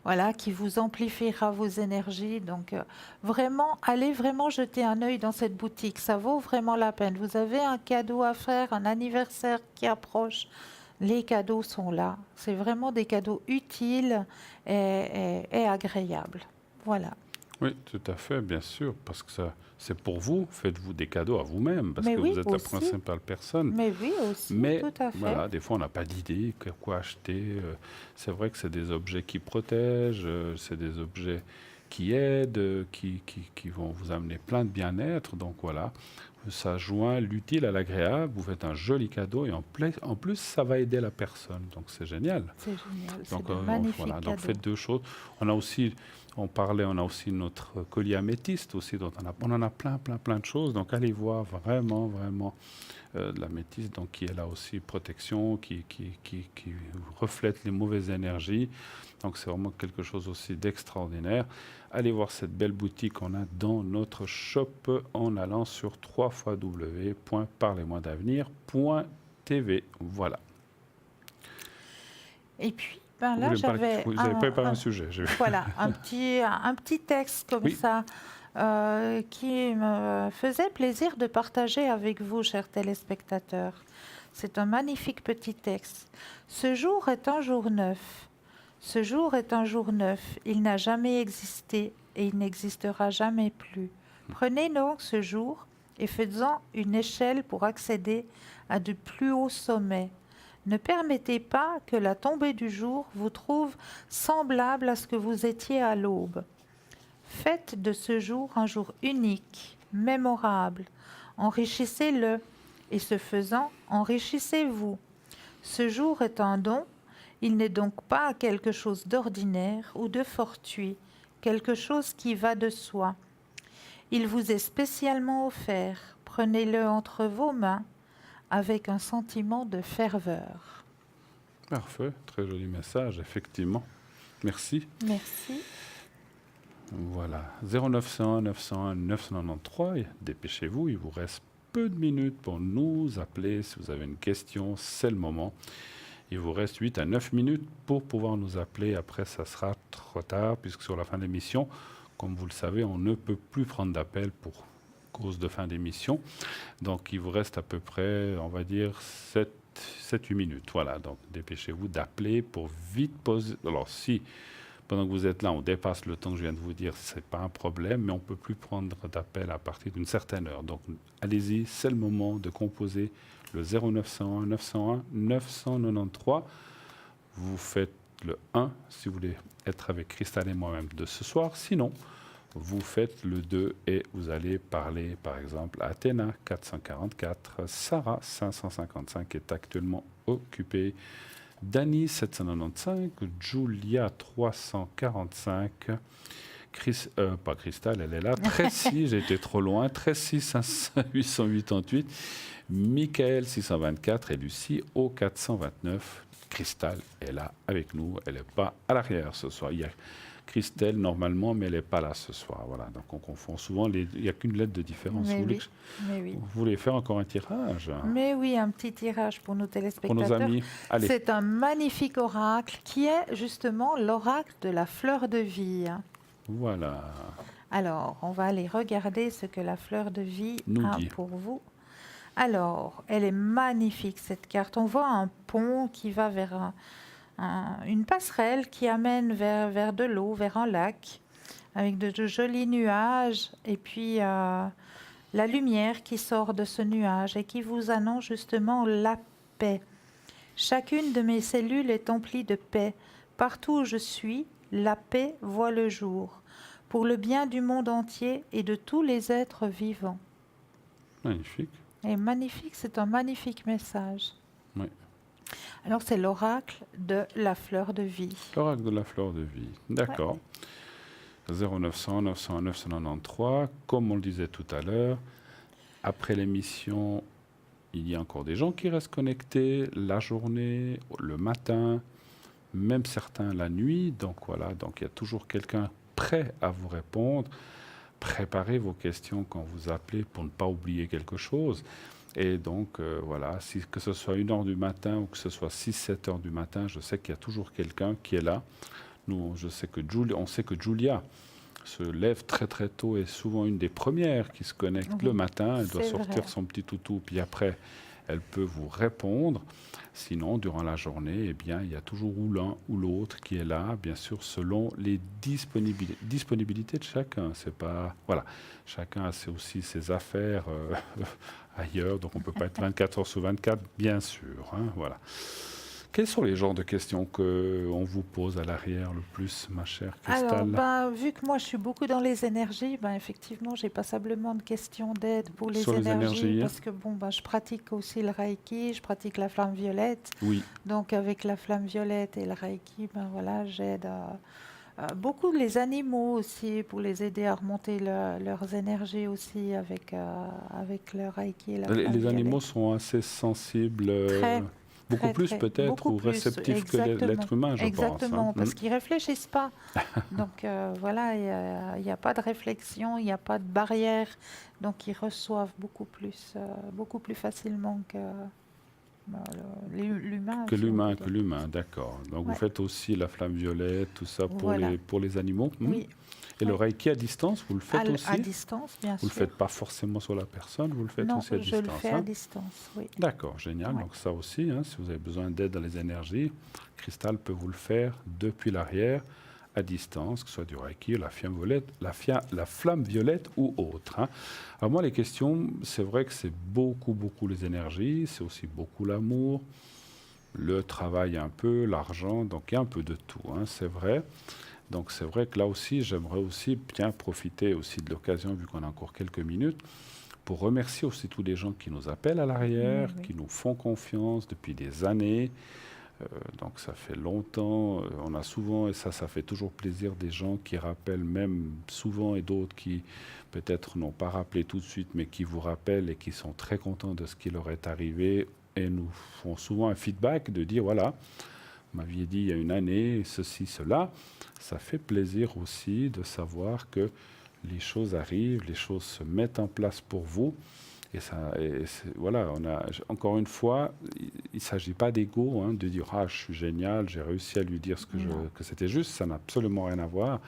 voilà, qui vous amplifiera vos énergies. Donc vraiment, allez vraiment jeter un œil dans cette boutique, ça vaut vraiment la peine. Vous avez un cadeau à faire, un anniversaire qui approche. Les cadeaux sont là. C'est vraiment des cadeaux utiles et agréables. Voilà. Oui, tout à fait, bien sûr, parce que ça, c'est pour vous. Faites-vous des cadeaux à vous-même, parce Mais que oui, vous êtes aussi. la principale personne. Mais oui, aussi, Mais tout à fait. voilà, des fois, on n'a pas d'idée quoi acheter. C'est vrai que c'est des objets qui protègent, c'est des objets qui aident, qui vont vous amener plein de bien-être. Donc voilà, ça joint l'utile à l'agréable. Vous faites un joli cadeau et en plus, ça va aider la personne. Donc c'est génial. C'est génial, Donc, c'est de magnifiques voilà, cadeaux. donc faites deux choses. On a aussi notre collier améthyste aussi, dont on en a plein de choses. Donc allez voir vraiment de la métisse, donc qui est là aussi protection, qui reflète les mauvaises énergies. Donc c'est vraiment quelque chose aussi d'extraordinaire. Allez voir cette belle boutique qu'on a dans notre shop en allant sur www.parlez-moi-d'avenir.tv. Voilà. Et puis, là, j'avais vous avez préparé un sujet. Voilà, un petit texte comme ça qui me faisait plaisir de partager avec vous, chers téléspectateurs. C'est un magnifique petit texte. Ce jour est un jour neuf. Ce jour est un jour neuf. Il n'a jamais existé et il n'existera jamais plus. Prenez donc ce jour et faites-en une échelle pour accéder à de plus hauts sommets. Ne permettez pas que la tombée du jour vous trouve semblable à ce que vous étiez à l'aube. Faites de ce jour un jour unique, mémorable. Enrichissez-le et ce faisant, enrichissez-vous. Ce jour est un don. Il n'est donc pas quelque chose d'ordinaire ou de fortuit, quelque chose qui va de soi. Il vous est spécialement offert. Prenez-le entre vos mains avec un sentiment de ferveur. Parfait, très joli message, effectivement. Merci. Merci. Voilà, 0901 901 993, dépêchez-vous, il vous reste peu de minutes pour nous appeler. Si vous avez une question, c'est le moment. Il vous reste 8 à 9 minutes pour pouvoir nous appeler. Après, ça sera trop tard, puisque sur la fin de l'émission, comme vous le savez, on ne peut plus prendre d'appel pour cause de fin d'émission. Donc, il vous reste à peu près, on va dire, 7-8 minutes. Voilà, donc dépêchez-vous d'appeler pour vite poser. Alors, si, pendant que vous êtes là, on dépasse le temps que je viens de vous dire, ce n'est pas un problème, mais on ne peut plus prendre d'appel à partir d'une certaine heure. Donc, allez-y, c'est le moment de composer le 0901 901 993. Vous faites le 1 si vous voulez être avec Christelle et moi-même de ce soir. Sinon, vous faites le 2 et vous allez parler, par exemple, à Athéna 444. Sarah 555 est actuellement occupée. Dani 795. Julia 345. Pas Christelle, elle est là. Tracy, j'ai été trop loin. Tracy 888. Michael 624 et Lucie au 429. Christelle est là avec nous. Elle n'est pas à l'arrière ce soir. Il y a Christelle normalement, mais elle n'est pas là ce soir. Voilà, donc on confond souvent. Il n'y a qu'une lettre de différence. Vous voulez faire encore un tirage? Mais oui, un petit tirage pour nos téléspectateurs. Pour nos amis. Allez. C'est un magnifique oracle qui est justement l'oracle de la fleur de vie. Voilà. Alors, on va aller regarder ce que la fleur de vie a pour vous. Alors, elle est magnifique cette carte. On voit un pont qui va vers une passerelle qui amène vers de l'eau, vers un lac, avec de jolis nuages, et puis la lumière qui sort de ce nuage et qui vous annonce justement la paix. Chacune de mes cellules est emplie de paix. Partout où je suis, la paix voit le jour, pour le bien du monde entier et de tous les êtres vivants. Magnifique. Et magnifique, c'est un magnifique message. Oui. Alors, c'est l'oracle de la fleur de vie. L'oracle de la fleur de vie, d'accord. Ouais. 0900 901 993, comme on le disait tout à l'heure, après l'émission, il y a encore des gens qui restent connectés la journée, le matin, même certains la nuit. Donc voilà, donc il y a toujours quelqu'un prêt à vous répondre. Préparez vos questions quand vous appelez pour ne pas oublier quelque chose. Et donc, voilà, que ce soit 1h du matin ou que ce soit 6-7 heures du matin, je sais qu'il y a toujours quelqu'un qui est là. Nous, on sait que Julia se lève très très tôt et souvent une des premières qui se connecte le matin. Elle doit sortir son petit toutou, puis après, elle peut vous répondre. Sinon, durant la journée, eh bien, il y a toujours ou l'un ou l'autre qui est là, bien sûr, selon les disponibilités de chacun. C'est pas, voilà, chacun a aussi ses affaires ailleurs, donc on ne peut pas être 24 heures sur 24, bien sûr. Hein, voilà. Quels sont les genres de questions qu'on vous pose à l'arrière le plus, ma chère Christelle? Alors, vu que moi je suis beaucoup dans les énergies, effectivement, j'ai passablement de questions d'aide pour les énergies, parce que je pratique aussi le Reiki, je pratique la flamme violette. Oui. Donc avec la flamme violette et le Reiki, voilà, j'aide Beaucoup les animaux aussi, pour les aider à remonter leurs énergies aussi avec leur Reiki et la Les flamme violette. animaux sont assez sensibles, Très, beaucoup très, plus très, peut-être, beaucoup ou plus, réceptifs que exactement. l'être humain, je pense. Exactement, Hein. parce qu'ils réfléchissent pas. Donc voilà, il n'y a pas de réflexion, il n'y a pas de barrière. Donc ils reçoivent beaucoup plus facilement que l'humain. Que si on l'humain, peut que dire. l'humain, d'accord. Donc vous Ouais. faites aussi la flamme violette, tout ça Voilà. pour les animaux. Oui. Et le Ouais. Reiki à distance, vous le faites aussi? À distance, bien Vous ne le sûr. faites pas forcément sur la personne, vous le faites Non, aussi à je distance. le fais hein. à distance, oui. D'accord, génial. Ouais. Donc ça aussi, hein, si vous avez besoin d'aide dans les énergies, Cristal peut vous le faire depuis l'arrière, à distance, que ce soit du Reiki, la flamme violette ou autre. Hein. Alors moi, les questions, c'est vrai que c'est beaucoup les énergies, c'est aussi beaucoup l'amour, le travail un peu, l'argent, donc il y a un peu de tout, hein, c'est vrai. Donc c'est vrai que là aussi, j'aimerais aussi bien profiter aussi de l'occasion, vu qu'on a encore quelques minutes, pour remercier aussi tous les gens qui nous appellent à l'arrière, Oui. qui nous font confiance depuis des années. Donc ça fait longtemps, on a souvent, et ça fait toujours plaisir, des gens qui rappellent même souvent et d'autres qui peut-être n'ont pas rappelé tout de suite, mais qui vous rappellent et qui sont très contents de ce qui leur est arrivé et nous font souvent un feedback de dire voilà, vous m'aviez dit il y a une année, ceci, cela. Ça fait plaisir aussi de savoir que les choses arrivent, les choses se mettent en place pour vous. Voilà, encore une fois, il ne s'agit pas d'ego, hein, de dire « Ah, je suis génial, j'ai réussi à lui dire que c'était juste », ça n'a absolument rien à voir.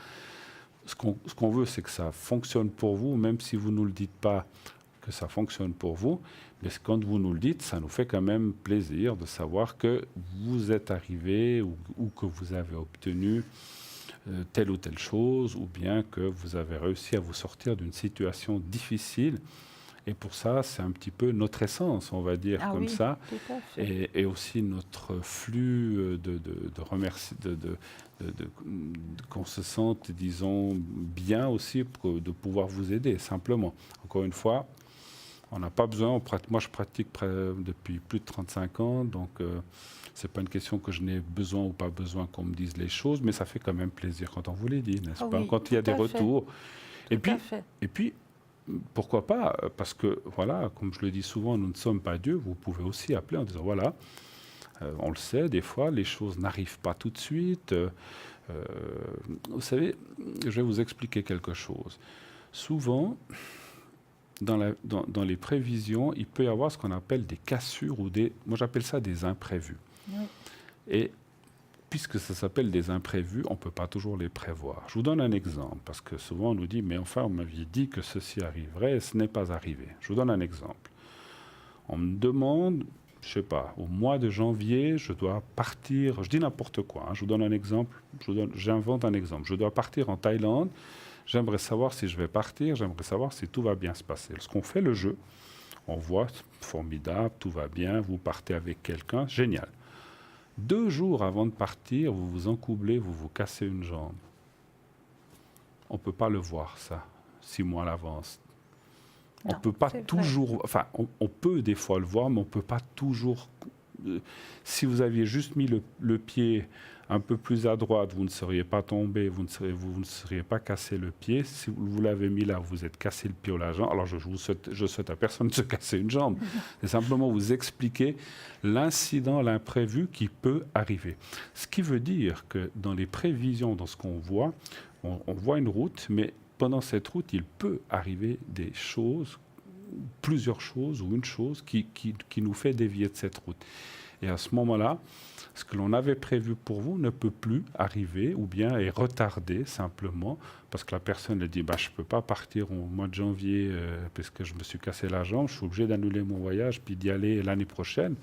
Ce qu'on veut, c'est que ça fonctionne pour vous, même si vous ne nous le dites pas que ça fonctionne pour vous. Mais quand vous nous le dites, ça nous fait quand même plaisir de savoir que vous êtes arrivé ou que vous avez obtenu telle ou telle chose, ou bien que vous avez réussi à vous sortir d'une situation difficile. Et pour ça, c'est un petit peu notre essence, on va dire comme ça, tout à fait. et aussi notre flux de remerciements, qu'on se sente, disons, bien aussi de pouvoir vous aider, simplement. Encore une fois, on n'a pas besoin, moi je pratique depuis plus de 35 ans, donc c'est pas une question que je n'ai besoin ou pas besoin qu'on me dise les choses, mais ça fait quand même plaisir quand on vous les dit, n'est-ce pas? Oui, Quand il y a des retours. Et puis, pourquoi pas? Parce que, voilà, comme je le dis souvent, nous ne sommes pas Dieu. Vous pouvez aussi appeler en disant, voilà, on le sait, des fois, les choses n'arrivent pas tout de suite. Vous savez, je vais vous expliquer quelque chose. Souvent, dans les prévisions, il peut y avoir ce qu'on appelle des cassures ou moi j'appelle ça des imprévus. Oui. Et puisque ça s'appelle des imprévus, on ne peut pas toujours les prévoir. Je vous donne un exemple, parce que souvent on nous dit, mais enfin, on m'avait dit que ceci arriverait, et ce n'est pas arrivé. Je vous donne un exemple. On me demande, je ne sais pas, au mois de janvier, je dois partir, je dis n'importe quoi, hein, je vous donne un exemple, j'invente un exemple. Je dois partir en Thaïlande, j'aimerais savoir si je vais partir, j'aimerais savoir si tout va bien se passer. Lorsqu'on fait le jeu, on voit, formidable, tout va bien, vous partez avec quelqu'un, génial. 2 jours avant de partir, vous vous encoublez, vous vous cassez une jambe. On ne peut pas le voir, ça, 6 mois à l'avance. On ne peut pas toujours... Enfin, on peut des fois le voir, mais on ne peut pas toujours... Si vous aviez juste mis le pied un peu plus à droite, vous ne seriez pas tombé, vous ne seriez pas cassé le pied. Si vous l'avez mis là, vous êtes cassé le pied ou la jambe. Alors je souhaite à personne de se casser une jambe. C'est simplement vous expliquer l'incident, l'imprévu qui peut arriver. Ce qui veut dire que dans les prévisions, dans ce qu'on voit, on voit une route, mais pendant cette route, il peut arriver des choses, plusieurs choses ou une chose qui nous fait dévier de cette route. Et à ce moment-là, ce que l'on avait prévu pour vous ne peut plus arriver ou bien est retardé simplement parce que la personne a dit je ne peux pas partir au mois de janvier parce que je me suis cassé la jambe, je suis obligé d'annuler mon voyage puis d'y aller l'année prochaine.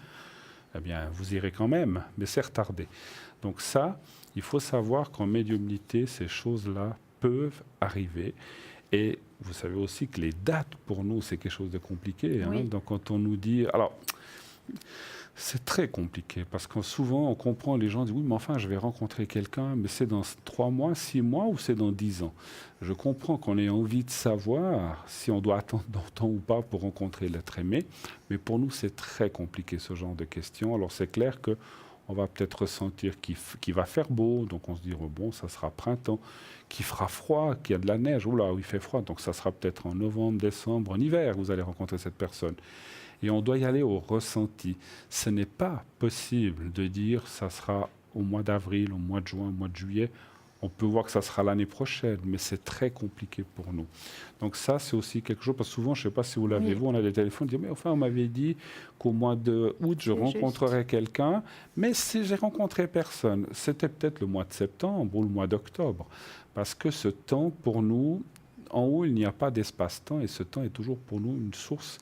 Eh bien, vous irez quand même, mais c'est retardé. Donc ça, il faut savoir qu'en médiumnité, ces choses-là peuvent arriver. Et vous savez aussi que les dates, pour nous, c'est quelque chose de compliqué. Hein. Donc quand on nous dit... Alors, c'est très compliqué, parce que souvent, on comprend, les gens disent « Oui, mais enfin, je vais rencontrer quelqu'un, mais c'est dans 3 mois, 6 mois ou c'est dans 10 ans ?» Je comprends qu'on ait envie de savoir si on doit attendre longtemps ou pas pour rencontrer l'être aimé, mais pour nous, c'est très compliqué, ce genre de questions. Alors, c'est clair que on va peut-être ressentir qu'il va faire beau, donc on se dit, oh, bon, ça sera printemps, qu'il fera froid, qu'il y a de la neige, oula, il fait froid, donc ça sera peut-être en novembre, décembre, en hiver, vous allez rencontrer cette personne. Et on doit y aller au ressenti. Ce n'est pas possible de dire, ça sera au mois d'avril, au mois de juin, au mois de juillet. On peut voir que ça sera l'année prochaine, mais c'est très compliqué pour nous. Donc ça, c'est aussi quelque chose, parce que souvent, je ne sais pas si vous l'avez vu, on a des téléphones, on dit, mais enfin, on m'avait dit qu'au mois d'août, je rencontrerais quelqu'un, mais si j'ai rencontré personne, c'était peut-être le mois de septembre ou le mois d'octobre, parce que ce temps, pour nous, en haut, il n'y a pas d'espace-temps, et ce temps est toujours pour nous une source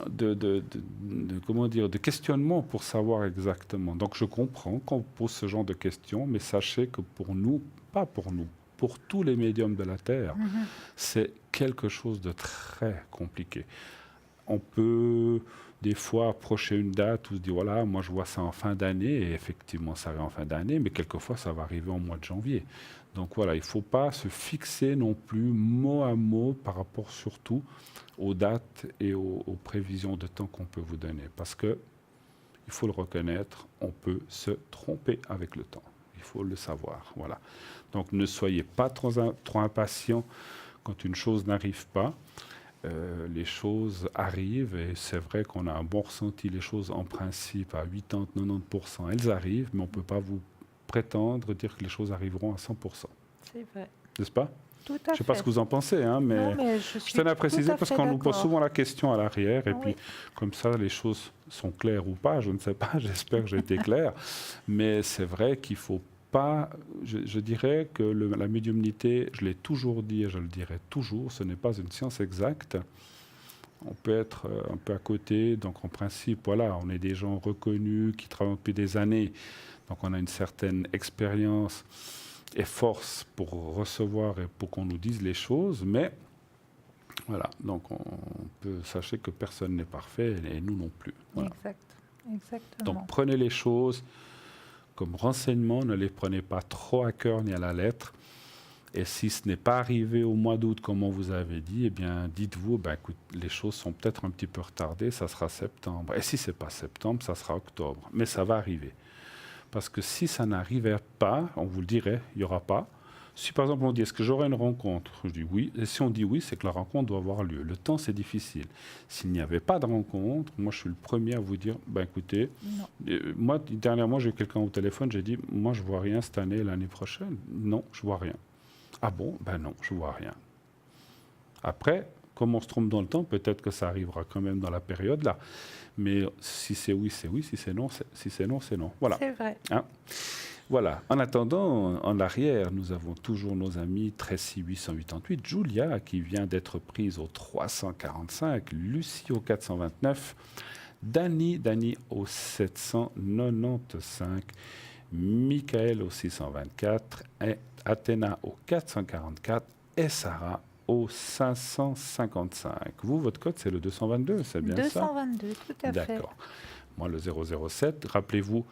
de questionnement pour savoir exactement. Donc je comprends qu'on pose ce genre de questions, mais sachez que pour nous, pas pour nous, pour tous les médiums de la Terre, c'est quelque chose de très compliqué. On peut des fois approcher une date où se dire, voilà, moi je vois ça en fin d'année, et effectivement ça arrive en fin d'année, mais quelquefois ça va arriver en mois de janvier. Donc voilà, il ne faut pas se fixer non plus mot à mot par rapport surtout aux dates et aux prévisions de temps qu'on peut vous donner. Parce que, il faut le reconnaître, on peut se tromper avec le temps. Il faut le savoir. Voilà. Donc ne soyez pas trop impatients quand une chose n'arrive pas. Les choses arrivent et c'est vrai qu'on a un bon ressenti. Les choses, en principe, à 80-90%, elles arrivent, mais on ne peut pas vous prétendre dire que les choses arriveront à 100%. C'est vrai. N'est-ce pas? Tout à fait. Je ne sais pas ce que vous en pensez, hein, mais, non, mais je tenais à préciser parce qu'on nous pose d'accord. souvent la question à l'arrière, et Ah, puis oui. comme ça les choses sont claires ou pas, je ne sais pas, j'espère que j'ai été clair, mais c'est vrai qu'il ne faut pas, je dirais que la médiumnité, je l'ai toujours dit et je le dirai toujours, ce n'est pas une science exacte. On peut être un peu à côté, donc en principe, voilà, on est des gens reconnus qui travaillent depuis des années, donc on a une certaine expérience et force pour recevoir et pour qu'on nous dise les choses, mais voilà, donc on peut sachez que personne n'est parfait et nous non plus. Voilà. Exactement. Donc prenez les choses comme renseignement, ne les prenez pas trop à cœur ni à la lettre. Et si ce n'est pas arrivé au mois d'août comme on vous avait dit, eh bien dites-vous, ben, écoute, les choses sont peut-être un petit peu retardées, ça sera septembre. Et si ce n'est pas septembre, ça sera octobre. Mais ça va arriver. Parce que si ça n'arrivait pas, on vous le dirait, il n'y aura pas. Si par exemple on dit, est-ce que j'aurai une rencontre? Je dis oui. Et si on dit oui, c'est que la rencontre doit avoir lieu. Le temps, c'est difficile. S'il n'y avait pas de rencontre, moi je suis le premier à vous dire, ben écoutez, moi dernièrement j'ai eu quelqu'un au téléphone, j'ai dit, moi je ne vois rien cette année, l'année prochaine. Non, je ne vois rien. Ah bon? Ben non, je ne vois rien. Après, comme on se trompe dans le temps, peut-être que ça arrivera quand même dans la période là. Mais si c'est oui, c'est oui. Si c'est non, c'est non. Voilà. C'est vrai. Hein? Voilà. En attendant, en arrière, nous avons toujours nos amis Tracy 888, Julia qui vient d'être prise au 345, Lucie au 429, Dani au 795, Michael au 624, et Athéna au 444 et Sarah au 555. Vous, votre code, c'est le 222, c'est bien 222, ça? tout à fait. D'accord. Moi, le 007. Rappelez-vous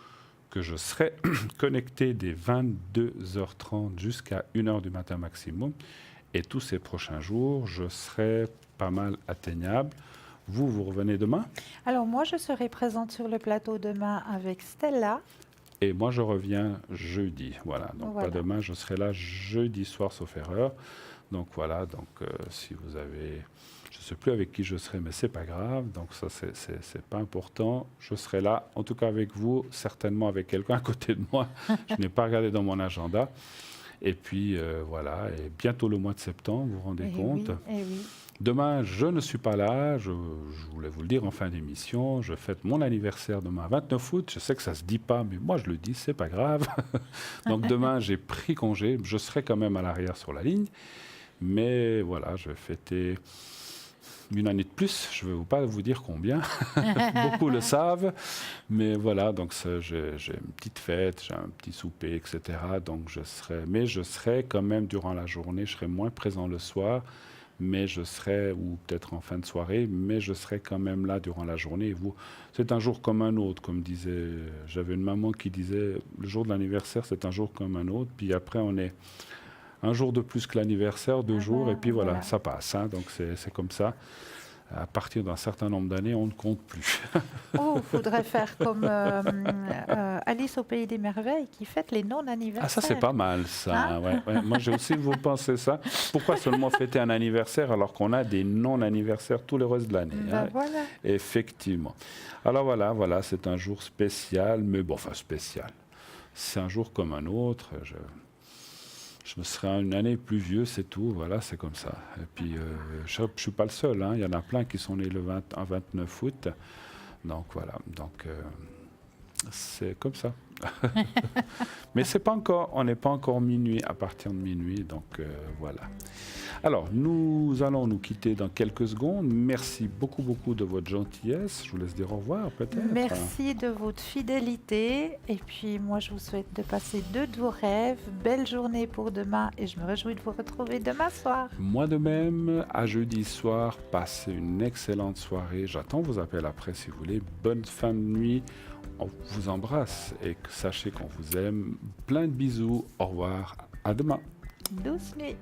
que je serai connecté dès 22h30 jusqu'à 1h du matin maximum. Et tous ces prochains jours, je serai pas mal atteignable. Vous revenez demain? Alors moi, je serai présente sur le plateau demain avec Stella. Et moi, je reviens jeudi. Voilà, donc Voilà. pas demain, je serai là jeudi soir, sauf erreur. Donc voilà, donc si vous avez... Je ne sais plus avec qui je serai, mais ce n'est pas grave. Donc ça, c'est pas important. Je serai là, en tout cas avec vous, certainement avec quelqu'un à côté de moi. Je n'ai pas regardé dans mon agenda. Et puis voilà, et bientôt le mois de septembre, vous vous rendez compte? Oui. Demain, je ne suis pas là. Je voulais vous le dire en fin d'émission. Je fête mon anniversaire demain, 29 août. Je sais que ça ne se dit pas, mais moi je le dis, c'est pas grave. Donc demain, j'ai pris congé. Je serai quand même à l'arrière sur la ligne. Mais voilà, je vais fêter une année de plus. Je ne vais pas vous dire combien. Beaucoup le savent. Mais voilà, donc j'ai une petite fête, j'ai un petit souper, etc. Donc je serai quand même durant la journée. Je serai moins présent le soir. Mais je serai, ou peut-être en fin de soirée, mais je serai quand même là durant la journée. Et vous, c'est un jour comme un autre, comme disait, j'avais une maman qui disait, le jour de l'anniversaire, c'est un jour comme un autre. Puis après, on est un jour de plus que l'anniversaire, 2 jours, et puis voilà, ça passe. Hein, donc c'est comme ça. À partir d'un certain nombre d'années, on ne compte plus. Oh, faudrait faire comme Alice au pays des merveilles qui fête les non-anniversaires. Ah, ça, c'est pas mal, ça. Hein? Ouais. Moi, j'ai aussi vous pensez ça. Pourquoi seulement fêter un anniversaire alors qu'on a des non-anniversaires tout le reste de l'année, Ben voilà. Effectivement. Alors voilà, c'est un jour spécial, mais bon, enfin spécial. C'est un jour comme un autre. Je me serais une année plus vieux, c'est tout. Voilà, c'est comme ça. Et puis, je ne suis pas le seul. Il y en a plein qui sont nés le 29 août. Donc voilà. Donc, c'est comme ça. Mais c'est pas encore, on n'est pas encore minuit, à partir de minuit. Donc voilà. Alors, nous allons nous quitter dans quelques secondes. Merci beaucoup de votre gentillesse. Je vous laisse dire au revoir, peut-être. Merci de votre fidélité. Et puis, moi, je vous souhaite de passer de doux rêves. Belle journée pour demain. Et je me réjouis de vous retrouver demain soir. Moi de même, à jeudi soir. Passez une excellente soirée. J'attends vos appels après, si vous voulez. Bonne fin de nuit. On vous embrasse et sachez qu'on vous aime. Plein de bisous. Au revoir. À demain. Douce nuit.